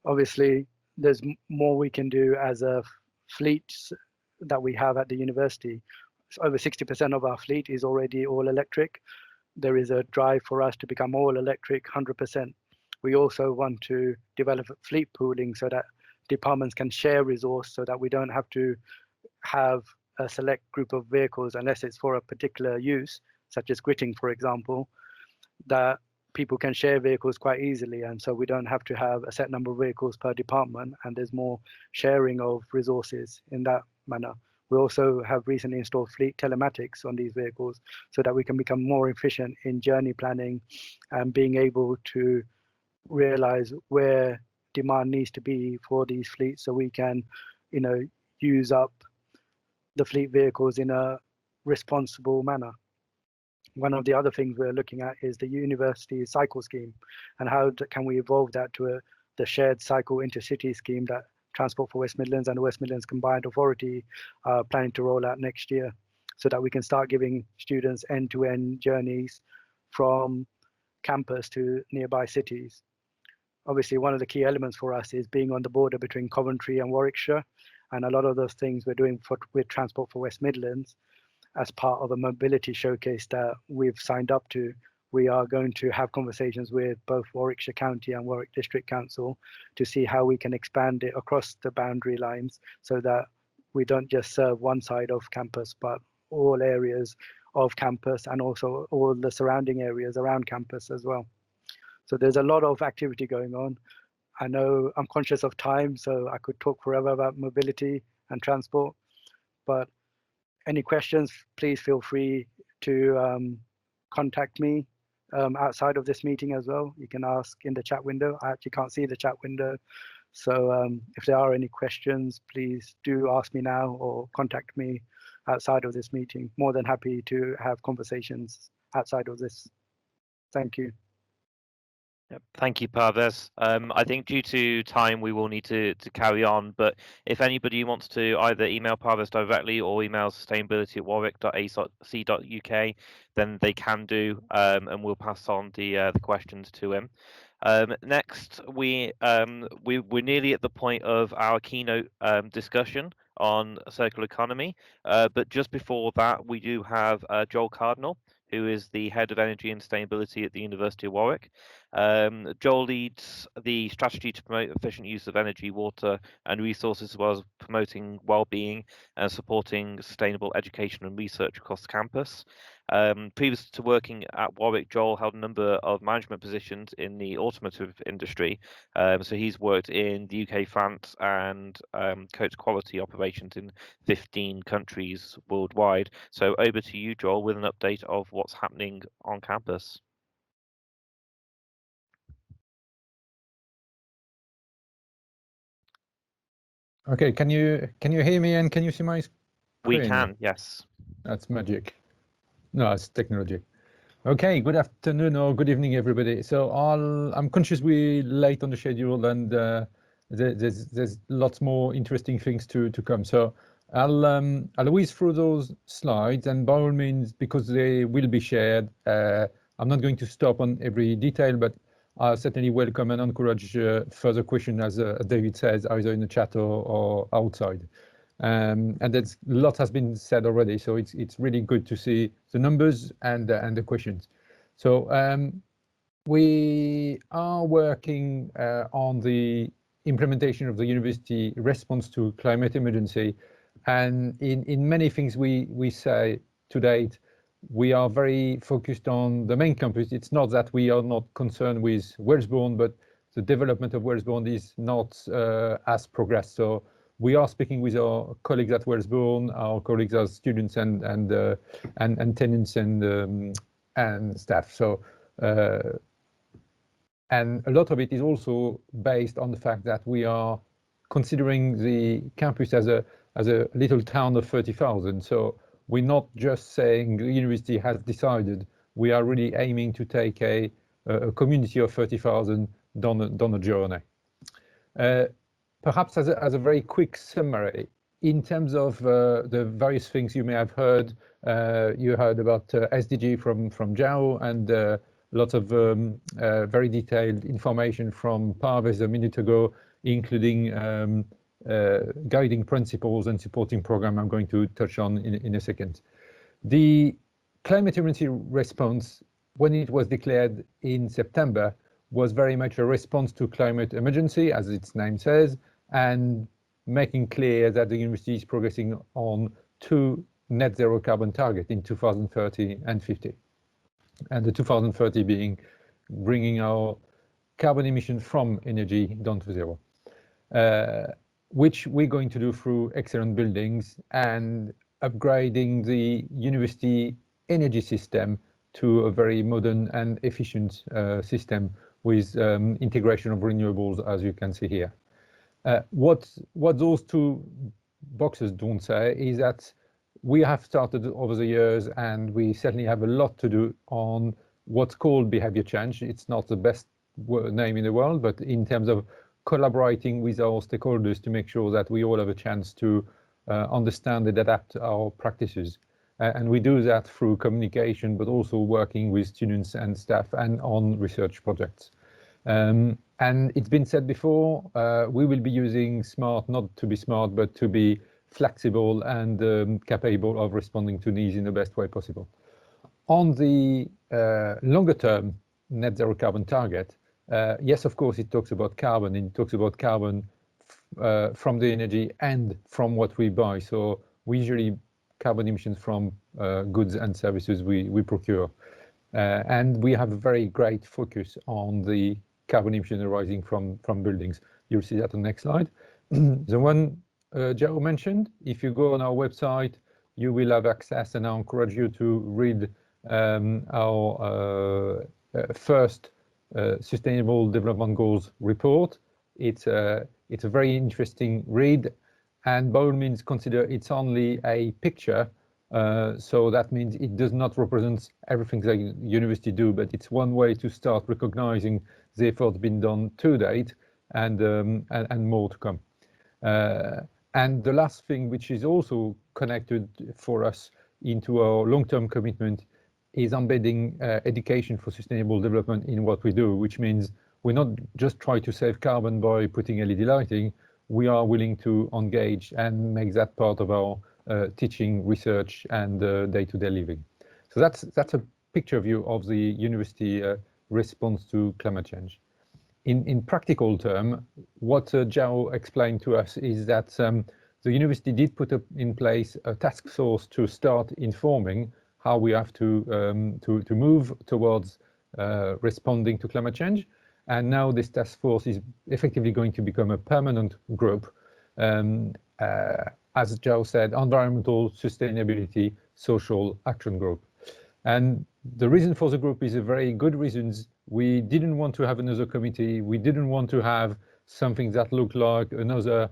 Obviously, there's more we can do as a fleet that we have at the university. So over 60% of our fleet is already all electric. There is a drive for us to become all electric 100%. We also want to develop fleet pooling so that departments can share resource so that we don't have to have a select group of vehicles unless it's for a particular use, such as gritting, for example, that people can share vehicles quite easily. And so we don't have to have a set number of vehicles per department, and there's more sharing of resources in that manner. We also have recently installed fleet telematics on these vehicles so that we can become more efficient in journey planning and being able to realize where demand needs to be for these fleets so we can, use up the fleet vehicles in a responsible manner. One of the other things we're looking at is the university cycle scheme and how can we evolve that to the shared cycle intercity scheme that Transport for West Midlands and the West Midlands Combined Authority are planning to roll out next year so that we can start giving students end-to-end journeys from campus to nearby cities. Obviously, one of the key elements for us is being on the border between Coventry and Warwickshire, and a lot of those things we're doing with Transport for West Midlands as part of a mobility showcase that we've signed up to. We are going to have conversations with both Warwickshire County and Warwick District Council to see how we can expand it across the boundary lines so that we don't just serve one side of campus, but all areas of campus and also all the surrounding areas around campus as well. So there's a lot of activity going on. I know I'm conscious of time, so I could talk forever about mobility and transport, but any questions, please feel free to contact me outside of this meeting as well. You can ask in the chat window. I actually can't see the chat window, So if there are any questions, please do ask me now or contact me outside of this meeting. More than happy to have conversations outside of this. Thank you. Yep. Thank you, Parvez. I think due to time, we will need to carry on. But if anybody wants to either email Parvez directly or email sustainability@warwick.ac.uk, then they can do, and we'll pass on the questions to him. Next, we're nearly at the point of our keynote discussion on circular economy. But just before that, we do have Joel Cardinal, who is the head of energy and sustainability at the University of Warwick. Joel leads the strategy to promote efficient use of energy, water, and resources, as well as promoting well-being and supporting sustainable education and research across the campus. Previous to working at Warwick, Joel held a number of management positions in the automotive industry. So he's worked in the UK, France, and coached quality operations in 15 countries worldwide. So over to you, Joel, with an update of what's happening on campus. Okay, can you hear me and can you see my screen? We can, yes. That's magic. No, it's technology. Okay, good afternoon or good evening, everybody. So I'm conscious we're late on the schedule and there's lots more interesting things to come. So I'll whiz through those slides, and by all means, because they will be shared, I'm not going to stop on every detail, but I certainly welcome and encourage further questions, as David says, either in the chat or outside. And there's a lot has been said already, so it's really good to see the numbers and the questions. So we are working on the implementation of the university response to climate emergency, and in many things we say to date, we are very focused on the main campus. It's not that we are not concerned with Wellesbourne, but the development of Wellesbourne is not as progressed. So we are speaking with our colleagues at Wellesbourne, our colleagues as students and tenants and staff. So and a lot of it is also based on the fact that we are considering the campus as a little town of 30,000. So we're not just saying the university has decided. We are really aiming to take a community of 30,000 down a journey. Perhaps as a very quick summary, in terms of the various things you may have heard, you heard about SDG from Jarrod, and lots of very detailed information from Parvez a minute ago, including guiding principles and supporting program I'm going to touch on in a second. The climate emergency response, when it was declared in September, was very much a response to climate emergency, as its name says, and making clear that the university is progressing on 2 net zero carbon targets in 2030 and 50. And the 2030 being bringing our carbon emissions from energy down to zero, which we're going to do through excellent buildings and upgrading the university energy system to a very modern and efficient system with integration of renewables, as you can see here. What those two boxes don't say is that we have started over the years, and we certainly have a lot to do on what's called behavior change. It's not the best name in the world, but in terms of collaborating with our stakeholders to make sure that we all have a chance to understand and adapt our practices. And we do that through communication, but also working with students and staff and on research projects. And it's been said before, we will be using SMART not to be smart, but to be flexible and capable of responding to needs in the best way possible. On the longer term net zero carbon target, yes, of course, it talks about carbon, and it talks about carbon from the energy and from what we buy. So we usually carbon emissions from goods and services we procure. And we have a very great focus on the carbon emissions arising from buildings. You'll see that on the next slide. The one Jarrod mentioned, if you go on our website, you will have access, and I encourage you to read our first Sustainable Development Goals report, it's a very interesting read, and by all means consider it's only a picture. So that means it does not represent everything that university do, but it's one way to start recognizing the efforts been done to date, and more to come. And the last thing, which is also connected for us into our long-term commitment, is embedding education for sustainable development in what we do, which means we're not just trying to save carbon by putting LED lighting. We are willing to engage and make that part of our teaching, research, and day-to-day living. So that's a picture view of the university response to climate change. In practical terms, what Jarrod explained to us is that the university did put in place a task force to start informing how we have to move towards responding to climate change. And now this task force is effectively going to become a permanent group. As Jarrod said, environmental, sustainability, social action group. And the reason for the group is a very good reasons. We didn't want to have another committee. We didn't want to have something that looked like another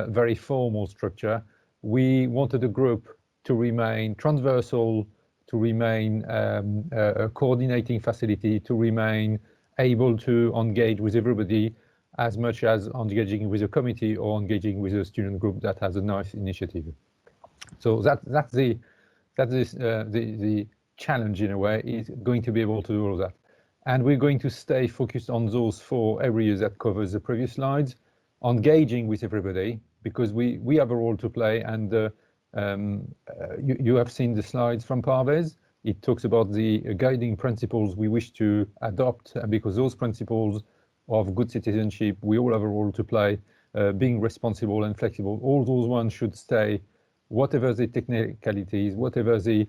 very formal structure. We wanted a group to remain transversal, to remain a coordinating facility, to remain able to engage with everybody as much as engaging with a committee or engaging with a student group that has a nice initiative. So that's the challenge in a way, is going to be able to do all that. And we're going to stay focused on those 4 areas that covers the previous slides, engaging with everybody, because we have a role to play. And you have seen the slides from Parvez. It talks about the guiding principles we wish to adopt, because those principles of good citizenship, we all have a role to play, being responsible and flexible. All those ones should stay, whatever the technicalities, whatever the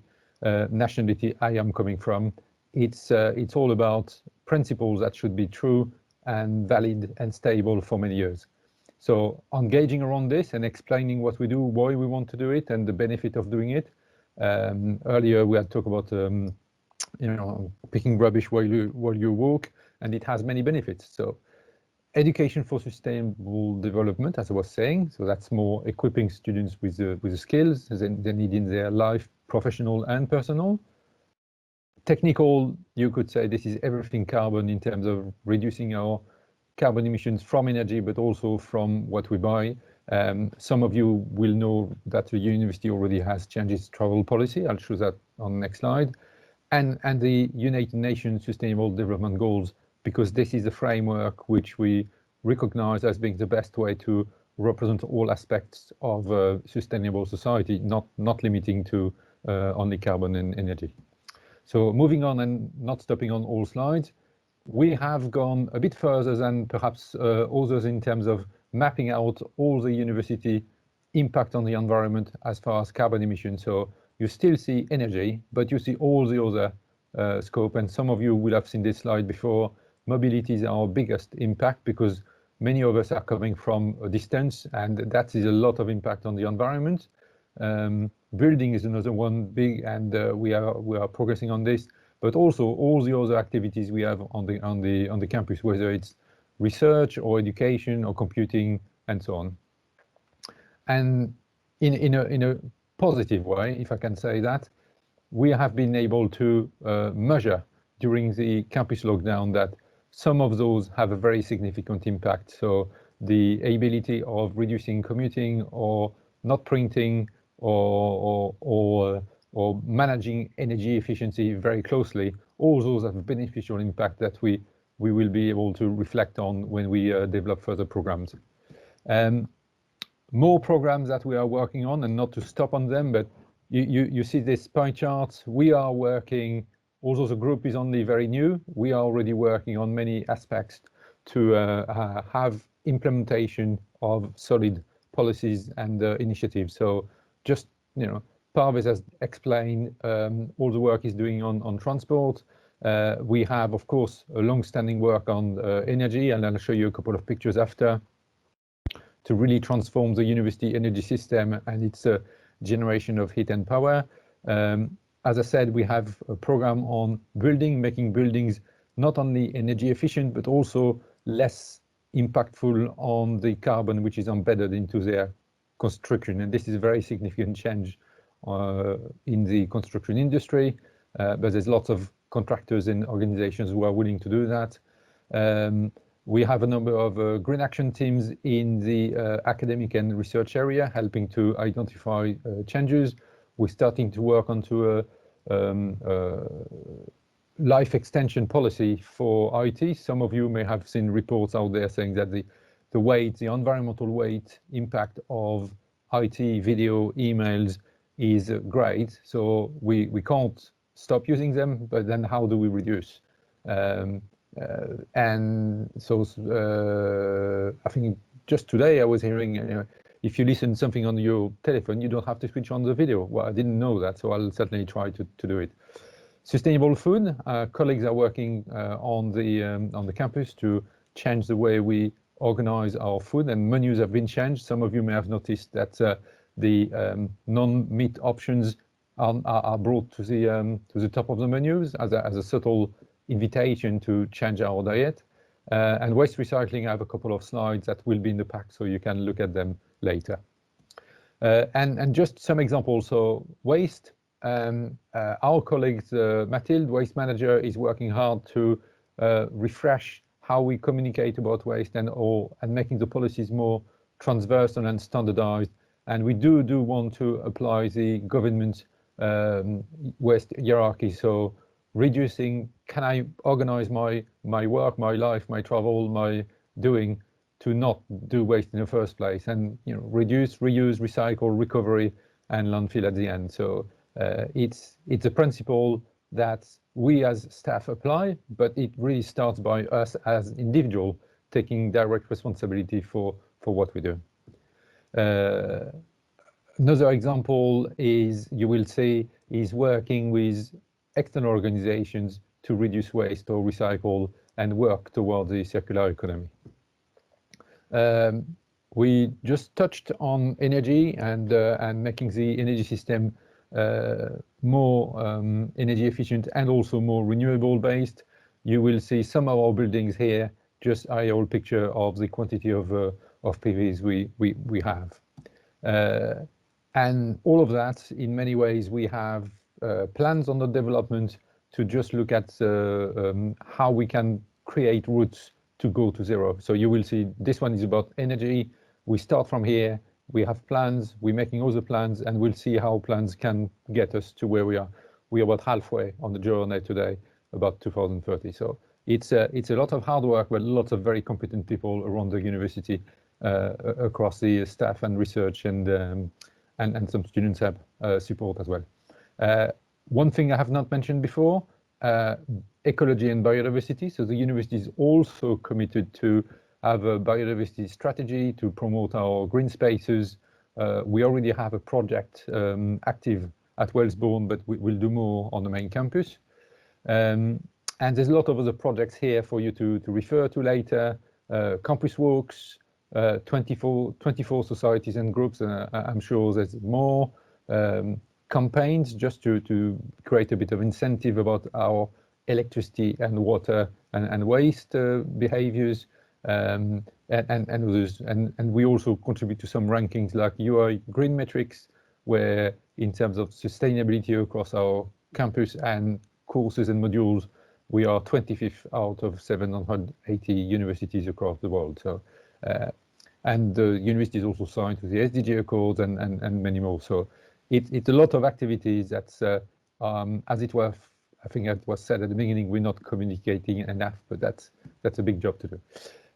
nationality I am coming from. It's all about principles that should be true and valid and stable for many years. So engaging around this and explaining what we do, why we want to do it, and the benefit of doing it. Earlier we had talked about picking rubbish while you walk, and it has many benefits. So education for sustainable development, as I was saying, so that's more equipping students with the skills they need in their life, professional and personal. Technical, you could say this is everything carbon in terms of reducing our carbon emissions from energy, but also from what we buy. Some of you will know that the university already has changed its travel policy. I'll show that on the next slide. And the United Nations Sustainable Development Goals, because this is a framework which we recognize as being the best way to represent all aspects of a sustainable society, not limiting to only carbon and energy. So moving on and not stopping on all slides, we have gone a bit further than perhaps others in terms of mapping out all the university impact on the environment as far as carbon emissions. So you still see energy, but you see all the other scope. And some of you will have seen this slide before. Mobility is our biggest impact because many of us are coming from a distance, and that is a lot of impact on the environment. Building is another one big, and we are progressing on this, but also all the other activities we have on the campus, whether it's research or education or computing and so on. And in a positive way, if I can say that, we have been able to measure during the campus lockdown that some of those have a very significant impact. So the ability of reducing commuting or not printing or managing energy efficiency very closely, all those have a beneficial impact that we will be able to reflect on when we develop further programs. More programs that we are working on, and not to stop on them, but you see this pie chart. We are working, although the group is only very new, we are already working on many aspects to have implementation of solid policies and initiatives. So just, Parvez has explained all the work he's doing on transport. We have, of course, a long-standing work on energy, and I'll show you a couple of pictures after, to really transform the university energy system and its generation of heat and power. As I said, we have a program on making buildings not only energy efficient, but also less impactful on the carbon which is embedded into their construction. And this is a very significant change in the construction industry, but there's lots of contractors and organizations who are willing to do that. We have a number of green action teams in the academic and research area helping to identify changes. We're starting to work onto a life extension policy for IT. Some of you may have seen reports out there saying that the environmental weight impact of IT, video, emails is great. So we can't stop using them, but then how do we reduce? And so I think just today I was hearing, if you listen to something on your telephone, you don't have to switch on the video. Well, I didn't know that, so I'll certainly try to do it. Sustainable food. Colleagues are working on the campus to change the way we organize our food, and menus have been changed. Some of you may have noticed that the non-meat options are brought to the top of the menus as a subtle invitation to change our diet. And waste recycling, I have a couple of slides that will be in the pack, so you can look at them later. And just some examples. So waste, our colleague Mathilde, waste manager, is working hard to refresh how we communicate about waste and making the policies more transversal and standardized. And we do want to apply the government waste hierarchy. So reducing, can I organize my work, my life, my travel, my doing to not do waste in the first place, and reduce, reuse, recycle, recovery, and landfill at the end. So it's a principle that we as staff apply, but it really starts by us as individual taking direct responsibility for what we do. Another example is, you will see, is working with external organizations to reduce waste or recycle and work towards the circular economy. We just touched on energy and making the energy system more energy efficient and also more renewable based. You will see some of our buildings here, just a old picture of the quantity of PVs we have. And all of that, in many ways, we have plans on the development to just look at how we can create routes to go to zero. So you will see this one is about energy. We start from here, we have plans, we're making other plans, and we'll see how plans can get us to where we are. We're about halfway on the journey today, about 2030. So it's a lot of hard work, but lots of very competent people around the university across the staff and research, and some students have support as well. One thing I have not mentioned before, ecology and biodiversity. So the university is also committed to have a biodiversity strategy to promote our green spaces. We already have a project active at Wellesbourne, but we'll do more on the main campus. And there's a lot of other projects here for you to refer to later. Campus walks, 24 societies and groups, I'm sure there's more. Campaigns just to create a bit of incentive about our electricity and water and waste behaviors, and others. And we also contribute to some rankings like UI Green Metrics, where in terms of sustainability across our campus and courses and modules, we are 25th out of 780 universities across the world. So, and the university is also signed to the Sdg Accord and many more. So it's a lot of activities that's, as it was, I think it was said at the beginning, we're not communicating enough, but that's a big job to do.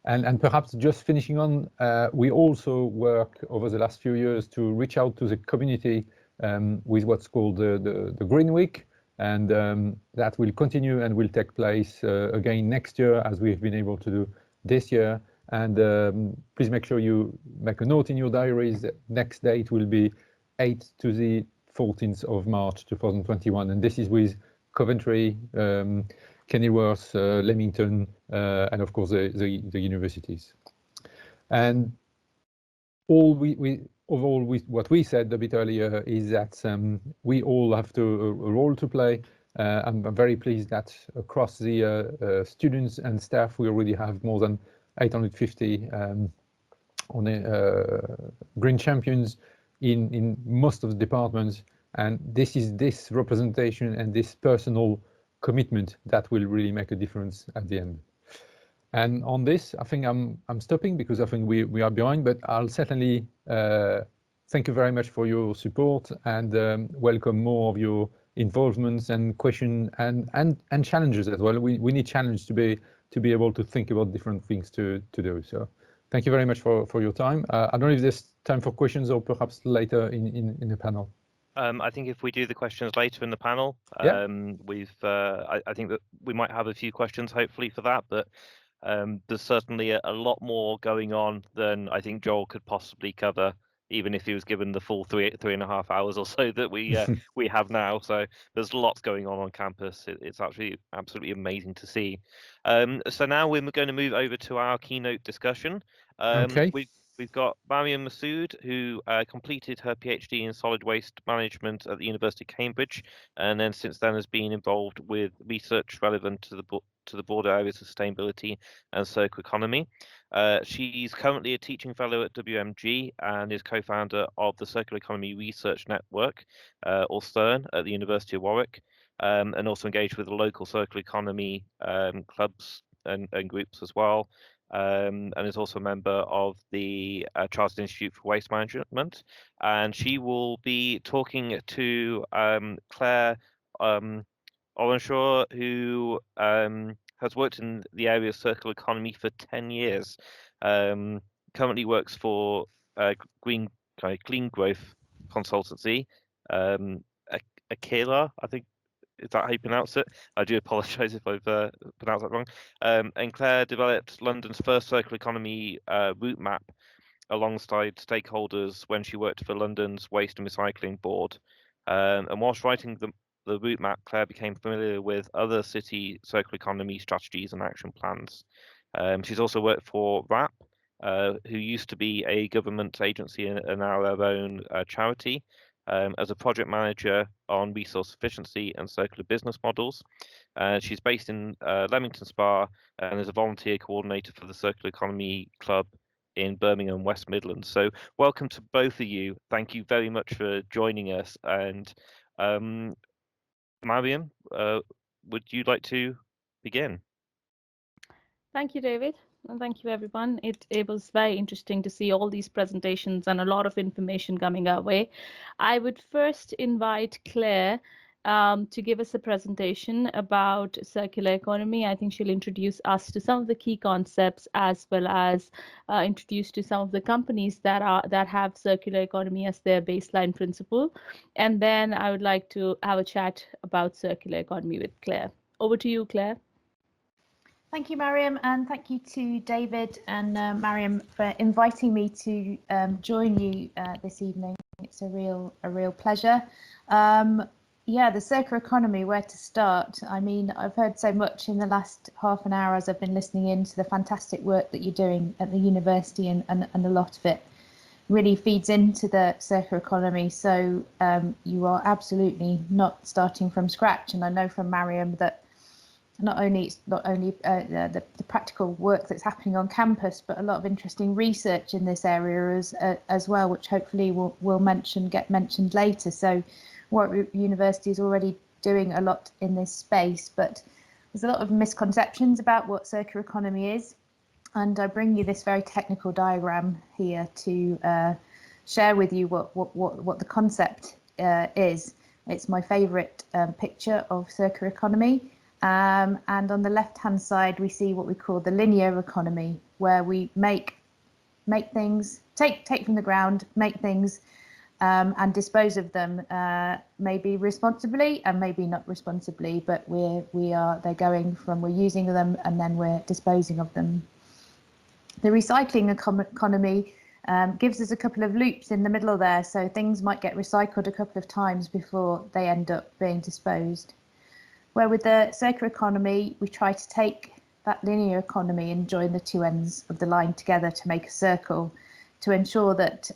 And perhaps just finishing on, we also work over the last few years to reach out to the community with what's called the Green Week, and that will continue and will take place again next year, as we've been able to do this year. And please make sure you make a note in your diaries. The next date will be 8th to the 14th of March 2021, and this is with Coventry, Kenilworth, Leamington, and of course the universities. And overall, what we said a bit earlier is that we all have a role to play. I'm very pleased that across the students and staff, we already have more than 850 on green champions in most of the departments, and this is this representation and this personal commitment that will really make a difference at the end. And on this, I think I'm stopping because I think we are behind, but I'll certainly thank you very much for your support and welcome more of your involvements and questions and challenges as well. We need challenge to be able to think about different things to do. So thank you very much for your time. I don't know if there's time for questions or perhaps later in the panel. I think if we do the questions later in the panel, Yeah. I think that we might have a few questions hopefully for that, but there's certainly a lot more going on than I think Joel could possibly cover, even if he was given the full 3.5 hours or so that we have now. So there's lots going on campus. It's actually absolutely amazing to see. So now we're going to move over to our keynote discussion. Okay. We've got Maryam Masood, who completed her PhD in solid waste management at the University of Cambridge, and then since then has been involved with research relevant to the broader areas of sustainability and circular economy. She's currently a teaching fellow at WMG and is co-founder of the Circular Economy Research Network, or CERN, at the University of Warwick, and also engaged with the local circular economy clubs and groups as well. And is also a member of the Chartered Institute for Waste Management. And she will be talking to Clare Ollerenshaw, who has worked in the area of circular economy for 10 years. Currently works for Clean Growth Consultancy, Akela, I think. Is that how you pronounce it? I do apologise if I've pronounced that wrong. And Clare developed London's first circular economy route map alongside stakeholders when she worked for London's Waste and Recycling Board. And whilst writing the route map, Clare became familiar with other city circular economy strategies and action plans. She's also worked for WRAP, who used to be a government agency and now their own charity, as a project manager on resource efficiency and circular business models. She's based in Leamington Spa and is a volunteer coordinator for the Circular Economy Club in Birmingham, West Midlands. So welcome to both of you. Thank you very much for joining us. And Maryam, would you like to begin? Thank you, David. And thank you, everyone. It was very interesting to see all these presentations and a lot of information coming our way. I would first invite Clare to give us a presentation about circular economy. I think she'll introduce us to some of the key concepts as well as introduce to some of the companies that have circular economy as their baseline principle. And then I would like to have a chat about circular economy with Clare. Over to you, Clare. Thank you, Maryam, and thank you to David and Maryam for inviting me to join you this evening. It's a real pleasure. Yeah, the circular economy, where to start? I mean, I've heard so much in the last half an hour as I've been listening in to the fantastic work that you're doing at the university, and a lot of it really feeds into the circular economy. So you are absolutely not starting from scratch. And I know from Maryam that not only the practical work that's happening on campus, but a lot of interesting research in this area as well, which hopefully will get mentioned later. So Warwick University is already doing a lot in this space, but there's a lot of misconceptions about what circular economy is. And I bring you this very technical diagram here to share with you what the concept is. It's my favorite picture of circular economy. And on the left-hand side, we see what we call the linear economy, where we make things, take from the ground, make things, and dispose of them, maybe responsibly and maybe not responsibly, but they're going from we're using them and then we're disposing of them. The recycling economy gives us a couple of loops in the middle there, so things might get recycled a couple of times before they end up being disposed. Where with the circular economy, we try to take that linear economy and join the two ends of the line together to make a circle, to ensure that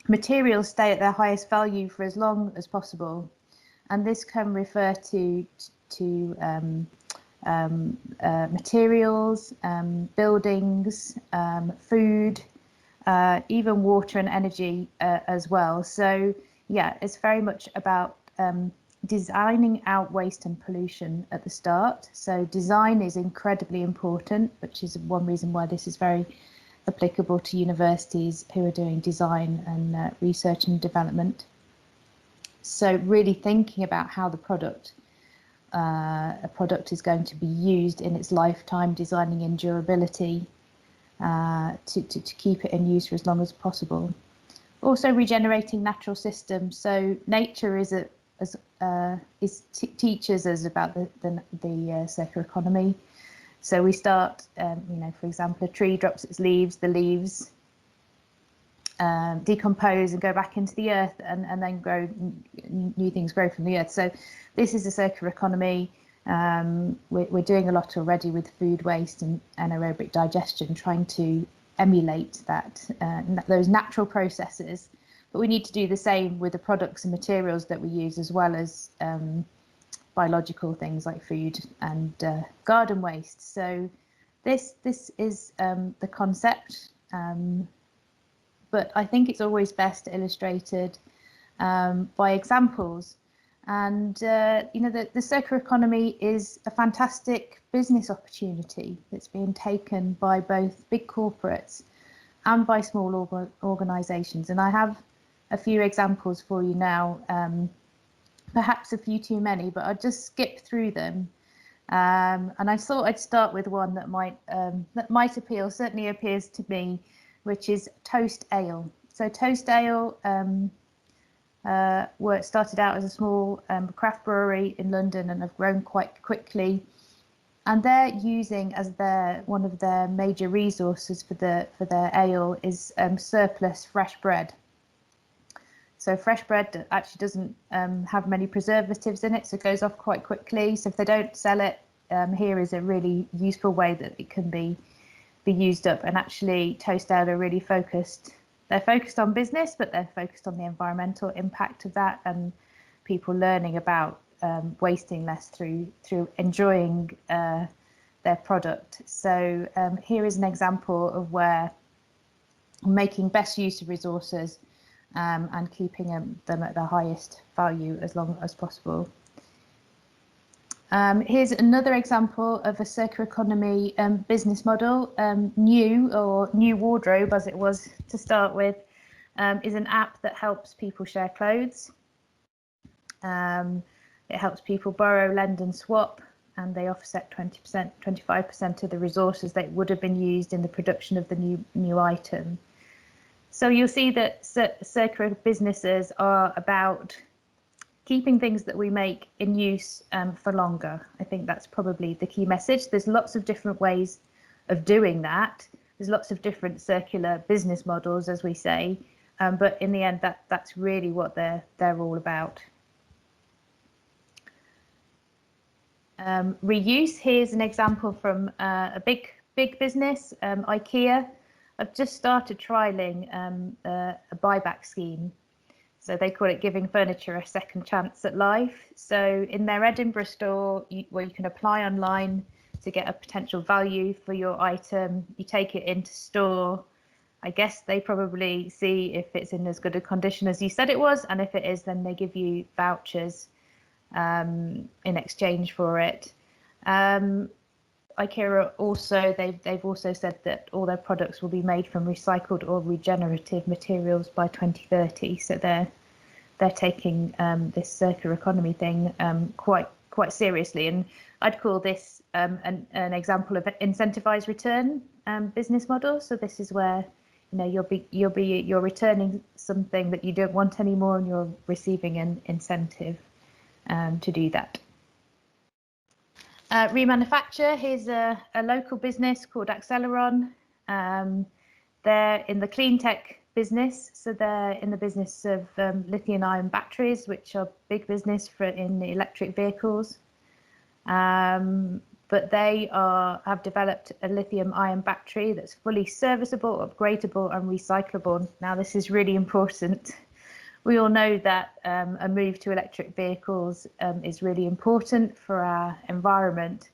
materials stay at their highest value for as long as possible. And this can refer to materials, buildings, food, even water and energy as well. So yeah, it's very much about designing out waste and pollution at the start. So design is incredibly important, which is one reason why this is very applicable to universities who are doing design and research and development. So really thinking about how the product a product is going to be used in its lifetime, designing in durability to keep it in use for as long as possible. Also regenerating natural systems. So nature teaches us about the circular economy. So we start, for example, a tree drops its leaves, the leaves decompose and go back into the earth, and then grow, new things grow from the earth. So this is a circular economy. We're doing a lot already with food waste and anaerobic digestion, trying to emulate those natural processes. But we need to do the same with the products and materials that we use, as well as biological things like food and garden waste. So this is the concept, but I think it's always best illustrated by examples. And the circular economy is a fantastic business opportunity that's being taken by both big corporates and by small organisations. And I have a few examples for you now, perhaps a few too many, but I'll just skip through them. And I thought I'd start with one that might appeal, certainly appears to me, which is Toast Ale. So Toast Ale started out as a small craft brewery in London and have grown quite quickly. And they're using as one of their major resources for their ale is surplus fresh bread. So fresh bread actually doesn't have many preservatives in it, so it goes off quite quickly. So if they don't sell it, here is a really useful way that it can be used up. And actually, Toast Ale are really focused. They're focused on business, but they're focused on the environmental impact of that, and people learning about wasting less through enjoying their product. So here is an example of where making best use of resources and keeping them at the highest value as long as possible. Here's another example of a circular economy business model. New Wardrobe, as it was to start with, is an app that helps people share clothes. It helps people borrow, lend and swap, and they offset 20%, 25% of the resources that would have been used in the production of the new item. So you'll see that circular businesses are about keeping things that we make in use for longer. I think that's probably the key message. There's lots of different ways of doing that. There's lots of different circular business models, as we say, but in the end, that's really what they're all about. Reuse. Here's an example from a big business, IKEA. I've just started trialing a buyback scheme. So they call it giving furniture a second chance at life. So in their Edinburgh store, where you can apply online to get a potential value for your item, you take it into store. I guess they probably see if it's in as good a condition as you said it was, and if it is, then they give you vouchers in exchange for it. IKEA also, they've also said that all their products will be made from recycled or regenerative materials by 2030. So they're taking this circular economy thing quite seriously, and I'd call this an example of an incentivized return business model. So this is where you're returning something that you don't want anymore, and you're receiving an incentive to do that. Remanufacture. Here's a local business called Acceleron. They're in the clean tech business, so they're in the business of lithium-ion batteries, which are big business in the electric vehicles. But they have developed a lithium-ion battery that's fully serviceable, upgradable, and recyclable. Now, this is really important. We all know that a move to electric vehicles is really important for our environment,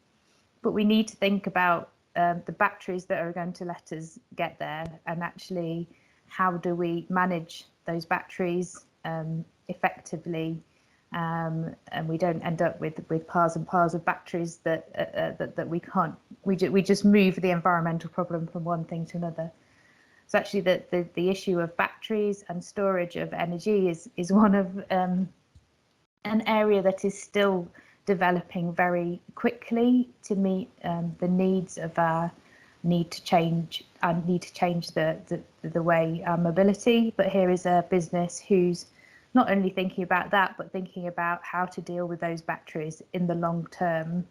but we need to think about the batteries that are going to let us get there, and actually how do we manage those batteries effectively, and we don't end up with piles and piles of batteries that we just move the environmental problem from one thing to another. So actually the issue of batteries and storage of energy is one of an area that is still developing very quickly to meet the needs of our need to change the way our mobility. But here is a business who's not only thinking about that, but thinking about how to deal with those batteries in the long term.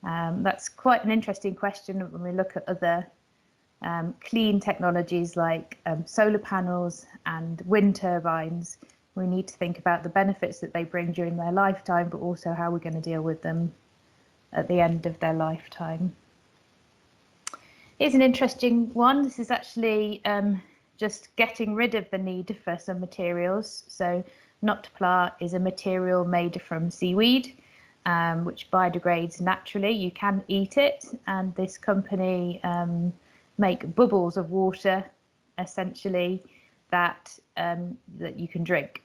That's quite an interesting question when we look at other clean technologies like solar panels and wind turbines. We need to think about the benefits that they bring during their lifetime, but also how we're going to deal with them at the end of their lifetime. Here's an interesting one. This is actually just getting rid of the need for some materials. So Notpla is a material made from seaweed, which biodegrades naturally. You can eat it, and this company make bubbles of water, essentially, that you can drink.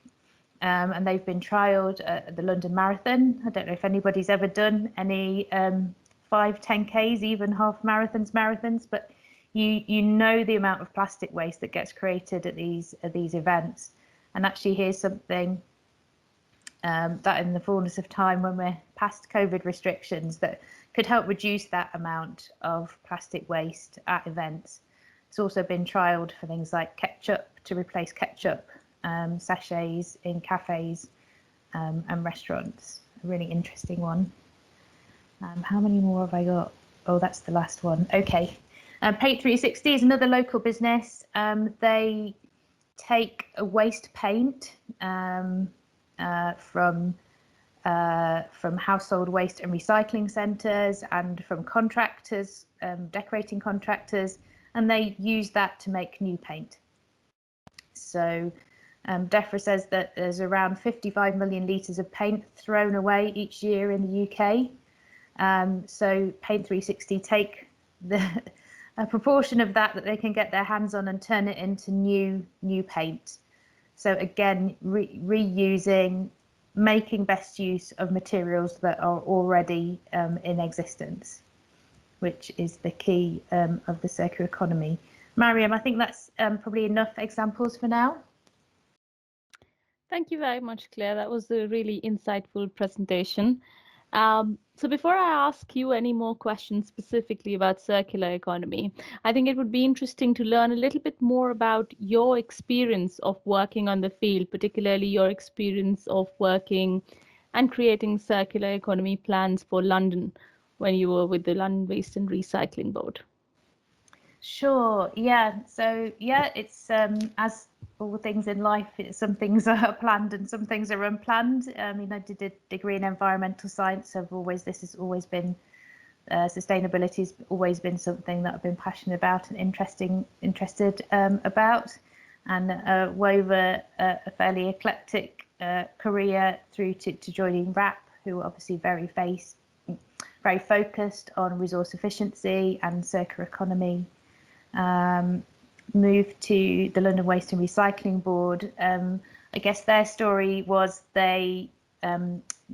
And they've been trialled at the London Marathon. I don't know if anybody's ever done any 5, 10Ks, even half marathons, but you know the amount of plastic waste that gets created at these events. And actually, here's something that in the fullness of time, when we're past COVID restrictions, that could help reduce that amount of plastic waste at events. It's also been trialled for things like ketchup, to replace ketchup sachets in cafes and restaurants. A really interesting one. How many more have I got? Oh, that's the last one. Okay. Paint 360 is another local business. They take a waste paint from household waste and recycling centres and from contractors, decorating contractors, and they use that to make new paint. So DEFRA says that there's around 55 million litres of paint thrown away each year in the UK. So Paint 360 take a proportion of that they can get their hands on and turn it into new paint. So again, reusing, making best use of materials that are already in existence, which is the key of the circular economy. Maryam, I think that's probably enough examples for now. Thank you very much, Claire. That was a really insightful presentation. So before I ask you any more questions specifically about circular economy, I think it would be interesting to learn a little bit more about your experience of working on the field, particularly your experience of working and creating circular economy plans for London when you were with the London Waste and Recycling Board. Sure, yeah. So yeah, it's as all things in life, some things are planned and some things are unplanned. I mean, I did a degree in environmental science. This has always been, sustainability has always been something that I've been passionate about and interested about, and wove a fairly eclectic career through to joining RAP, who are obviously very focused on resource efficiency and circular economy. Moved to the London Waste and Recycling Board. I guess their story was they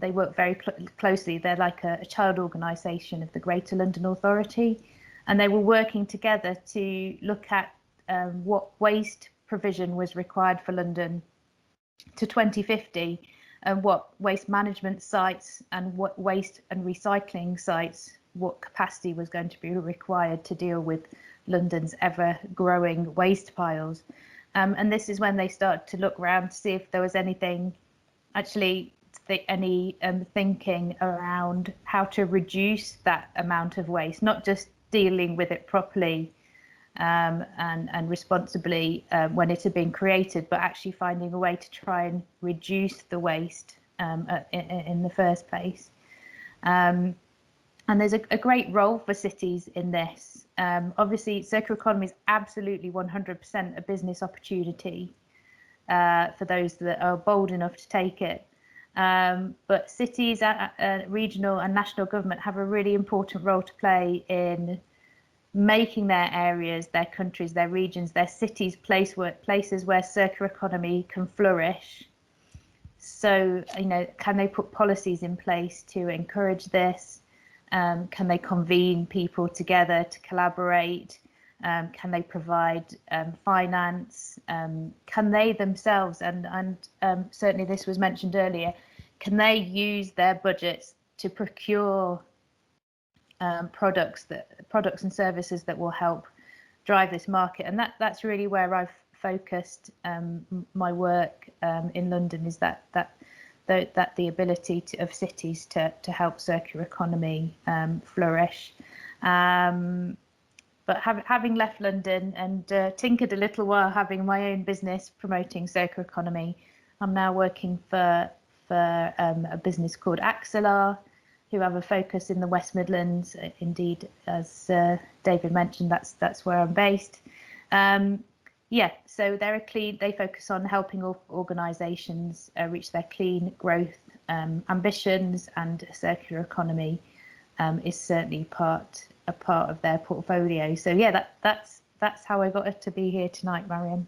work very closely. They're like a child organisation of the Greater London Authority, and they were working together to look at what waste provision was required for London to 2050, and what waste management sites and what waste and recycling sites, what capacity was going to be required to deal with London's ever-growing waste piles. And this is when they started to look around to see if there was anything, any thinking around how to reduce that amount of waste, not just dealing with it properly and responsibly when it had been created, but actually finding a way to try and reduce the waste in the first place. And there's a great role for cities in this. Obviously, circular economy is absolutely 100% a business opportunity for those that are bold enough to take it. But cities, regional and national government have a really important role to play in making their areas, their countries, their regions, their cities places where circular economy can flourish. So, you know, can they put policies in place to encourage this? Can they convene people together to collaborate? Can they provide finance? Can they themselves, and certainly this was mentioned earlier, can they use their budgets to procure products and services that will help drive this market? And that's really where I've focused my work in London, is that the ability of cities to help circular economy flourish. But having left London and tinkered a little while having my own business promoting circular economy, I'm now working for a business called Axelar, who have a focus in the West Midlands. Indeed, as David mentioned, that's where I'm based. Yeah, so they focus on helping organisations reach their clean growth ambitions, and circular economy is certainly a part of their portfolio. So yeah, that's how I got to be here tonight, Maryam.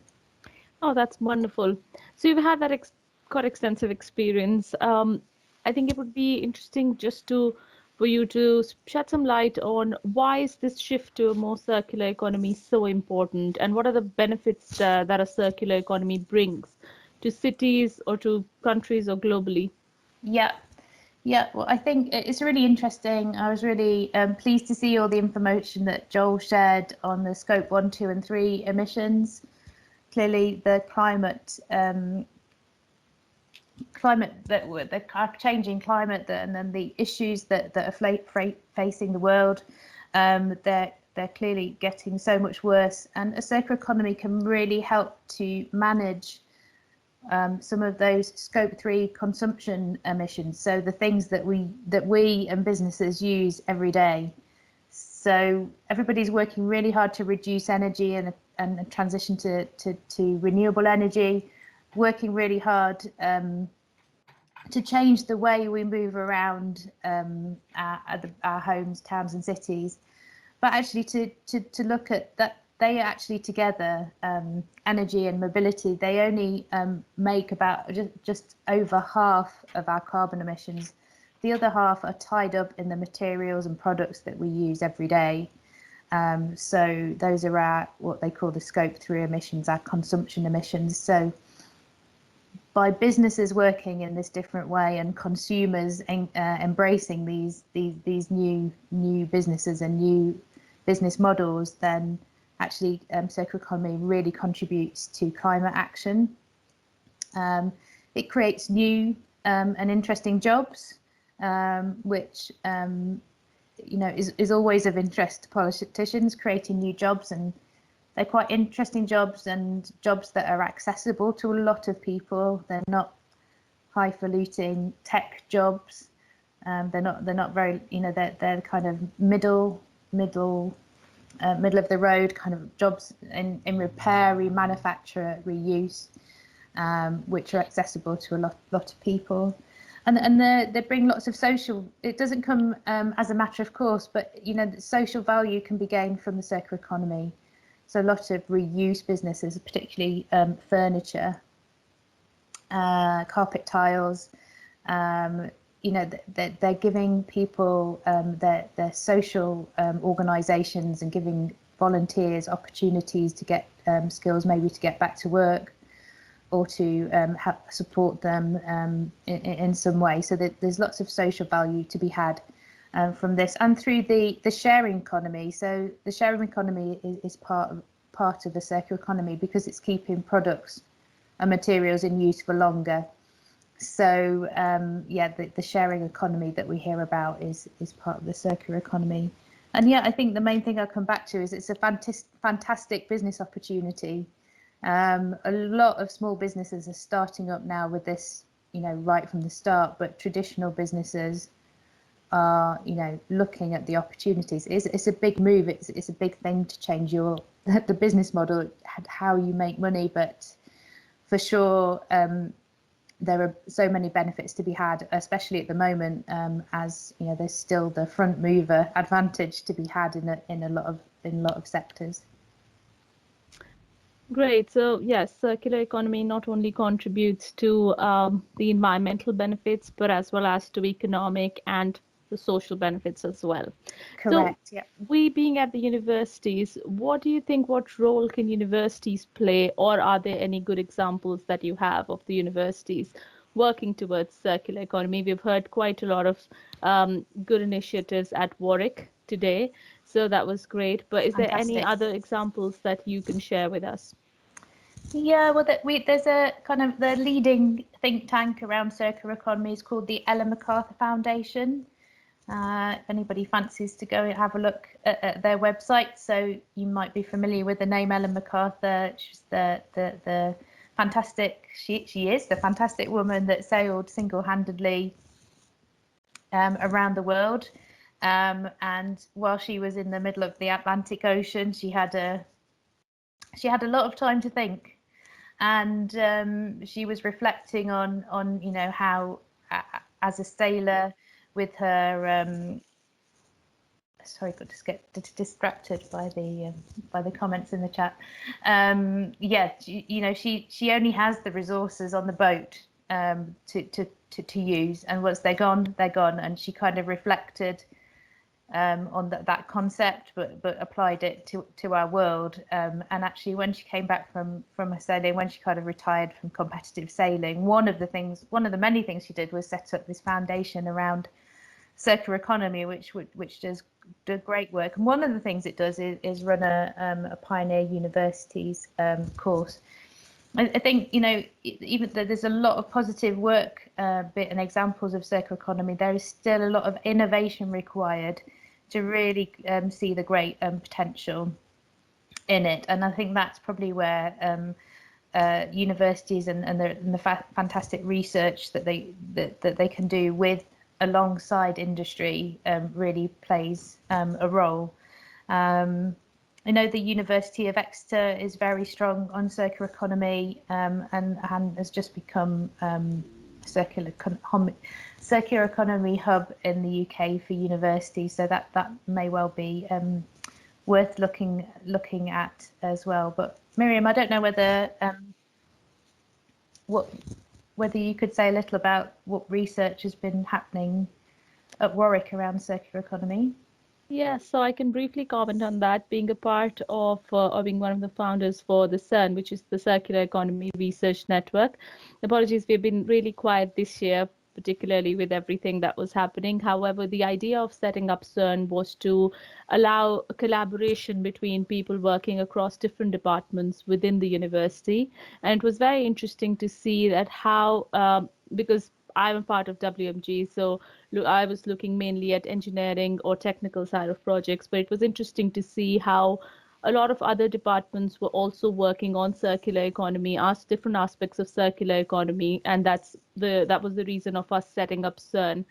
Oh, that's wonderful. So you've had that quite extensive experience. I think it would be interesting just for you to shed some light on why is this shift to a more circular economy so important, and what are the benefits that a circular economy brings to cities or to countries or globally? Yeah, well, I think it's really interesting. I was really pleased to see all the information that Joel shared on the scope 1, 2 and 3 emissions. Clearly the changing climate and then the issues that are facing the world, they're clearly getting so much worse, and a circular economy can really help to manage some of those scope 3 consumption emissions, so the things that we and businesses use every day. So everybody's working really hard to reduce energy and transition to renewable energy, working really hard to change the way we move around our homes, towns and cities, but actually to look at that. They actually together, energy and mobility, they only make about just over half of our carbon emissions. The other half are tied up in the materials and products that we use every day. So those are what they call the scope 3 emissions, our consumption emissions. So by businesses working in this different way and consumers embracing these new businesses and new business models, then actually circular economy really contributes to climate action. It creates new and interesting jobs, which you know is always of interest to politicians, creating new jobs, and they're quite interesting jobs and jobs that are accessible to a lot of people. They're not highfalutin tech jobs. They're not very, you know, they're kind of middle of the road kind of jobs in repair, remanufacture, reuse, which are accessible to a lot of people, and they bring lots of social. It doesn't come as a matter of course, but you know, the social value can be gained from the circular economy. So a lot of reuse businesses, particularly furniture, carpet tiles. You know, they're giving people their social organisations and giving volunteers opportunities to get skills, maybe to get back to work, or to support them in some way. So that there's lots of social value to be had from this, and through the sharing economy. So the sharing economy is part of the circular economy because it's keeping products and materials in use for longer. So yeah, the sharing economy that we hear about is part of the circular economy. And yeah, I think the main thing I'll come back to is it's a fantastic business opportunity. A lot of small businesses are starting up now with this, you know, right from the start, but traditional businesses are, you know, looking at the opportunities. It's a big move. It's a big thing to change the business model, how you make money, but for sure, there are so many benefits to be had, especially at the moment, as you know, there's still the front mover advantage to be had in a lot of sectors. Great. So yes, circular economy not only contributes to the environmental benefits, but as well as to economic and the social benefits as well. Correct. So, yeah. we being at the universities, what do you think, what role can universities play, or are there any good examples that you have of the universities working towards circular economy? We've heard quite a lot of good initiatives at Warwick today, so that was great. But is there any other examples that you can share with us? Yeah, well, there's a kind of the leading think tank around circular economy is called the Ellen MacArthur Foundation. If anybody fancies to go and have a look at their website, so you might be familiar with the name Ellen MacArthur. She's the fantastic, she is the fantastic woman that sailed single-handedly around the world. And while she was in the middle of the Atlantic Ocean, she had a lot of time to think, and she was reflecting on you know how as a sailor with her sorry, got to get distracted by the comments in the chat. Yeah, you know, she only has the resources on the boat to use, and once they're gone, and she kind of reflected on that concept, but applied it to our world. And actually, when she came back from her sailing, when she kind of retired from competitive sailing, one of the many things she did was set up this foundation around circular economy, which does great work. And one of the things it does is run a Pioneer Universities course. I think, you know, even though there's a lot of positive work bit and examples of circular economy, there is still a lot of innovation required to really see the great potential in it. And I think that's probably where universities and the fantastic research that they can do with alongside industry really plays a role. I know the University of Exeter is very strong on circular economy and has just become circular economy hub in the UK for universities. So that may well be worth looking at as well. But Maryam, I don't know whether whether you could say a little about what research has been happening at Warwick around circular economy. Yeah, so I can briefly comment on that. Being a part of or being one of the founders for the CERN, which is the Circular Economy Research Network. Apologies, we've been really quiet this year, particularly with everything that was happening. However, the idea of setting up CERN was to allow a collaboration between people working across different departments within the university. And it was very interesting to see that how, because I'm a part of WMG, so I was looking mainly at engineering or technical side of projects, but it was interesting to see how a lot of other departments were also working on circular economy, different aspects of circular economy, and that was the reason of us setting up CERN.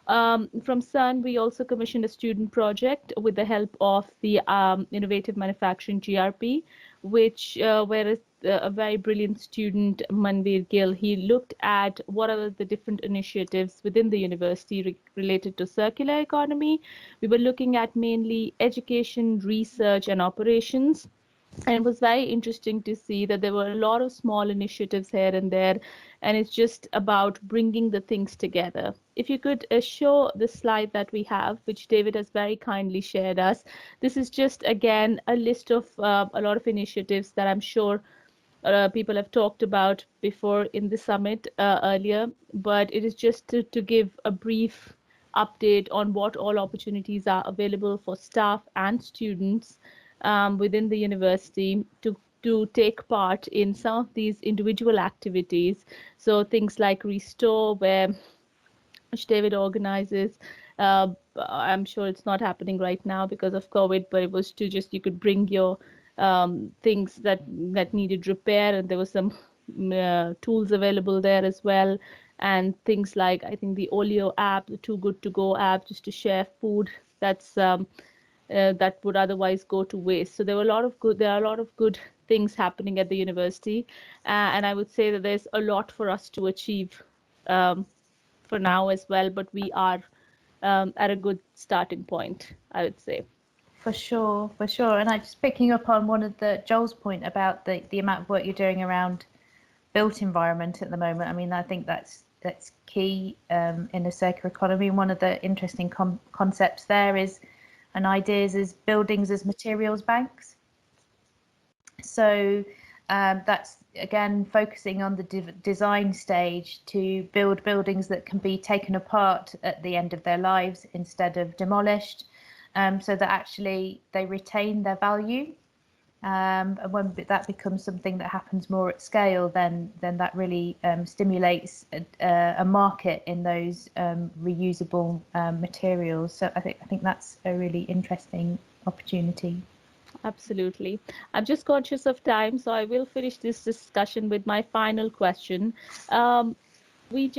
From CERN, we also commissioned a student project with the help of the Innovative Manufacturing GRP, which where a very brilliant student, Manveer Gill, he looked at what are the different initiatives within the university related to circular economy. We were looking at mainly education, research, and operations. And it was very interesting to see that there were a lot of small initiatives here and there, and it's just about bringing the things together. If you could show the slide that we have, which David has very kindly shared us, this is just, again, a list of a lot of initiatives that I'm sure people have talked about before in the summit earlier, but it is just to give a brief update on what all opportunities are available for staff and students within the university to take part in some of these individual activities. So things like Restore, which David organizes. I'm sure it's not happening right now because of COVID, but it was to just, you could bring your things that needed repair, and there was some tools available there as well, and things like, I think, the Olio app, the Too Good To Go app, just to share food that's that would otherwise go to waste. So there are a lot of good things happening at the university, and I would say that there's a lot for us to achieve for now as well, but we are at a good starting point, I would say. For sure. And I'm just picking up on one of Joel's point about the amount of work you're doing around built environment at the moment. I mean, I think that's key in a circular economy. And one of the interesting concepts there is and ideas is buildings as materials banks. So that's again focusing on the design stage to build buildings that can be taken apart at the end of their lives instead of demolished, so that actually they retain their value. And when that becomes something that happens more at scale, then that really stimulates a market in those reusable materials. So I think that's a really interesting opportunity. Absolutely. I'm just conscious of time, so I will finish this discussion with my final question. We've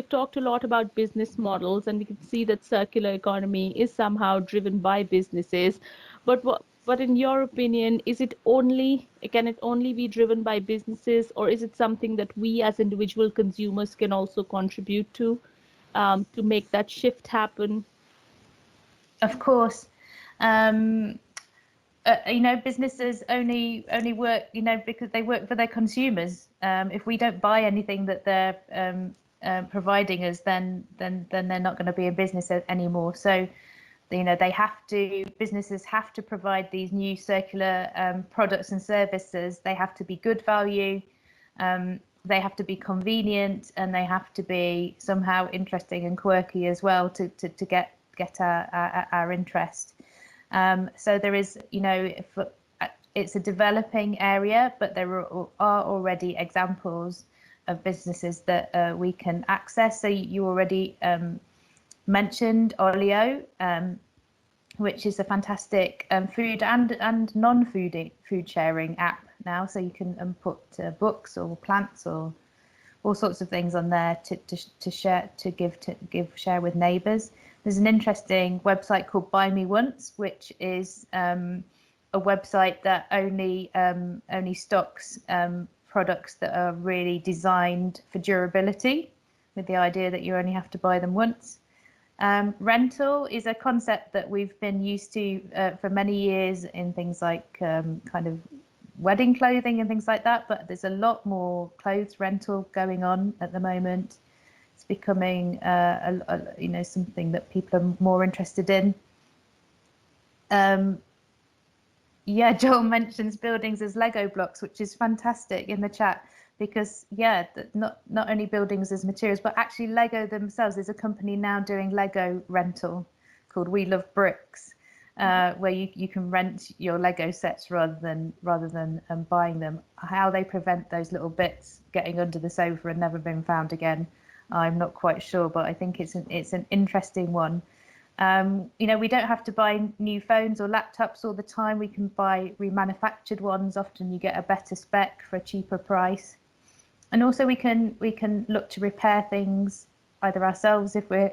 talked a lot about business models, and we can see that circular economy is somehow driven by businesses. But in your opinion, can it only be driven by businesses, or is it something that we as individual consumers can also contribute to make that shift happen? Of course. Businesses only work, because they work for their consumers. If we don't buy anything that they're providing us, then they're not going to be a business anymore. So, businesses have to provide these new circular products and services. They have to be good value. They have to be convenient, and they have to be somehow interesting and quirky as well to get our interest. So there is, it's a developing area, but there are already examples of businesses that we can access. So you already mentioned Olio, which is a fantastic food and non-food sharing app now. So you can put books or plants or all sorts of things on there to share, to share with neighbours. There's an interesting website called Buy Me Once, which is a website that only stocks products that are really designed for durability, with the idea that you only have to buy them once. Rental is a concept that we've been used to for many years in things like kind of wedding clothing and things like that, but there's a lot more clothes rental going on at the moment. It's becoming something that people are more interested in. Joel mentions buildings as Lego blocks, which is fantastic in the chat, because not only buildings as materials, but actually Lego themselves. There's a company now doing Lego rental called We Love Bricks, where you can rent your Lego sets rather than buying them. How they prevent those little bits getting under the sofa and never been found again, I'm not quite sure, but I think it's an interesting one. We don't have to buy new phones or laptops all the time. We can buy remanufactured ones. Often you get a better spec for a cheaper price. And also we can look to repair things either ourselves if we're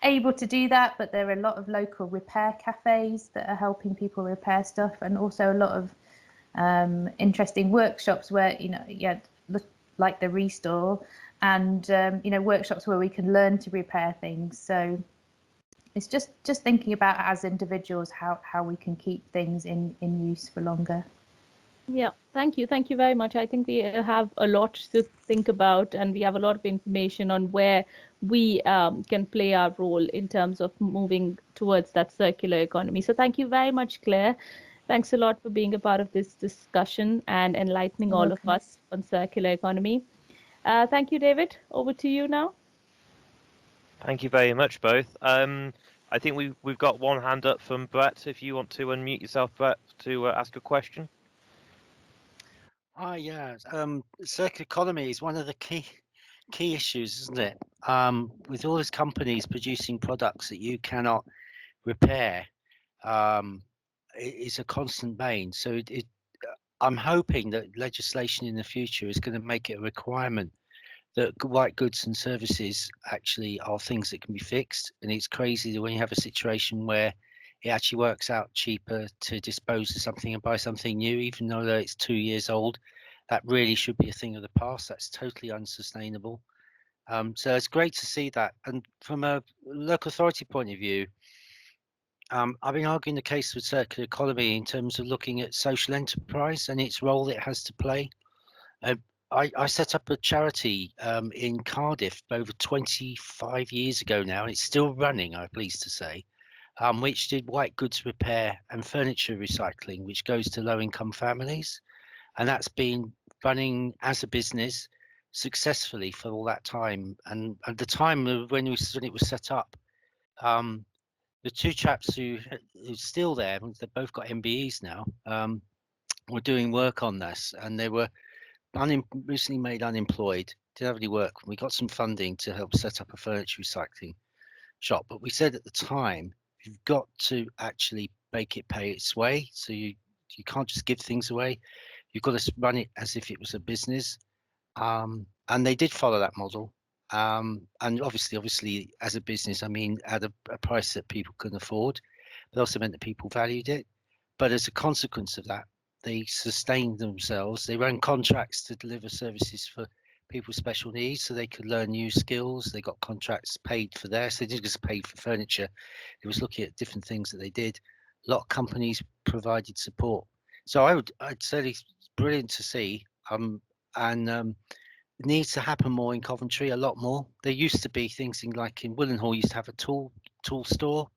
able to do that. But there are a lot of local repair cafes that are helping people repair stuff, and also a lot of interesting workshops where like the Restore, and workshops where we can learn to repair things. So it's just thinking about as individuals how we can keep things in use for longer. Yeah, thank you very much. I think we have a lot to think about, and we have a lot of information on where we can play our role in terms of moving towards that circular economy. So thank you very much, Claire. Thanks a lot for being a part of this discussion and enlightening all of us on circular economy. Thank you, David. Over to you now. Thank you very much, both. I think we've got one hand up from Bret. If you want to unmute yourself, Bret, to ask a question. Circular economy is one of the key issues, isn't it? With all these companies producing products that you cannot repair, it's a constant bane. So I'm hoping that legislation in the future is going to make it a requirement that white goods and services actually are things that can be fixed. And it's crazy that when you have a situation where it actually works out cheaper to dispose of something and buy something new, even though it's 2 years old. That really should be a thing of the past. That's totally unsustainable. So it's great to see that. And from a local authority point of view, I've been arguing the case with circular economy in terms of looking at social enterprise and its role it has to play. I set up a charity in Cardiff over 25 years ago now, and it's still running, I'm pleased to say, which did white goods repair and furniture recycling, which goes to low-income families. And that's been running as a business successfully for all that time. And at the time when it was set up, the two chaps who's still there, they've both got MBEs now, were doing work on this, and they were recently made unemployed, didn't have any work. We got some funding to help set up a furniture recycling shop, but we said at the time, you've got to actually make it pay its way. So you can't just give things away. You've got to run it as if it was a business. And they did follow that model. And obviously, as a business, I mean, at a price that people couldn't afford, but also meant that people valued it. But as a consequence of that, they sustained themselves. They ran contracts to deliver services for people with special needs so they could learn new skills. They got contracts paid for there. So they didn't just pay for furniture. It was looking at different things that they did. A lot of companies provided support. So I'd say it's brilliant to see. It needs to happen more in Coventry, a lot more. There used to be things in Willenhall used to have a tool store,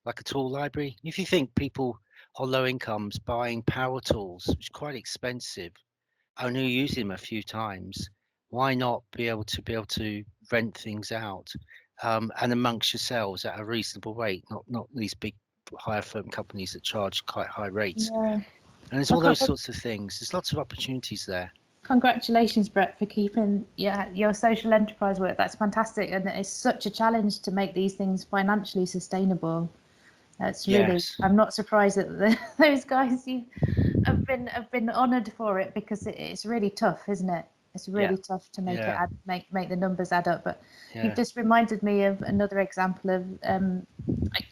like a tool library. If you think people on low incomes buying power tools, which is quite expensive, only using them a few times, why not be able to rent things out and amongst yourselves at a reasonable rate, not these big hire firm companies that charge quite high rates. Yeah. And there's all those sorts of things. There's lots of opportunities there. Congratulations, Bret, for keeping your social enterprise work. That's fantastic, and it's such a challenge to make these things financially sustainable. That's really. Yes. I'm not surprised that those guys you have been honoured for it, because it's really tough, isn't it? It's really tough to make it make the numbers add up. But you've just reminded me of another example of.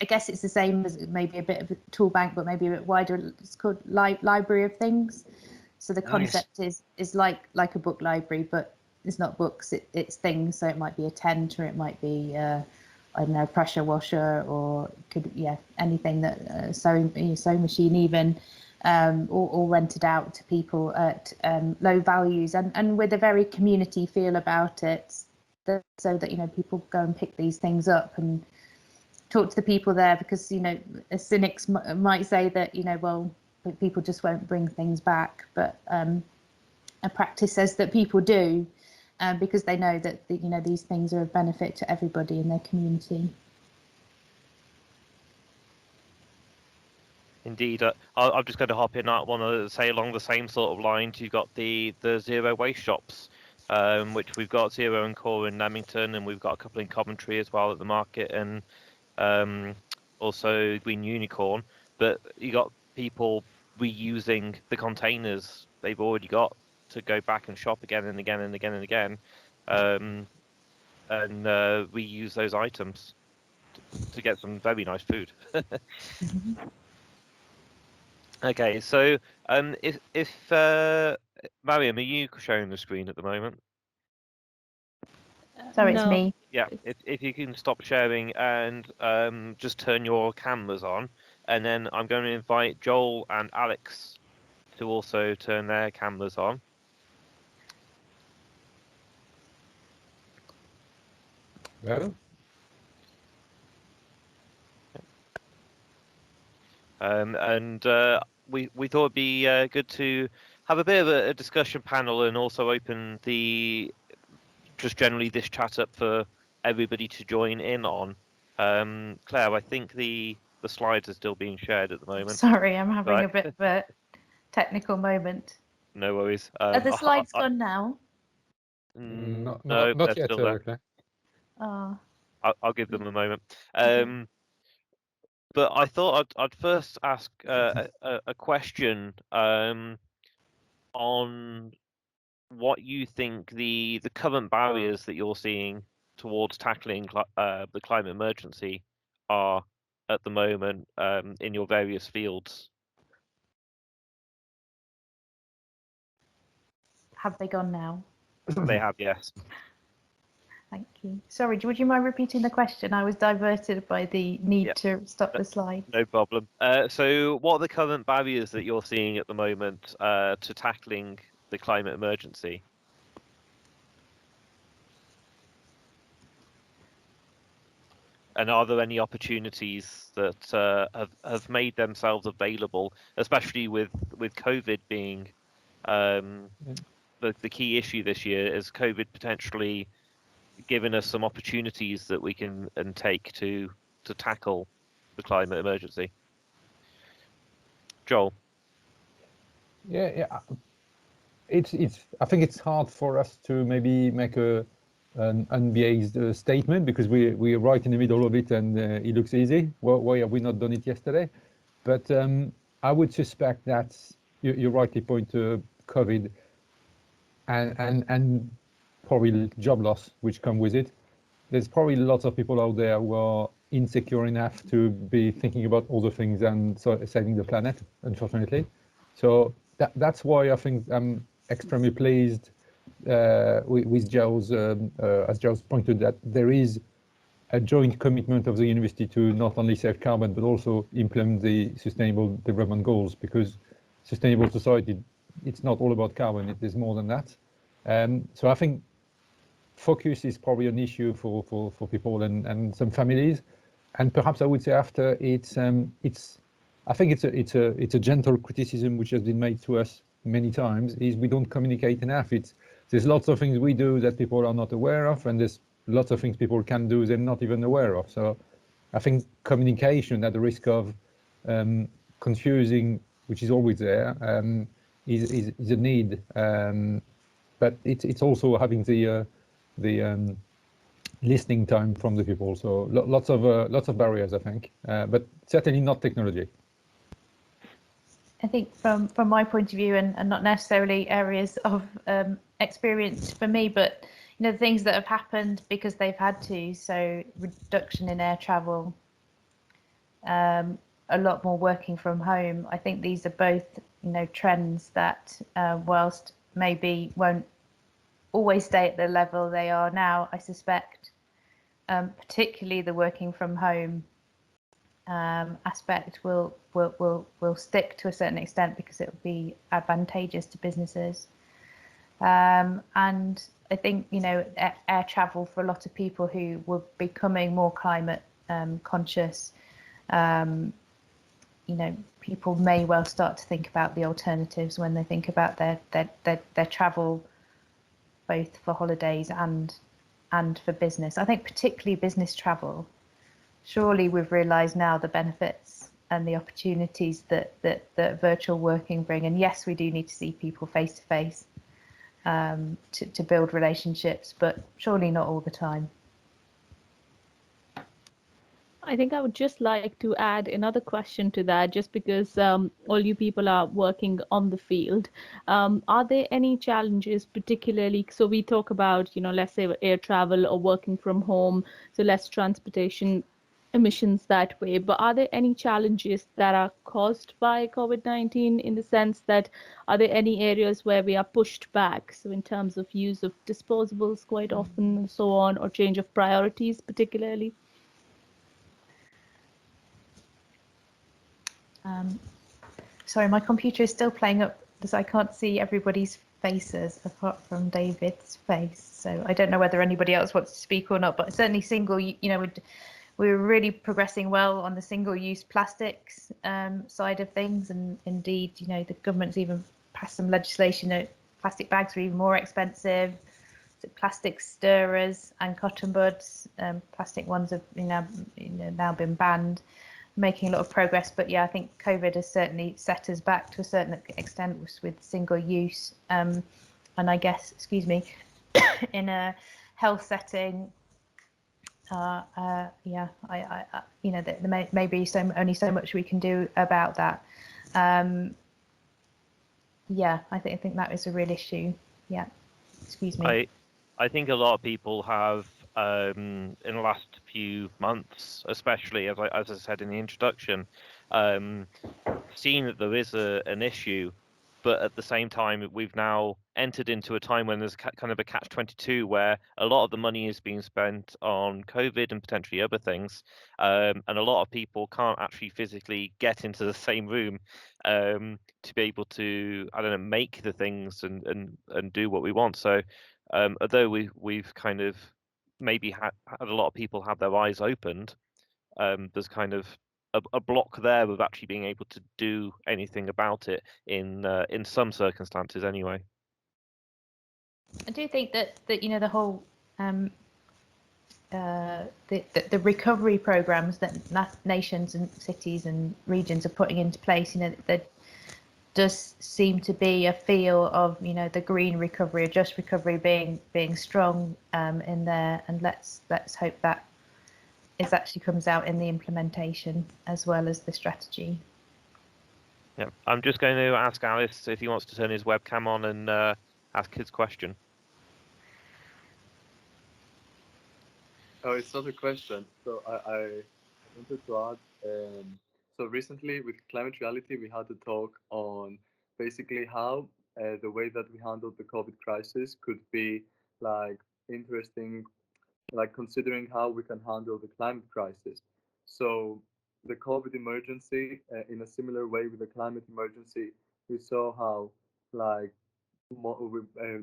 I guess it's the same as maybe a bit of a tool bank, but maybe a bit wider. It's called Library of Things. So the concept is like a book library, but it's not books, it's things. So it might be a tent, or it might be I don't know, pressure washer, or anything that sewing machine even, or rented out to people at low values and with a very community feel about it, so that people go and pick these things up and talk to the people there, because cynics might say that well, people just won't bring things back, but a practice says that people do, because they know that these things are of benefit to everybody in their community. Indeed, I'm just going to hop in. I want to say along the same sort of lines. You've got the zero waste shops, which we've got Zero and Core in Leamington, and we've got a couple in Coventry as well at the market, and also Green Unicorn. But you got people reusing the containers they've already got to go back and shop again and again and again and again, and reuse those items to get some very nice food. Okay, so if Maryam, are you sharing the screen at the moment? Sorry, it's me. Yeah, if you can stop sharing and just turn your cameras on, and then I'm going to invite Joel and Alex to also turn their cameras on. Well. We thought it'd be good to have a bit of a discussion panel, and also open just generally this chat up for everybody to join in on. Claire, I think the slides are still being shared at the moment. Sorry, I'm having a bit of a technical moment. No worries. Are the slides gone now? No, not they're yet, still there. Claire. Oh. I'll give them a moment. But I thought I'd first ask a question on what you think the current barriers that you're seeing towards tackling the climate emergency are, at the moment in your various fields? Have they gone now? They have, yes. Thank you. Sorry, would you mind repeating the question? I was diverted by the need Yeah. to stop the slide. No problem. So what are the current barriers that you're seeing at the moment to tackling the climate emergency? And are there any opportunities that have made themselves available, especially with COVID being the key issue this year? Is COVID potentially given us some opportunities that we can take to tackle the climate emergency? Joel. Yeah. It's. I think it's hard for us to maybe make an unbiased statement because we're right in the middle of it and it looks easy. Why have we not done it yesterday? But I would suspect that you rightly point to COVID and probably job loss which come with it. There's probably lots of people out there who are insecure enough to be thinking about other things and saving the planet, unfortunately. So that's why I think I'm extremely pleased with Jarrod's, as Jarrod's pointed, that there is a joint commitment of the university to not only save carbon but also implement the sustainable development goals, because sustainable society, it's not all about carbon, it is more than that. So I think focus is probably an issue for people and some families, and perhaps I would say after I think it's a gentle criticism which has been made to us many times, is we don't communicate enough. There's lots of things we do that people are not aware of, and there's lots of things people can do they're not even aware of. So I think communication, at the risk of confusing, which is always there, is a need. But it's also having the listening time from the people. So lots of barriers, I think, but certainly not technology. I think from my point of view, and not necessarily areas of experience for me, but the things that have happened because they've had to. So reduction in air travel, a lot more working from home. I think these are both trends that whilst maybe won't always stay at the level they are now, I suspect, particularly the working from home aspect will stick to a certain extent because it will be advantageous to businesses. And I think air travel for a lot of people who were becoming more climate conscious, people may well start to think about the alternatives when they think about their travel, both for holidays and for business. I think particularly business travel. Surely we've realised now the benefits and the opportunities that virtual working bring. And yes, we do need to see people face to face to build relationships, but surely not all the time. I think I would just like to add another question to that, just because all you people are working on the field. Are there any challenges particularly? So we talk about, let's say air travel or working from home, so less transportation emissions that way, but are there any challenges that are caused by COVID-19 in the sense that are there any areas where we are pushed back, so in terms of use of disposables quite often and so on, or change of priorities particularly? Sorry, my computer is still playing up because I can't see everybody's faces apart from David's face, so I don't know whether anybody else wants to speak or not, but certainly we were really progressing well on the single-use plastics side of things, and indeed, the government's even passed some legislation that plastic bags are even more expensive. So plastic stirrers and cotton buds, plastic ones have now been banned, making a lot of progress. But yeah, I think COVID has certainly set us back to a certain extent with single-use, and I guess, in a health setting. There may be only so much we can do about that. I think that is a real issue. Yeah, excuse me. I think a lot of people have in the last few months, especially as I said in the introduction, seeing that there is an issue, but at the same time we've now entered into a time when there's kind of a catch-22 where a lot of the money is being spent on COVID and potentially other things, and a lot of people can't actually physically get into the same room to be able to, I don't know, make the things and do what we want. So although we've kind of maybe had a lot of people have their eyes opened, there's kind of a block there of actually being able to do anything about it in some circumstances anyway. I do think that the whole the recovery programs that nations and cities and regions are putting into place, there does seem to be a feel of the green recovery or just recovery being strong in there, and let's hope that it actually comes out in the implementation as well as the strategy. Yeah, I'm just going to ask Alice if he wants to turn his webcam on and ask his question. Oh, it's not a question. So I wanted to add, so recently with Climate Reality, we had a talk on basically how the way that we handled the COVID crisis could be like interesting, like considering how we can handle the climate crisis. So the COVID emergency, in a similar way with the climate emergency, we saw how like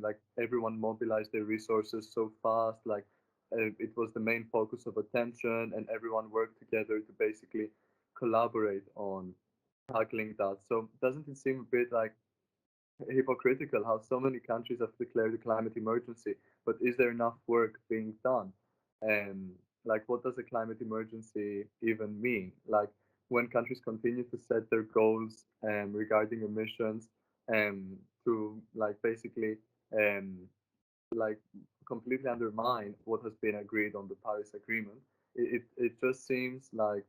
like everyone mobilized their resources so fast, like it was the main focus of attention, and everyone worked together to basically collaborate on tackling that. So doesn't it seem a bit like hypocritical how so many countries have declared a climate emergency, but is there enough work being done? Like, what does a climate emergency even mean? Like, when countries continue to set their goals regarding emissions to like basically like completely undermine what has been agreed on the Paris Agreement, it just seems like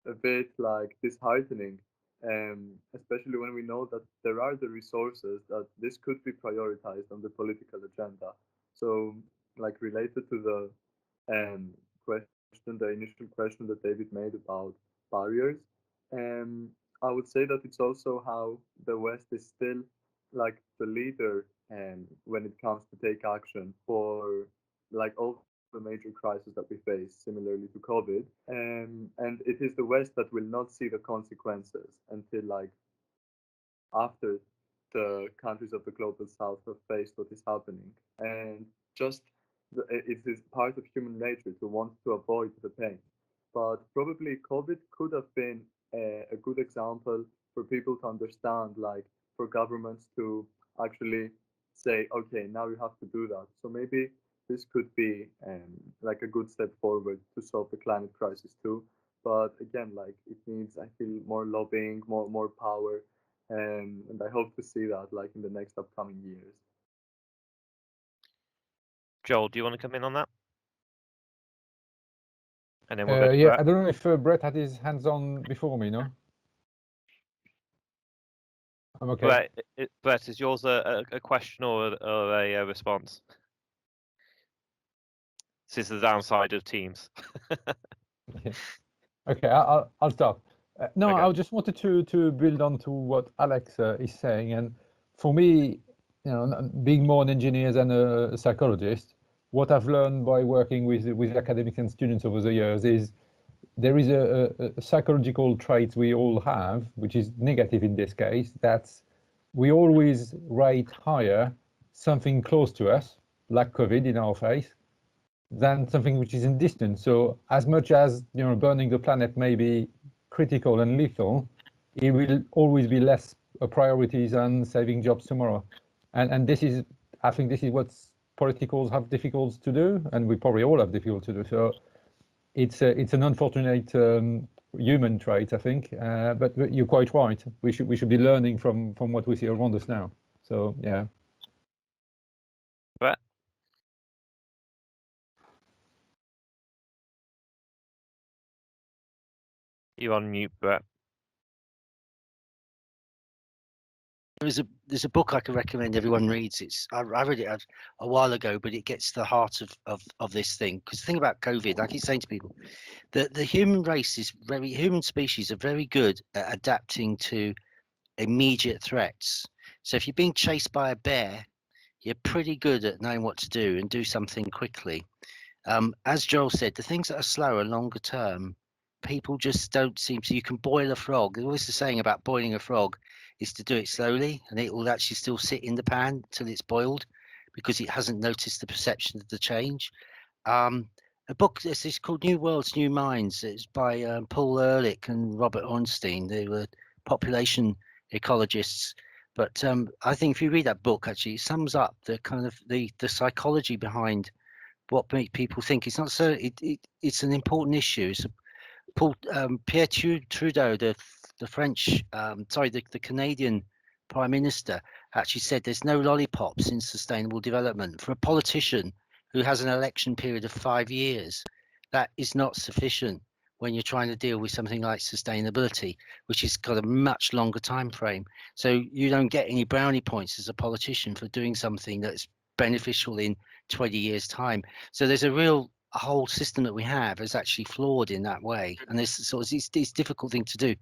a bit like disheartening, especially when we know that there are the resources that this could be prioritized on the political agenda. So, like related to the question, the initial question that David made about barriers, I would say that it's also how the West is still like the leader when it comes to take action for like all the major crises that we face, similarly to COVID. And it is the West that will not see the consequences until like after the countries of the global South have faced what is happening. And just it is part of human nature to want to avoid the pain. But probably COVID could have been a good example for people to understand, like for governments to actually say, okay, now you have to do that. So maybe this could be like a good step forward to solve the climate crisis too. But again, like it needs, I feel, more lobbying, more power, and I hope to see that like in the next upcoming years. Joel, do you want to come in on that? And then we'll go to yeah, Bret. I don't know if Bret had his hands on before me, no? I'm okay. Bret, is yours a question or a response? This is the downside of Teams. Okay, I'll start. No, Okay. I just wanted to build on to what Alex is saying, and for me, being more an engineer than a psychologist, what I've learned by working with academics and students over the years is there is a psychological trait we all have, which is negative in this case, that's we always rate higher something close to us, like COVID in our face, than something which is in distance. So as much as burning the planet may be critical and lethal, it will always be less a priority than saving jobs tomorrow. And this is, I think this is what politicals have difficult to do, and we probably all have difficult to do. So it's an unfortunate human trait, I think. But you're quite right. We should be learning from what we see around us now. So yeah. Bret? You're on mute, Bret. There's a book I can recommend everyone reads. I read it a while ago, but it gets to the heart of this thing. Because the thing about COVID, I keep saying to people, that the human species are very good at adapting to immediate threats. So if you're being chased by a bear, you're pretty good at knowing what to do and do something quickly. As Joel said, the things that are slower and longer term, people just don't seem to. You can boil a frog. There's always the saying about boiling a frog is to do it slowly, and it will actually still sit in the pan till it's boiled because it hasn't noticed the perception of the change. A book is called New Worlds, New Minds. It's by Paul Ehrlich and Robert Ornstein. They were population ecologists. But I think if you read that book, actually, it sums up the kind of the psychology behind what people think. It's not so. It's an important issue. It's Pierre Trudeau, the French, the Canadian Prime Minister, actually said there's no lollipops in sustainable development. For a politician who has an election period of 5 years, that is not sufficient when you're trying to deal with something like sustainability, which has got a much longer time frame. So you don't get any brownie points as a politician for doing something that's beneficial in 20 years' time. So there's a whole system that we have is actually flawed in that way, and it's a difficult thing to do.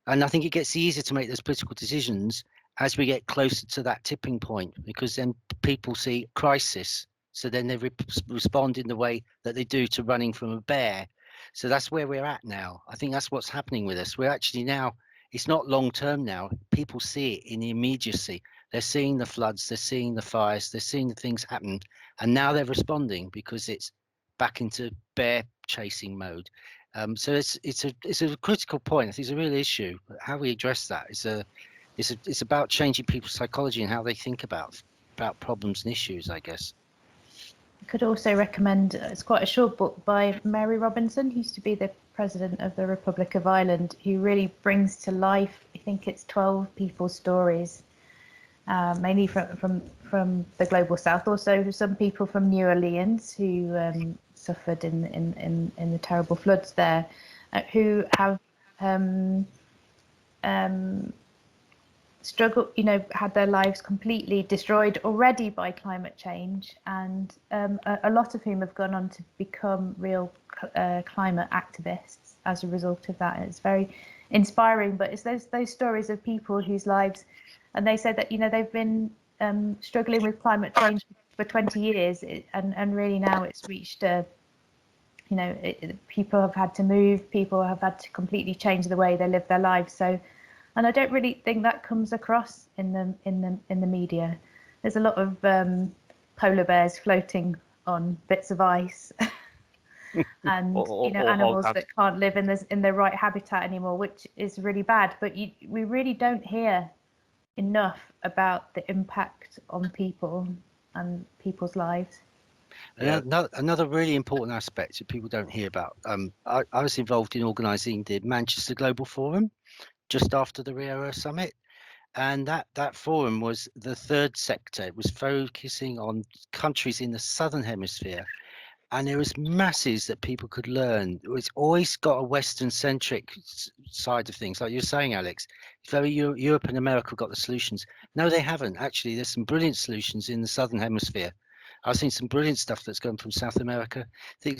And I think it gets easier to make those political decisions as we get closer to that tipping point, because then people see crisis, so then they respond in the way that they do to running from a bear. So that's where we're at now. I think that's what's happening with us. We're actually now, it's not long term now. People see it in the immediacy. They're seeing the floods, they're seeing the fires, they're seeing the things happen, and now they're responding because it's back into bear chasing mode. So it's a critical point. I think it's a real issue. How we address that it's about changing people's psychology and how they think about problems and issues, I guess. I could also recommend, it's quite a short book by Mary Robinson, who used to be the president of the Republic of Ireland, who really brings to life, I think it's 12 people's stories, mainly from the global south, also some people from New Orleans who suffered in the terrible floods there, who have struggled, had their lives completely destroyed already by climate change, and a lot of whom have gone on to become real climate activists as a result of that. And it's very inspiring, but it's those stories of people whose lives, and they said that they've been struggling with climate change for 20 years, and really now it's reached people have had to move, people have had to completely change the way they live their lives. So, and I don't really think that comes across in the media. There's a lot of polar bears floating on bits of ice, and animals that can't live in their right habitat anymore, which is really bad. But we really don't hear enough about the impact on people and people's lives. Another really important aspect that people don't hear about. I was involved in organising the Manchester Global Forum just after the Rio Summit, and that forum was the third sector. It was focusing on countries in the southern hemisphere, and there was masses that people could learn. It's always got a Western-centric side of things, like you're saying, Alex. It's very Europe and America got the solutions. No, they haven't. Actually, there's some brilliant solutions in the southern hemisphere. I've seen some brilliant stuff that's gone from South America. The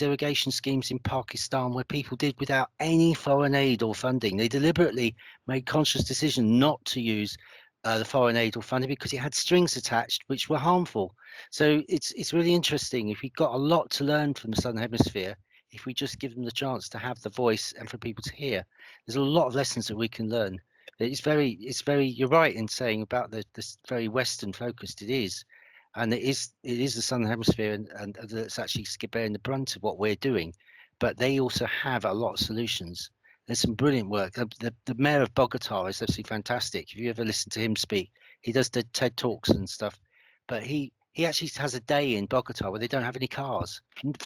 irrigation schemes in Pakistan, where people did without any foreign aid or funding. They deliberately made conscious decision not to use the foreign aid or funding because it had strings attached which were harmful. So it's really interesting. If we've got a lot to learn from the Southern Hemisphere, if we just give them the chance to have the voice and for people to hear, there's a lot of lessons that we can learn. It's very you're right in saying about this very Western focused it is. And it is the Southern Hemisphere and that's actually bearing the brunt of what we're doing. But they also have a lot of solutions. There's some brilliant work. The mayor of Bogota is absolutely fantastic. If you ever listen to him speak, he does the TED Talks and stuff. But he actually has a day in Bogota where they don't have any cars,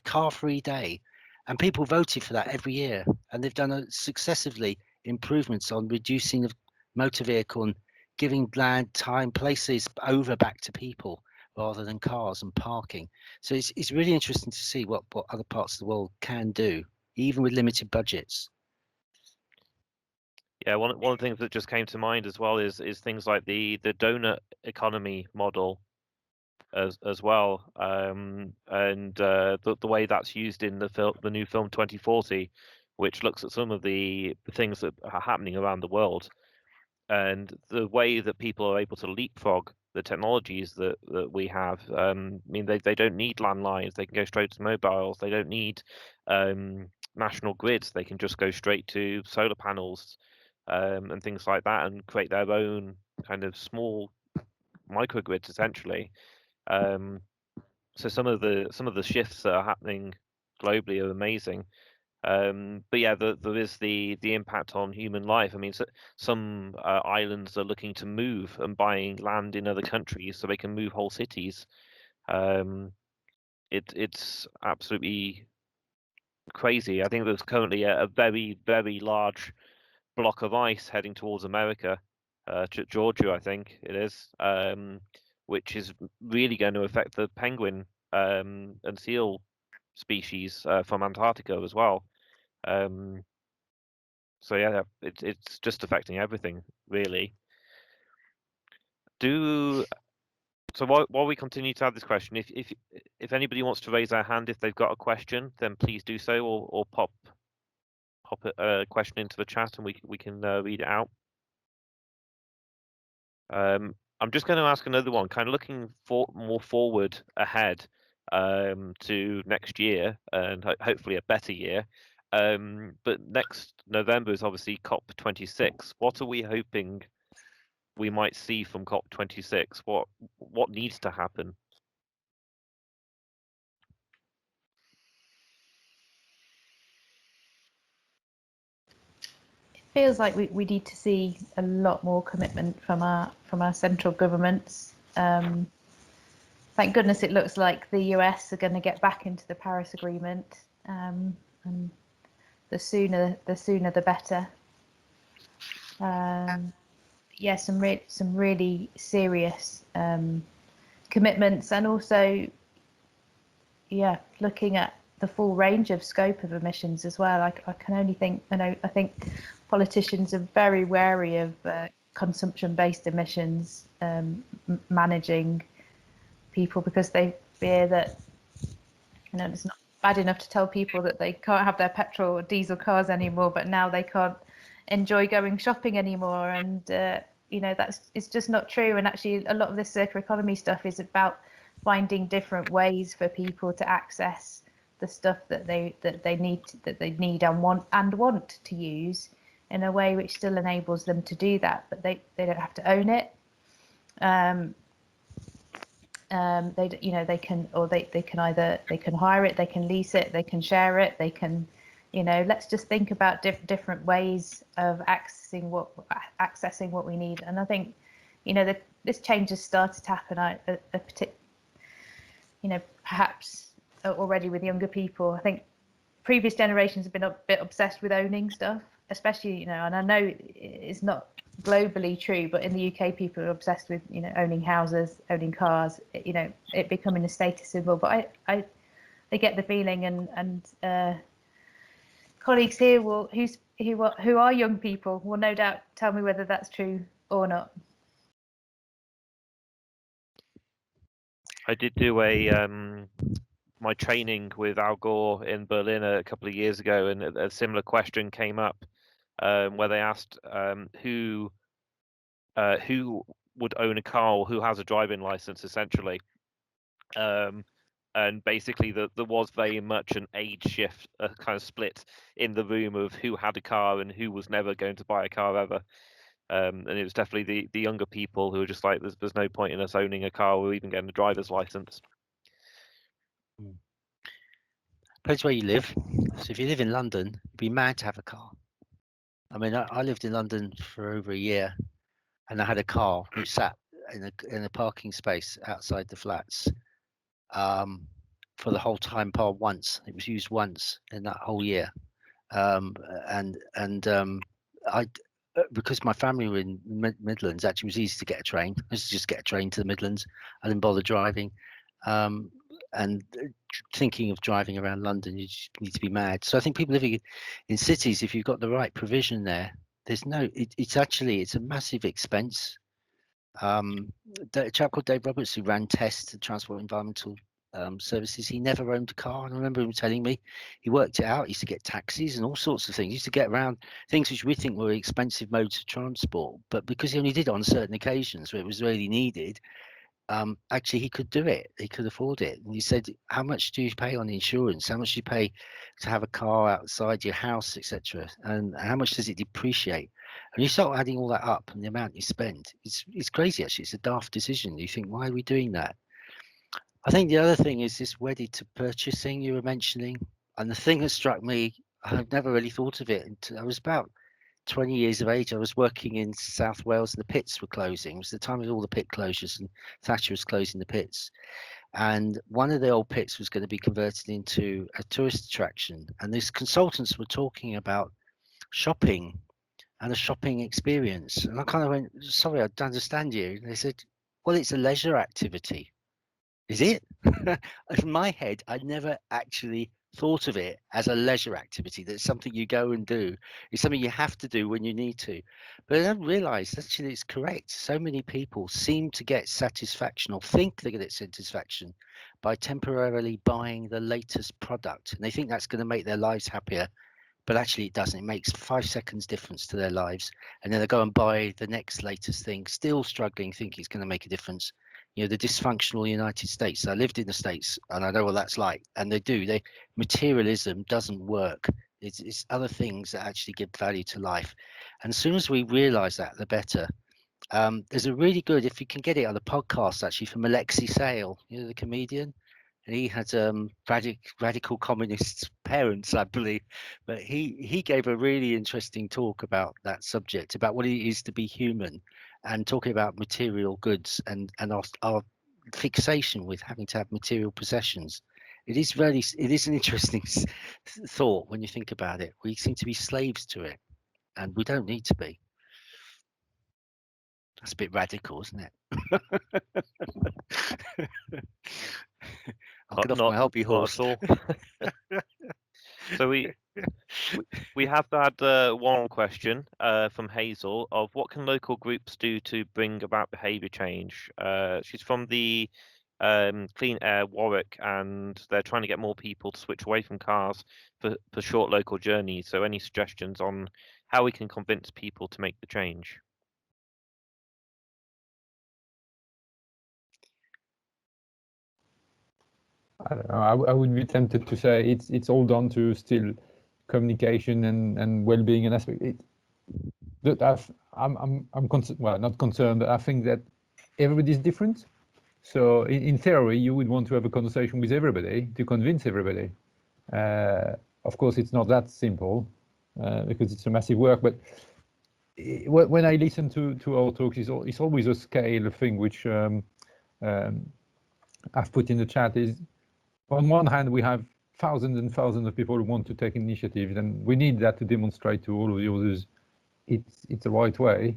car-free day. And people voted for that every year. And they've done successively improvements on reducing the motor vehicle and giving land, time, places over back to people, rather than cars and parking. So it's really interesting to see what other parts of the world can do, even with limited budgets. Yeah, one of the things that just came to mind as well is things like the donut economy model as well, and the way that's used in the new film 2040, which looks at some of the things that are happening around the world, and the way that people are able to leapfrog the technologies that we have. I mean, they don't need landlines; they can go straight to mobiles. They don't need national grids; they can just go straight to solar panels and things like that, and create their own kind of small microgrids essentially. So some of the shifts that are happening globally are amazing. But yeah, there is the impact on human life. I mean, some islands are looking to move and buying land in other countries so they can move whole cities. It's absolutely crazy. I think there's currently a very, very large block of ice heading towards America, Georgia, I think it is, which is really going to affect the penguin and seal species from Antarctica as well. So yeah, it's just affecting everything really. So while we continue to have this question, if anybody wants to raise their hand if they've got a question, then please do so, or pop a question into the chat and we can read it out. I'm just going to ask another one, kind of looking more forward ahead to next year and hopefully a better year. But next November is obviously COP26. What are we hoping we might see from COP26? What needs to happen? Feels like we need to see a lot more commitment from our central governments. Thank goodness it looks like the US are going to get back into the Paris Agreement, and the sooner the better. Yeah, some really serious commitments, and also looking at the full range of scope of emissions as well. I can only think, I think politicians are very wary of consumption-based emissions managing people, because they fear that it's not bad enough to tell people that they can't have their petrol or diesel cars anymore, but now they can't enjoy going shopping anymore, and it's just not true. And actually a lot of this circular economy stuff is about finding different ways for people to access the stuff that they need and want to use in a way which still enables them to do that, but they don't have to own it. They can hire it, they can lease it, they can share it, they can, let's just think about different ways of accessing what we need. And I think, that this change has started to happen. Perhaps already with younger people. I think previous generations have been a bit obsessed with owning stuff, especially, and I know it's not globally true, but in the UK people are obsessed with, owning houses, owning cars, it becoming a status symbol. But I get the feeling, and colleagues here who are young people will no doubt tell me whether that's true or not. I did do my training with Al Gore in Berlin a couple of years ago, and a similar question came up where they asked who would own a car, or who has a driving license, essentially. And basically there was very much an age shift, a kind of split in the room of who had a car and who was never going to buy a car ever. And it was definitely the younger people who were just like, there's no point in us owning a car or even getting a driver's license. Depends where you live. So if you live in London, you'd be mad to have a car. I mean, I lived in London for over a year, and I had a car which sat in a parking space outside the flats for the whole time, bar once. It was used once in that whole year, because my family were in Midlands, actually it was easy to get a train. I used to just get a train to the Midlands. I didn't bother driving. And thinking of driving around London, you just need to be mad. So I think people living in cities, if you've got the right provision there, there's no. It's a massive expense. A chap called Dave Roberts, who ran Test, the Transport Environmental Services, he never owned a car. And I remember him telling me he worked it out. He used to get taxis and all sorts of things. He used to get around things which we think were expensive modes of transport, but because he only did it on certain occasions where it was really needed, actually he could do it. He could afford it. And he said, how much do you pay on insurance? How much do you pay to have a car outside your house, etc.? And how much does it depreciate? And you start adding all that up and the amount you spend, it's crazy actually. It's a daft decision. You think, why are we doing that? I think the other thing is this wedded to purchasing you were mentioning. And the thing that struck me, I've never really thought of it until I was about 20 years of age. I was working in South Wales and the pits were closing. It was the time of all the pit closures and Thatcher was closing the pits. And one of the old pits was going to be converted into a tourist attraction. And these consultants were talking about shopping and a shopping experience. And I kind of went, sorry, I don't understand you. And they said, well, it's a leisure activity. Is it? In my head, I never actually thought of it as a leisure activity. That's something you go and do. It's something you have to do when you need to. But I don't realize actually it's correct. So many people seem to get satisfaction or think they get satisfaction by temporarily buying the latest product. And they think that's going to make their lives happier. But actually it doesn't. It makes 5 seconds difference to their lives. And then they go and buy the next latest thing, still struggling, think it's going to make a difference. You know, the dysfunctional United States. I lived in the States and I know what that's like. And materialism doesn't work. It's other things that actually give value to life. And as soon as we realize that, the better. There's a really good, if you can get it on the podcast actually, from Alexei Sale, you know, the comedian. And he had radical communist parents, I believe. But he gave a really interesting talk about that subject, about what it is to be human, and talking about material goods and our fixation with having to have material possessions. It is an interesting thought when you think about it. We seem to be slaves to it, and we don't need to be. That's a bit radical, isn't it? I'll get off my helpy horse. So we have had one question from Hazel of what can local groups do to bring about behaviour change. She's from the Clean Air Warwick, and they're trying to get more people to switch away from cars for short local journeys. So any suggestions on how we can convince people to make the change? I don't know. I would be tempted to say it's all down to still communication and well-being and aspect. I'm concerned. Well, not concerned, but I think that everybody's different. So in theory, you would want to have a conversation with everybody to convince everybody. Of course, it's not that simple because it's a massive work. But when I listen to our talks, it's always a scale thing, which I've put in the chat. Is on one hand, we have thousands and thousands of people who want to take initiatives, and we need that to demonstrate to all of the others it's the right way.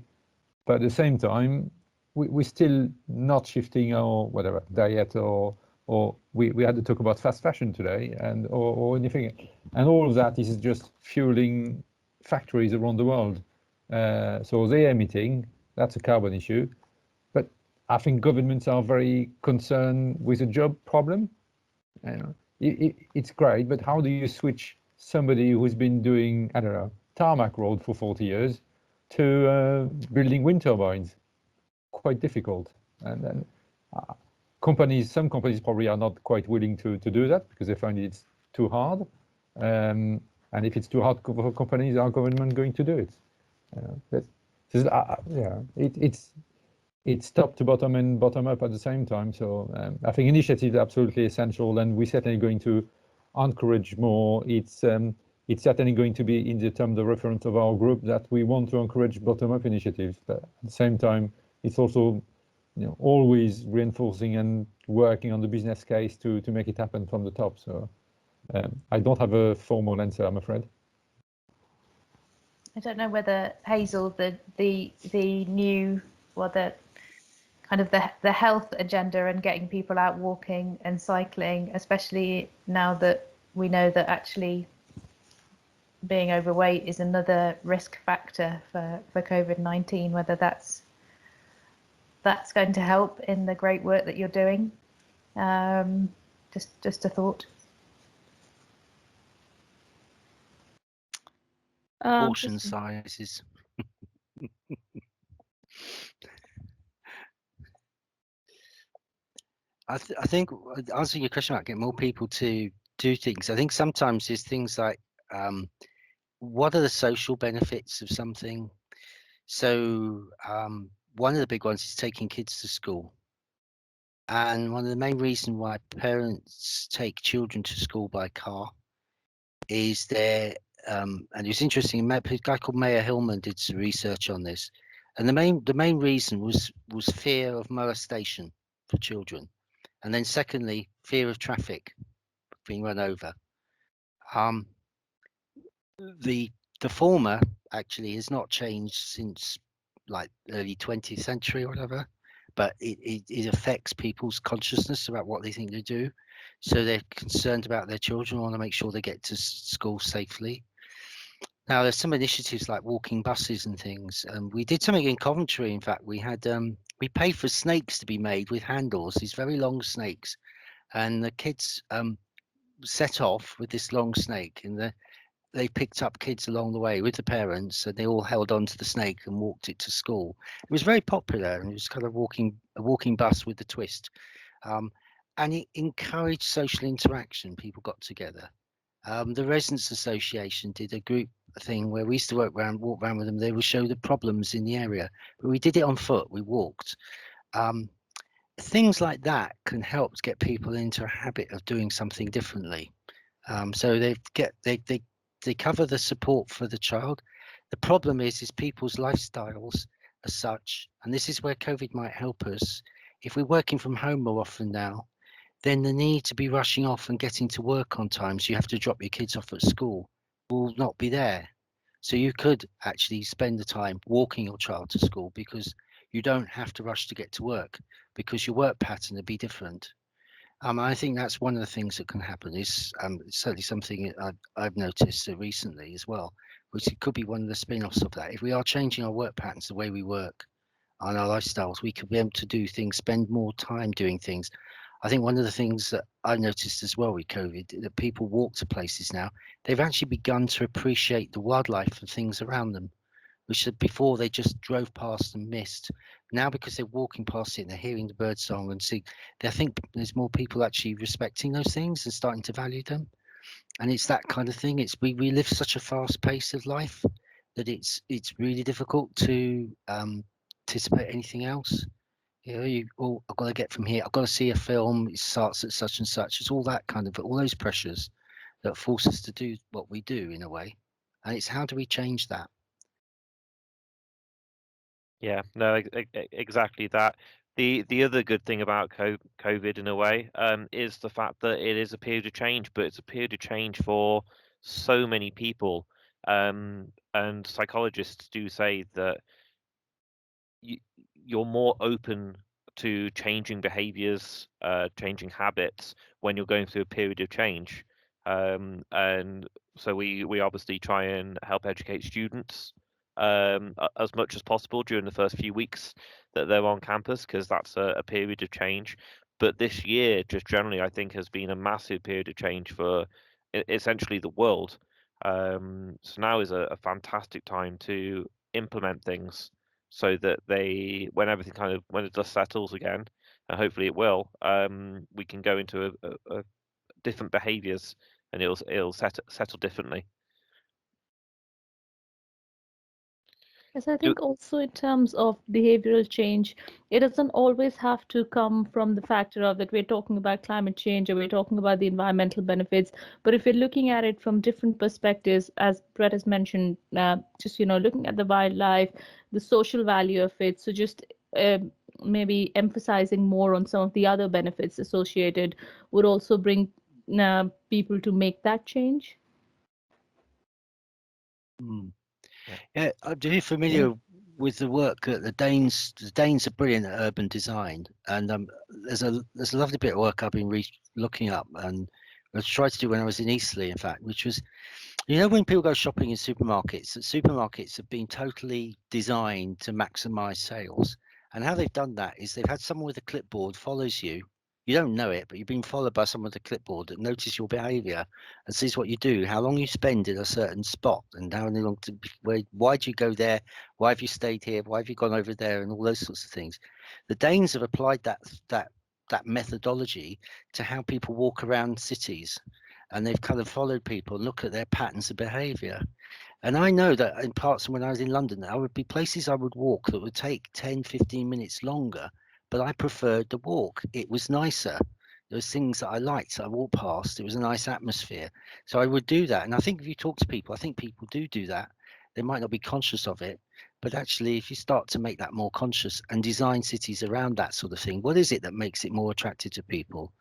But at the same time, we're still not shifting our whatever diet or we had to talk about fast fashion today and or anything, and all of that is just fueling factories around the world. So they're emitting. That's a carbon issue. But I think governments are very concerned with a job problem. You know, it's great, but how do you switch somebody who's been doing, I don't know, tarmac road for 40 years to building wind turbines? Quite difficult. And then some companies probably are not quite willing to do that because they find it's too hard. And if it's too hard for companies, are government going to do it? It's top to bottom and bottom up at the same time. So I think initiative is absolutely essential, and we're certainly going to encourage more. It's certainly going to be in the terms of reference of our group that we want to encourage bottom-up initiatives. But at the same time, it's also, you know, always reinforcing and working on the business case to make it happen from the top. So I don't have a formal answer, I'm afraid. I don't know whether Hazel, the new, well, the kind of the health agenda and getting people out walking and cycling, especially now that we know that actually being overweight is another risk factor for COVID-19, whether that's going to help in the great work that you're doing. Just a thought. Portion sizes. I think answering your question about getting more people to do things, I think sometimes there's things like what are the social benefits of something? So one of the big ones is taking kids to school. And one of the main reasons why parents take children to school by car is and it was interesting, a guy called Mayer Hillman did some research on this. And the main reason was fear of molestation for children. And then secondly, fear of traffic, being run over. The former actually has not changed since like early 20th century or whatever, but it affects people's consciousness about what they think they do. So they're concerned about their children, want to make sure they get to school safely. Now there's some initiatives like walking buses and things. We did something in Coventry. In fact, we had we paid for snakes to be made with handles, these very long snakes, and the kids set off with this long snake, and they picked up kids along the way with the parents, and they all held on to the snake and walked it to school. It was very popular, and it was kind of a walking bus with the twist, and it encouraged social interaction. People got together. The Residents Association did a group thing where we used to walk around with them. They would show the problems in the area, but we did it on foot. We walked. Things like that can help to get people into a habit of doing something differently. So they cover the support for the child. The problem is people's lifestyles are such, and this is where COVID might help us. If we're working from home more often now, then the need to be rushing off and getting to work on time, so you have to drop your kids off at school, will not be there. So you could actually spend the time walking your child to school because you don't have to rush to get to work, because your work pattern will be different. I think that's one of the things that can happen. Is certainly something I've noticed recently as well, which it could be one of the spin-offs of that. If we are changing our work patterns, the way we work, and our lifestyles, we could be able to do things, spend more time doing things. I think one of the things that I noticed as well with COVID, that people walk to places now, they've actually begun to appreciate the wildlife and things around them, which before they just drove past and missed. Now, because they're walking past it and they're hearing the bird song and see, I think there's more people actually respecting those things and starting to value them. And it's that kind of thing. We live such a fast pace of life that it's really difficult to anticipate anything else. I've got to get from here. I've got to see a film. It starts at such and such. It's all that kind of, all those pressures that force us to do what we do in a way. And it's how do we change that? Yeah, no, exactly that. The other good thing about COVID in a way is the fact that it is a period of change, but it's a period of change for so many people. And psychologists do say that you're more open to changing behaviors, changing habits when you're going through a period of change. And so we obviously try and help educate students as much as possible during the first few weeks that they're on campus, because that's a period of change. But this year, just generally, I think has been a massive period of change for essentially the world. So now is a fantastic time to implement things so that when everything when the dust settles again, and hopefully it will, we can go into a different behaviors, and it'll settle differently. Yes, I think also in terms of behavioral change, it doesn't always have to come from the factor of that we're talking about climate change or we're talking about the environmental benefits. But if we're looking at it from different perspectives, as Bret has mentioned, just looking at the wildlife, the social value of it, so just maybe emphasizing more on some of the other benefits associated would also bring people to make that change. Yeah, I'm very familiar with the work that the Danes are brilliant at urban design, and there's a lovely bit of work I've been looking up, and I tried to do when I was in Eastleigh, in fact, which was, you know, when people go shopping in supermarkets, that supermarkets have been totally designed to maximize sales. And how they've done that is they've had someone with a clipboard follows you. You don't know it, but you've been followed by someone with a clipboard that notices your behavior and sees what you do, how long you spend in a certain spot, and how long to why do you go there, why have you stayed here, why have you gone over there, and all those sorts of things. The Danes have applied that methodology to how people walk around cities, and they've kind of followed people and look at their patterns of behavior. And I know that in parts of when I was in London, there would be places I would walk that would take 10, 15 minutes longer, but I preferred the walk. It was nicer. There was things that I liked. I walked past. It was a nice atmosphere. So I would do that. And I think if you talk to people, I think people do that. They might not be conscious of it, but actually if you start to make that more conscious and design cities around that sort of thing, what is it that makes it more attractive to people?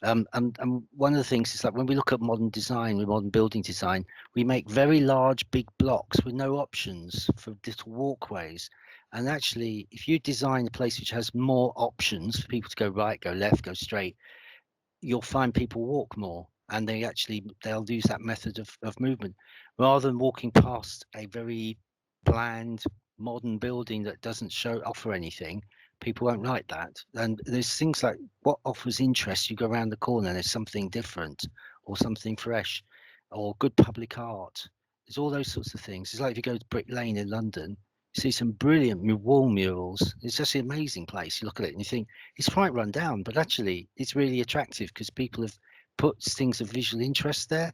And one of the things is that when we look at modern design, with modern building design, we make very large, big blocks with no options for little walkways. And actually, if you design a place which has more options for people to go right, go left, go straight, you'll find people walk more, and they'll use that method of movement rather than walking past a very bland modern building that doesn't offer anything. People won't like that. And there's things like what offers interest. You go around the corner and there's something different or something fresh or good public art. There's all those sorts of things. It's like if you go to Brick Lane in London, you see some brilliant wall murals. It's just an amazing place. You look at it and you think it's quite run down, but actually it's really attractive because people have put things of visual interest there,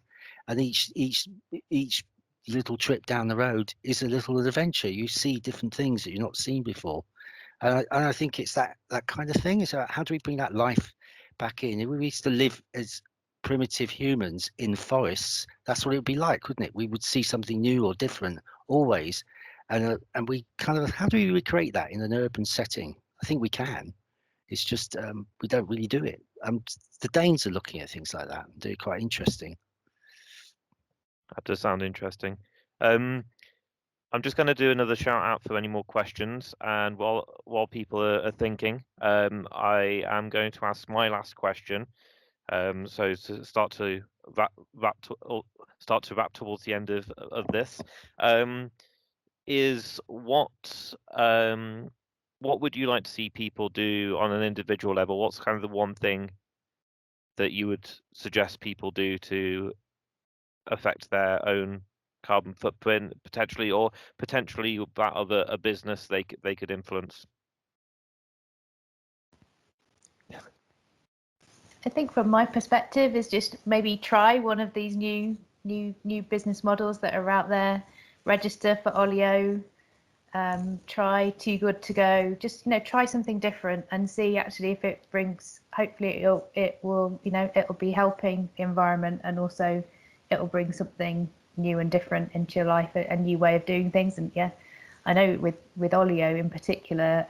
and each little trip down the road is a little adventure. You see different things that you've not seen before. And I think it's that kind of thing. Is how do we bring that life back in? We used to live as primitive humans in forests. That's what it would be like, wouldn't it? We would see something new or different always. And we kind of, how do we recreate that in an urban setting? I think we can. It's just we don't really do it. The Danes are looking at things like that. They're quite interesting. That does sound interesting. I'm just going to do another shout out for any more questions, and while people are thinking, I am going to ask my last question. So to start to wrap towards the end of this, is what would you like to see people do on an individual level? What's kind of the one thing that you would suggest people do to affect their own carbon footprint, potentially that of a business they could influence? I think from my perspective is just maybe try one of these new business models that are out there. Register for Olio, try Too Good To Go. Just try something different and see actually if it brings. Hopefully it will it'll be helping the environment, and also it'll bring something new and different into your life, a new way of doing things. And yeah, I know with Olio in particular,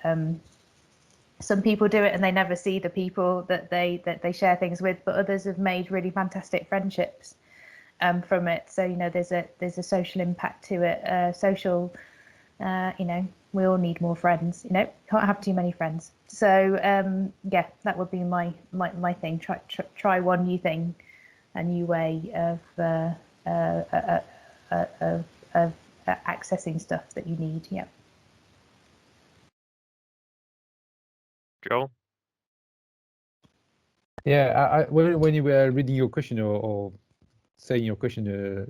some people do it and they never see the people that they share things with, but others have made really fantastic friendships from it. So there's a social impact to it. Social, we all need more friends. Can't have too many friends. So yeah, that would be my thing. Try one new thing, a new way of accessing stuff that you need. Yeah. Joel? Yeah, when you were reading your question or saying your question,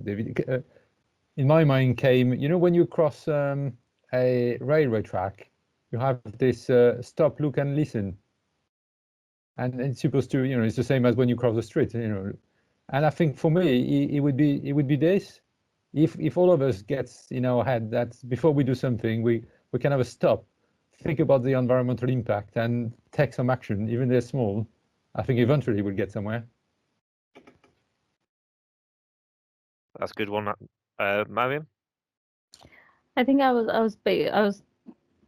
David, in my mind came, when you cross a railway track, you have this stop, look, and listen, and it's supposed to, it's the same as when you cross the street, And I think for me, it would be this. If all of us gets in our head that before we do something, we can have a stop, think about the environmental impact, and take some action, even if they're small. I think eventually we'll get somewhere. That's a good one, Maryam. I think I was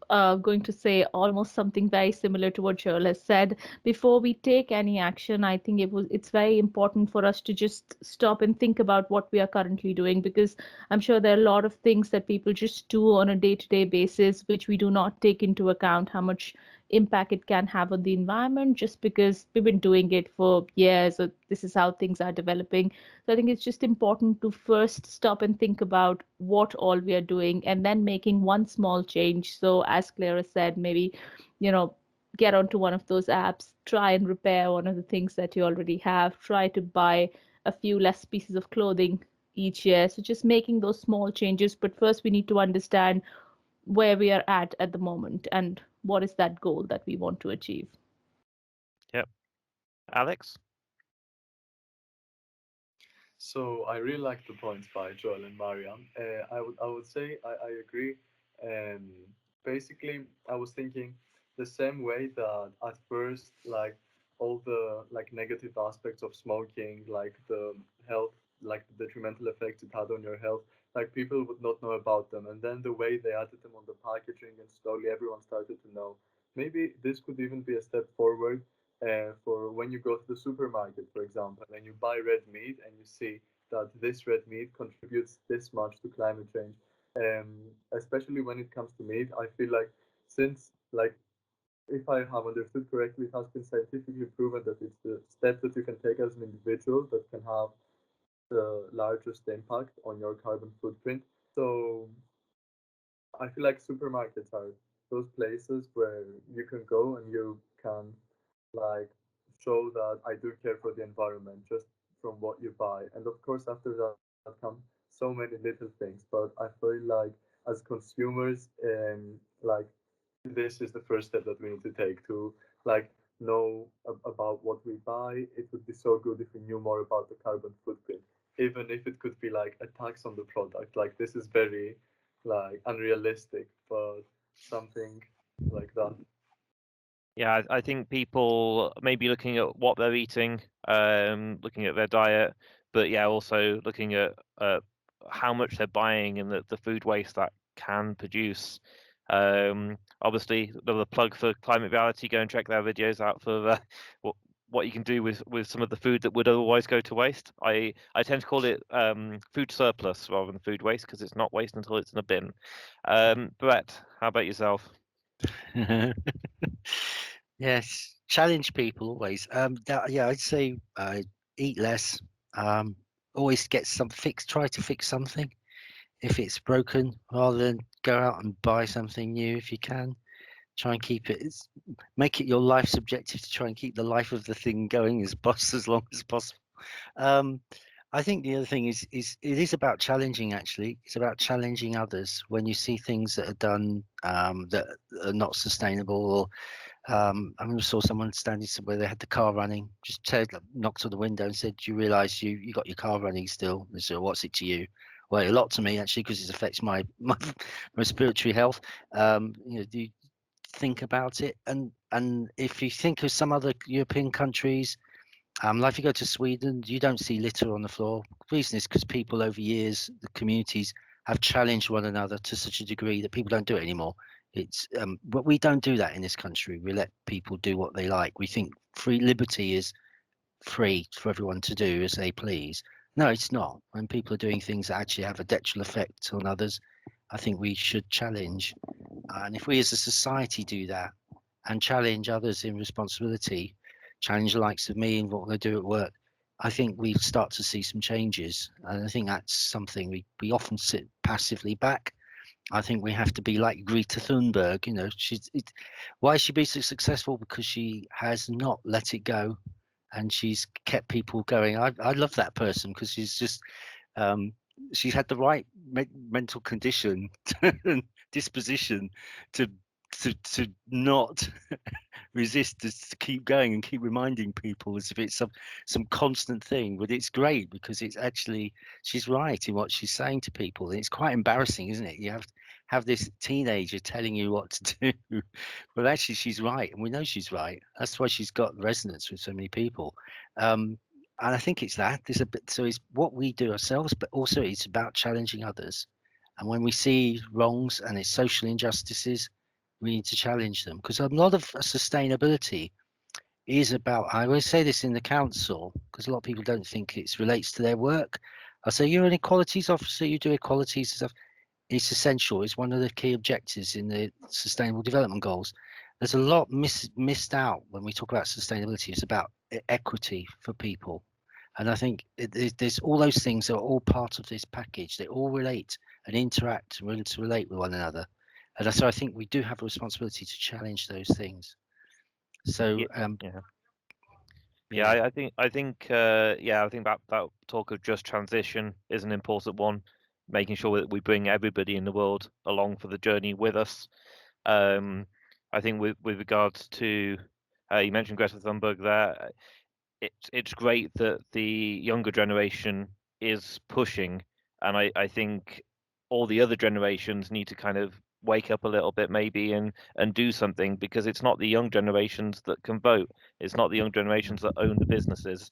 going to say almost something very similar to what Jarrod has said. Before we take any action, I think it's very important for us to just stop and think about what we are currently doing, because I'm sure there are a lot of things that people just do on a day-to-day basis, which we do not take into account how much impact it can have on the environment, just because we've been doing it for years, or this is how things are developing. So I think it's just important to first stop and think about what all we are doing, and then making one small change. So as Clara said, maybe, get onto one of those apps, try and repair one of the things that you already have, try to buy a few less pieces of clothing each year. So just making those small changes. But first we need to understand where we are at the moment and what is that goal that we want to achieve. Yep. Alex? So I really like the points by Joel and Maryam. I would say I agree. Basically, I was thinking the same way that at first, like all the like negative aspects of smoking, like the health, like the detrimental effects it had on your health, like people would not know about them. And then the way they added them on the packaging, and slowly everyone started to know. Maybe this could even be a step forward for when you go to the supermarket, for example, and you buy red meat and you see that this red meat contributes this much to climate change. Especially when it comes to meat, I feel like since like if I have understood correctly, it has been scientifically proven that it's the step that you can take as an individual that can have the largest impact on your carbon footprint. So I feel like supermarkets are those places where you can go and you can like show that I do care for the environment just from what you buy. And of course, after that come so many little things. But I feel like as consumers, like this is the first step that we need to take to like know about what we buy. It would be so good if we knew more about the carbon footprint, even if it could be like a tax on the product. Like this is very like unrealistic, but something like that. Yeah, I think people may be looking at what they're eating, looking at their diet, but yeah, also looking at how much they're buying and the food waste that can produce. Obviously, the plug for Climate Reality, go and check their videos out for what you can do with some of the food that would otherwise go to waste. I tend to call it food surplus rather than food waste, because it's not waste until it's in a bin. Bret, how about yourself? Yes, challenge people always. Yeah, I'd say eat less. Always get some fix. Try to fix something if it's broken, rather than go out and buy something new. If you can, try and keep it. Make it your life's objective to try and keep the life of the thing going as long as possible. I think the other thing is it is about challenging. Actually, it's about challenging others when you see things that are done that are not sustainable. Or I remember saw someone standing somewhere, they had the car running, just knocked on the window and said, "Do you realise you got your car running still?" And so, "What's it to you?" Well, a lot to me actually, because it affects my respiratory health. Do you think about it? And if you think of some other European countries, like if you go to Sweden, you don't see litter on the floor. The reason is because people over years, the communities have challenged one another to such a degree that people don't do it anymore. It's but we don't do that in this country. We let people do what they like. We think free liberty is free for everyone to do as they please. No, it's not. When people are doing things that actually have a detrimental effect on others, I think we should challenge. And if we as a society do that and challenge others in responsibility, challenge the likes of me and what they do at work, I think we start to see some changes. And I think that's something we often sit passively back. I think we have to be like Greta Thunberg. Why is she be so successful? Because she has not let it go, and she's kept people going. I love that person because she's just she's had the right mental condition and disposition to not resist, to keep going and keep reminding people as if it's some constant thing. But it's great because it's actually, she's right in what she's saying to people, and it's quite embarrassing, isn't it? You have this teenager telling you what to do, but actually she's right, and we know she's right. That's why she's got resonance with so many people. And I think it's that there's a bit, so it's what we do ourselves, but also it's about challenging others. And when we see wrongs and it's social injustices, we need to challenge them, because a lot of sustainability is about, I always say this in the council, because a lot of people don't think it relates to their work. I say, you're an equalities officer, you do equalities and stuff. It's essential. It's one of the key objectives in the Sustainable Development Goals. there's a lot missed out when we talk about sustainability. It's about equity for people. And I think there's all those things are all part of this package. They all relate and interact and relate with one another. And so I think we do have a responsibility to challenge those things. So I think that talk of just transition is an important one, making sure that we bring everybody in the world along for the journey with us. I think with regards to you mentioned Greta Thunberg there, it's great that the younger generation is pushing, and I think all the other generations need to kind of wake up a little bit maybe and do something, because it's not the young generations that can vote. It's not the young generations that own the businesses.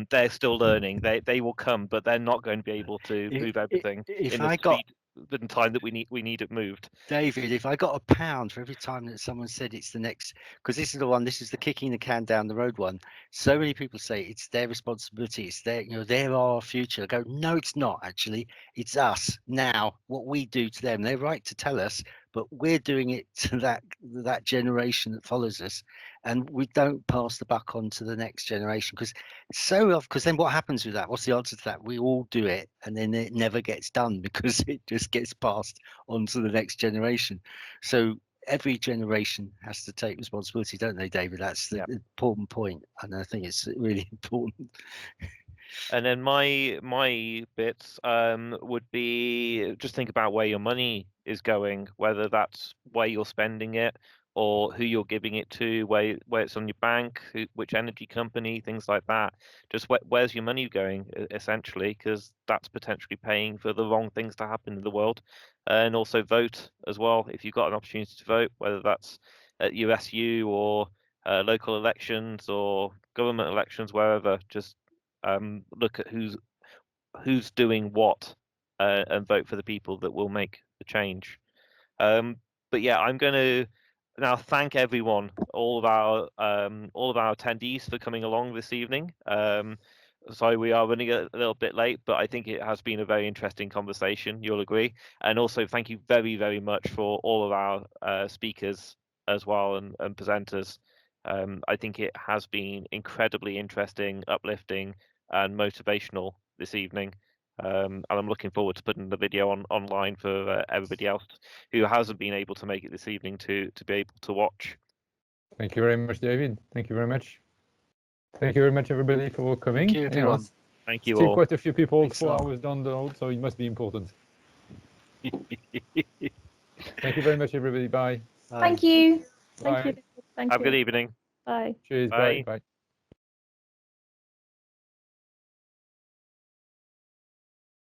They're still learning. They will come, but they're not going to be able to move everything in the speed and time that we need it moved. David, if I got £1 for every time that someone said it's the next, because this is the kicking the can down the road one. So many people say it's their responsibility, it's their, they're our future. I go, no, it's not actually. It's us now. What we do to them, they're right to tell us, but we're doing it to that generation that follows us, and we don't pass the buck on to the next generation, because then what happens with that? What's the answer to that? We all do it, and then it never gets done because it just gets passed on to the next generation. So every generation has to take responsibility, don't they, David? That's the important point, and I think it's really important. And then my bits would be just think about where your money is going, whether that's where you're spending it or who you're giving it to, where it's on your bank, which energy company, things like that. Just where's your money going, essentially, because that's potentially paying for the wrong things to happen in the world. And also vote as well, if you've got an opportunity to vote, whether that's at USU or local elections or government elections, wherever. Just look at who's doing what and vote for the people that will make the change. But yeah, I'm going to now thank everyone, all of our attendees for coming along this evening. Sorry, we are running a little bit late, but I think it has been a very interesting conversation. You'll agree. And also, thank you very, very much for all of our speakers as well and presenters. I think it has been incredibly interesting, uplifting, and motivational this evening. And I'm looking forward to putting the video online for everybody else who hasn't been able to make it this evening to be able to watch. Thank you very much, David. Thank you very much. Thank you very much, everybody, for coming. Thank you, everyone. Thank you Still all. quite a few people, Thanks 4 all. hours down the road, so it must be important. Thank you very much, everybody. Bye. Thank you. Thank you. Thank Have a you. good evening. Bye. Cheers. Bye. Bye.